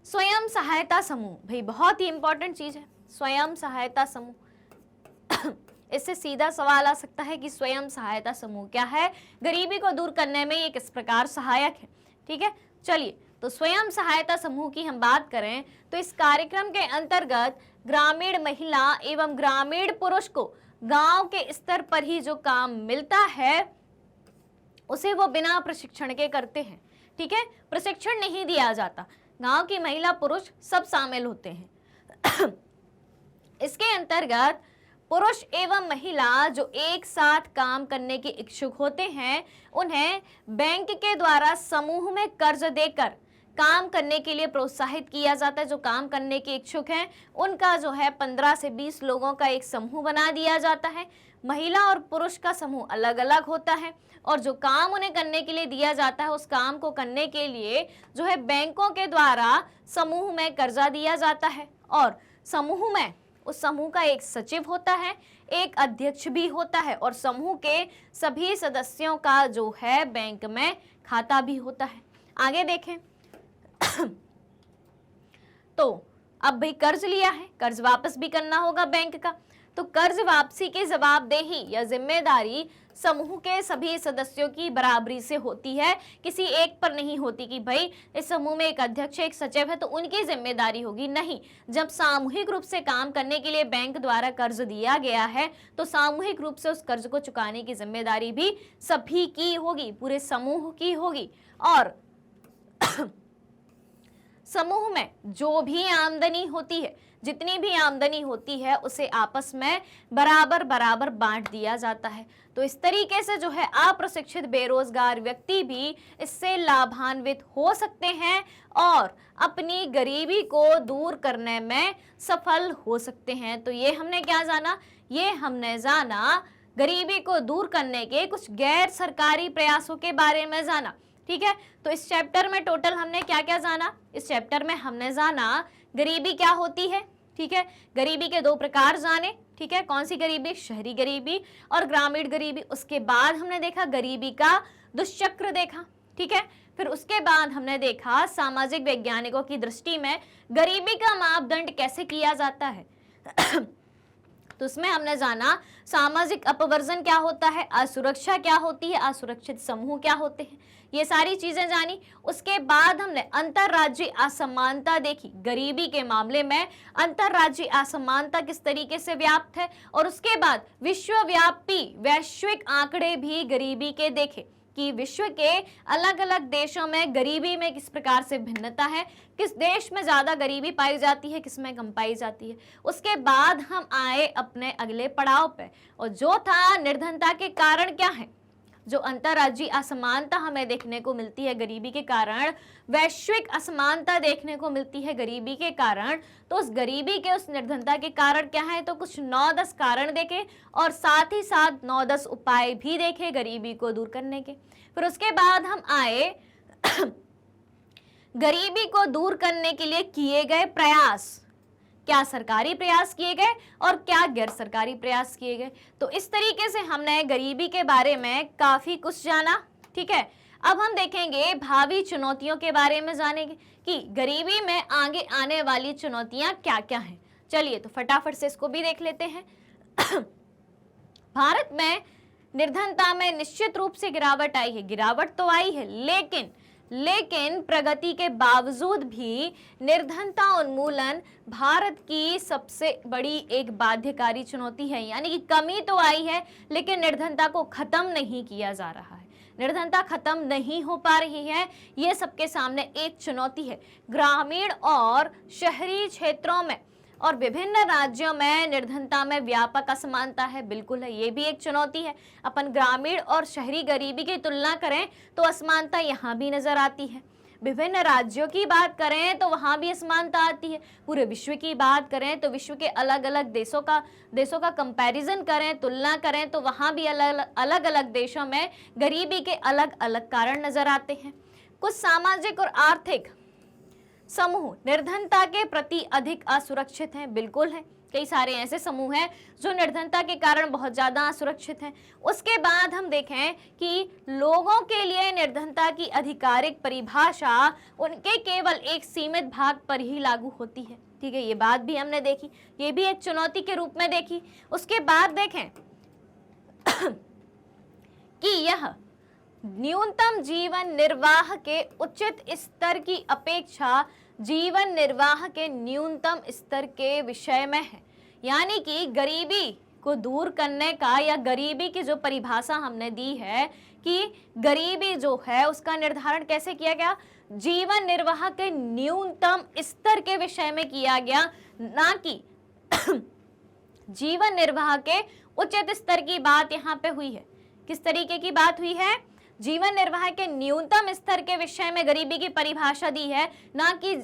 स्वयं सहायता समूह। भाई बहुत ही इंपॉर्टेंट चीज है स्वयं सहायता समूह। इससे सीधा सवाल आ सकता है कि स्वयं सहायता समूह क्या है, गरीबी को दूर करने में ये किस प्रकार सहायक है। ठीक है, चलिए तो स्वयं सहायता समूह की हम बात करें तो इस कार्यक्रम के अंतर्गत ग्रामीण महिला एवं ग्रामीण पुरुष को गांव के स्तर पर ही जो काम मिलता है उसे वो बिना प्रशिक्षण के करते हैं। ठीक है, प्रशिक्षण नहीं दिया जाता, गांव की महिला पुरुष सब शामिल होते हैं। इसके अंतर्गत पुरुष एवं महिला जो एक साथ काम करने के इच्छुक होते हैं उन्हें बैंक के द्वारा समूह में कर्ज देकर काम करने के लिए प्रोत्साहित किया जाता है। जो काम करने के इच्छुक हैं उनका जो है 15 से 20 लोगों का एक समूह बना दिया जाता है। महिला और पुरुष का समूह अलग अलग होता है और जो काम उन्हें करने के लिए दिया जाता है उस काम को करने के लिए जो है बैंकों के द्वारा समूह में कर्जा दिया जाता है और समूह में उस समूह का एक सचिव होता है, एक अध्यक्ष भी होता है और समूह के सभी सदस्यों का जो है बैंक में खाता भी होता है। आगे देखें तो अब भाई कर्ज लिया है, कर्ज वापस भी करना होगा बैंक का, तो कर्ज वापसी की जवाबदेही या जिम्मेदारी समूह के सभी सदस्यों की बराबरी से होती है, किसी एक पर नहीं होती कि भाई इस समूह में एक अध्यक्ष एक सचिव है तो उनकी जिम्मेदारी होगी। नहीं, जब सामूहिक रूप से काम करने के लिए बैंक द्वारा कर्ज दिया गया है तो सामूहिक रूप से उस कर्ज को चुकाने की जिम्मेदारी भी सभी की होगी, पूरे समूह की होगी। और समूह में जो भी आमदनी होती है, जितनी भी आमदनी होती है उसे आपस में बराबर बराबर बांट दिया जाता है। तो इस तरीके से जो है अप्रशिक्षित बेरोजगार व्यक्ति भी इससे लाभान्वित हो सकते हैं और अपनी गरीबी को दूर करने में सफल हो सकते हैं। तो ये हमने क्या जाना, ये हमने जाना गरीबी को दूर करने के कुछ गैर सरकारी प्रयासों के बारे में जाना। ठीक है, तो इस चैप्टर में टोटल हमने क्या क्या जाना, इस चैप्टर में हमने जाना गरीबी क्या होती है। ठीक है, गरीबी के दो प्रकार जाने। ठीक है, कौन सी गरीबी, शहरी गरीबी और ग्रामीण गरीबी। उसके बाद हमने देखा गरीबी का दुष्चक्र देखा। ठीक है, फिर उसके बाद हमने देखा सामाजिक वैज्ञानिकों की दृष्टि में गरीबी का मापदंड कैसे किया जाता है। तो उसमें हमने जाना सामाजिक अपवर्जन क्या होता है, असुरक्षा क्या होती है, असुरक्षित समूह क्या होते हैं, ये सारी चीजें जानी। उसके बाद हमने अंतरराज्यीय असमानता देखी, गरीबी के मामले में अंतरराज्यीय असमानता किस तरीके से व्याप्त है। और उसके बाद विश्वव्यापी वैश्विक आंकड़े भी गरीबी के देखे कि विश्व के अलग अलग देशों में गरीबी में किस प्रकार से भिन्नता है, किस देश में ज्यादा गरीबी पाई जाती है, किस में कम पाई जाती है। उसके बाद हम आए अपने अगले पड़ाव पे और जो था निर्धनता के कारण क्या है। जो अंतरराज्यीय असमानता हमें देखने को मिलती है गरीबी के कारण, वैश्विक असमानता देखने को मिलती है गरीबी के कारण, तो उस गरीबी के उस निर्धनता के कारण क्या है, तो कुछ 9-10 कारण देखे और साथ ही साथ 9-10 उपाय भी देखे गरीबी को दूर करने के। फिर उसके बाद हम आए गरीबी को दूर करने के लिए किए गए प्रयास, क्या सरकारी प्रयास किए गए और क्या गैर सरकारी प्रयास किए गए। तो इस तरीके से हमने गरीबी के बारे में काफी कुछ जाना। ठीक है, अब हम देखेंगे भावी चुनौतियों के बारे में जानेंगे कि गरीबी में आगे आने वाली चुनौतियां क्या क्या हैं। चलिए तो फटाफट से इसको भी देख लेते हैं। भारत में निर्धनता में निश्चित रूप से गिरावट आई है, गिरावट तो आई है, लेकिन प्रगति के बावजूद भी निर्धनता उन्मूलन भारत की सबसे बड़ी एक बाध्यकारी चुनौती है। यानी कि कमी तो आई है लेकिन निर्धनता को खत्म नहीं किया जा रहा है, निर्धनता खत्म नहीं हो पा रही है। ये सबके सामने एक चुनौती है। ग्रामीण और शहरी क्षेत्रों में और विभिन्न राज्यों में निर्धनता में व्यापक असमानता है, बिल्कुल है, ये भी एक चुनौती है। अपन ग्रामीण और शहरी गरीबी की तुलना करें तो असमानता यहाँ भी नजर आती है। विभिन्न राज्यों की बात करें तो वहाँ भी असमानता आती है। पूरे विश्व की बात करें तो विश्व के अलग अलग देशों का कंपैरिजन करें, तुलना करें तो वहाँ भी अलग अलग देशों में गरीबी के अलग अलग कारण नजर आते हैं। कुछ सामाजिक और आर्थिक समूह निर्धनता के प्रति अधिक असुरक्षित हैं, बिल्कुल है, कई सारे ऐसे समूह हैं जो निर्धनता के कारण बहुत ज्यादा असुरक्षित हैं। उसके बाद हम देखें कि लोगों के लिए निर्धनता की आधिकारिक परिभाषा उनके केवल एक सीमित भाग पर ही लागू होती है। ठीक है, ये बात भी हमने देखी, ये भी एक चुनौती के रूप में देखी। उसके बाद देखें कि यह न्यूनतम जीवन निर्वाह के उचित स्तर की अपेक्षा जीवन निर्वाह के न्यूनतम स्तर के विषय में है। यानी कि गरीबी को दूर करने का, या गरीबी की जो परिभाषा हमने दी है कि गरीबी जो है उसका निर्धारण कैसे किया गया, जीवन निर्वाह के न्यूनतम स्तर के विषय में किया गया, ना कि जीवन निर्वाह के उचित स्तर की बात यहाँ पे हुई है। किस तरीके की बात हुई है? जीवन निर्वाह के न्यूनतम स्तर के विषय में गरीबी की परिभाषा दी है, ना कि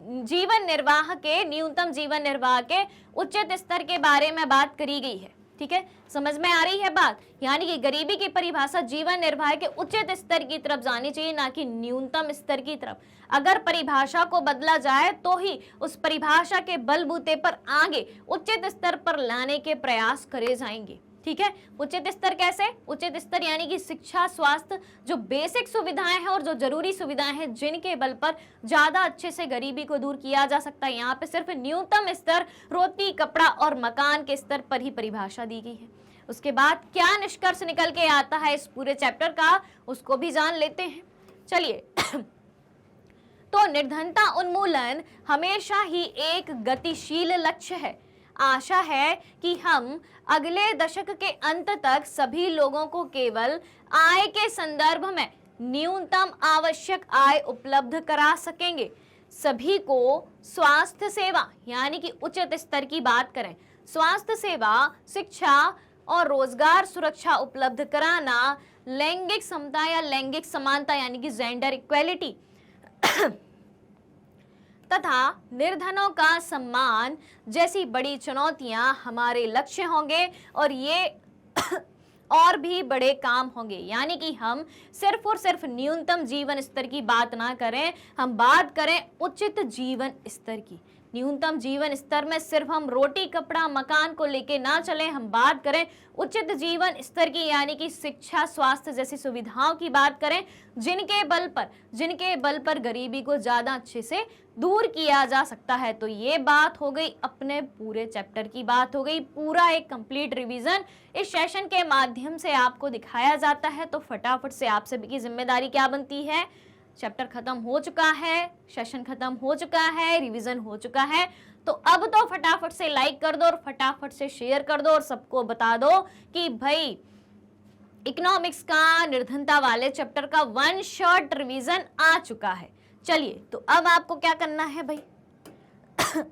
जीवन निर्वाह के, न्यूनतम जीवन निर्वाह के उचित स्तर के बारे में बात करी गई है। ठीक है, समझ में आ रही है बात? यानी कि गरीबी की परिभाषा जीवन निर्वाह के उचित स्तर की तरफ जानी चाहिए, ना कि न्यूनतम स्तर की तरफ। अगर परिभाषा को बदला जाए तो ही उस परिभाषा के बलबूते पर आगे उचित स्तर पर लाने के प्रयास करे जाएंगे। ठीक है, उचित स्तर कैसे? उचित स्तर यानी कि शिक्षा, स्वास्थ्य, जो बेसिक सुविधाएं हैं और जो जरूरी सुविधाएं हैं, जिनके बल पर ज्यादा अच्छे से गरीबी को दूर किया जा सकता है। यहाँ पे सिर्फ न्यूनतम स्तर रोटी, कपड़ा और मकान के स्तर पर ही परिभाषा दी गई है। उसके बाद क्या निष्कर्ष निकल के आता है इस पूरे चैप्टर का, उसको भी जान लेते हैं। चलिए तो निर्धनता उन्मूलन हमेशा ही एक गतिशील लक्ष्य है। आशा है कि हम अगले दशक के अंत तक सभी लोगों को केवल आय के संदर्भ में न्यूनतम आवश्यक आय उपलब्ध करा सकेंगे। सभी को स्वास्थ्य सेवा, यानी कि उचित स्तर की बात करें, स्वास्थ्य सेवा, शिक्षा और रोजगार सुरक्षा उपलब्ध कराना, लैंगिक समता या लैंगिक समानता यानी कि जेंडर इक्वेलिटी तथा निर्धनों का सम्मान जैसी बड़ी चुनौतियां हमारे लक्ष्य होंगे, और ये और भी बड़े काम होंगे। यानी कि हम सिर्फ और सिर्फ न्यूनतम जीवन स्तर की बात ना करें, हम बात करें उचित जीवन स्तर की। न्यूनतम जीवन स्तर में सिर्फ हम रोटी, कपड़ा, मकान को लेके ना चलें, हम बात करें उचित जीवन स्तर की, यानी कि शिक्षा, स्वास्थ्य जैसी सुविधाओं की बात करें, जिनके बल पर गरीबी को ज्यादा अच्छे से दूर किया जा सकता है। तो ये बात हो गई, अपने पूरे चैप्टर की बात हो गई, पूरा एक कंप्लीट रिवीजन इस सेशन के माध्यम से आपको दिखाया जाता है। तो फटाफट से आप सभी की जिम्मेदारी क्या बनती है? चैप्टर खत्म हो चुका है, सेशन खत्म हो चुका है, रिवीजन हो चुका है, तो अब तो फटाफट से लाइक कर दो और फटाफट से शेयर कर दो और सबको बता दो कि भाई इकोनॉमिक्स का निर्धनता वाले चैप्टर का वन शॉट रिवीजन आ चुका है। चलिए तो अब आपको क्या करना है भाई?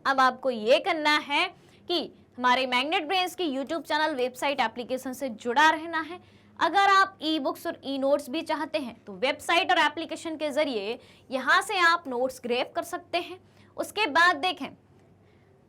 अब आपको ये करना है कि हमारे मैग्नेट ब्रेन्स की यूट्यूब चैनल, वेबसाइट, एप्लीकेशन से जुड़ा रहना है। अगर आप ई बुक्स और ई नोट्स भी चाहते हैं तो वेबसाइट और एप्लीकेशन के जरिए यहाँ से आप नोट्स ग्रेब कर सकते हैं। उसके बाद देखें,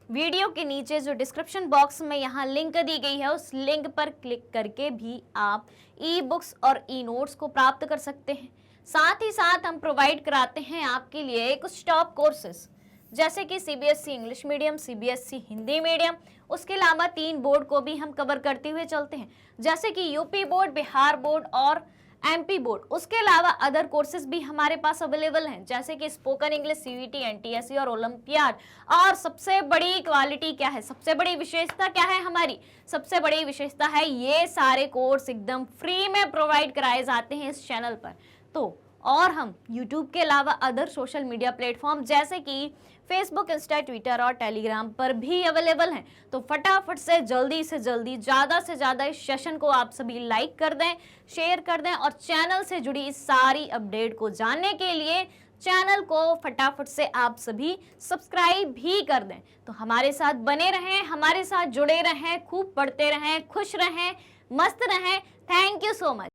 वीडियो के नीचे जो डिस्क्रिप्शन बॉक्स में यहाँ लिंक दी गई है, उस लिंक पर क्लिक करके भी आप ई बुक्स और ई नोट्स को प्राप्त कर सकते हैं। साथ ही साथ हम प्रोवाइड कराते हैं आपके लिए कुछ टॉप कोर्सेज, जैसे कि CBSE English medium, CBSE Hindi medium. उसके अलावा 3 बोर्ड को भी हम कवर करते हुए चलते हैं, जैसे कि यूपी बोर्ड, बिहार बोर्ड और एमपी बोर्ड। उसके अलावा अदर कोर्सेज भी हमारे पास अवेलेबल हैं, जैसे कि स्पोकन इंग्लिश, सीवीटी, एनटीएससी और ओलंपियाड। और सबसे बड़ी क्वालिटी क्या है, सबसे बड़ी विशेषता क्या है हमारी? सबसे बड़ी विशेषता है ये सारे कोर्स एकदम फ्री में प्रोवाइड कराए जाते हैं इस चैनल पर। तो और हम YouTube के अलावा अदर सोशल मीडिया प्लेटफॉर्म जैसे कि फेसबुक, इंस्टा, ट्विटर और टेलीग्राम पर भी अवेलेबल हैं। तो फटाफट से जल्दी ज़्यादा से ज़्यादा इस सेशन को आप सभी लाइक कर दें, शेयर कर दें, और चैनल से जुड़ी इस सारी अपडेट को जानने के लिए चैनल को फटाफट से आप सभी सब्सक्राइब भी कर दें। तो हमारे साथ बने रहें, हमारे साथ जुड़े रहें, खूब पढ़ते रहें, खुश रहें, मस्त रहें। Thank you so much.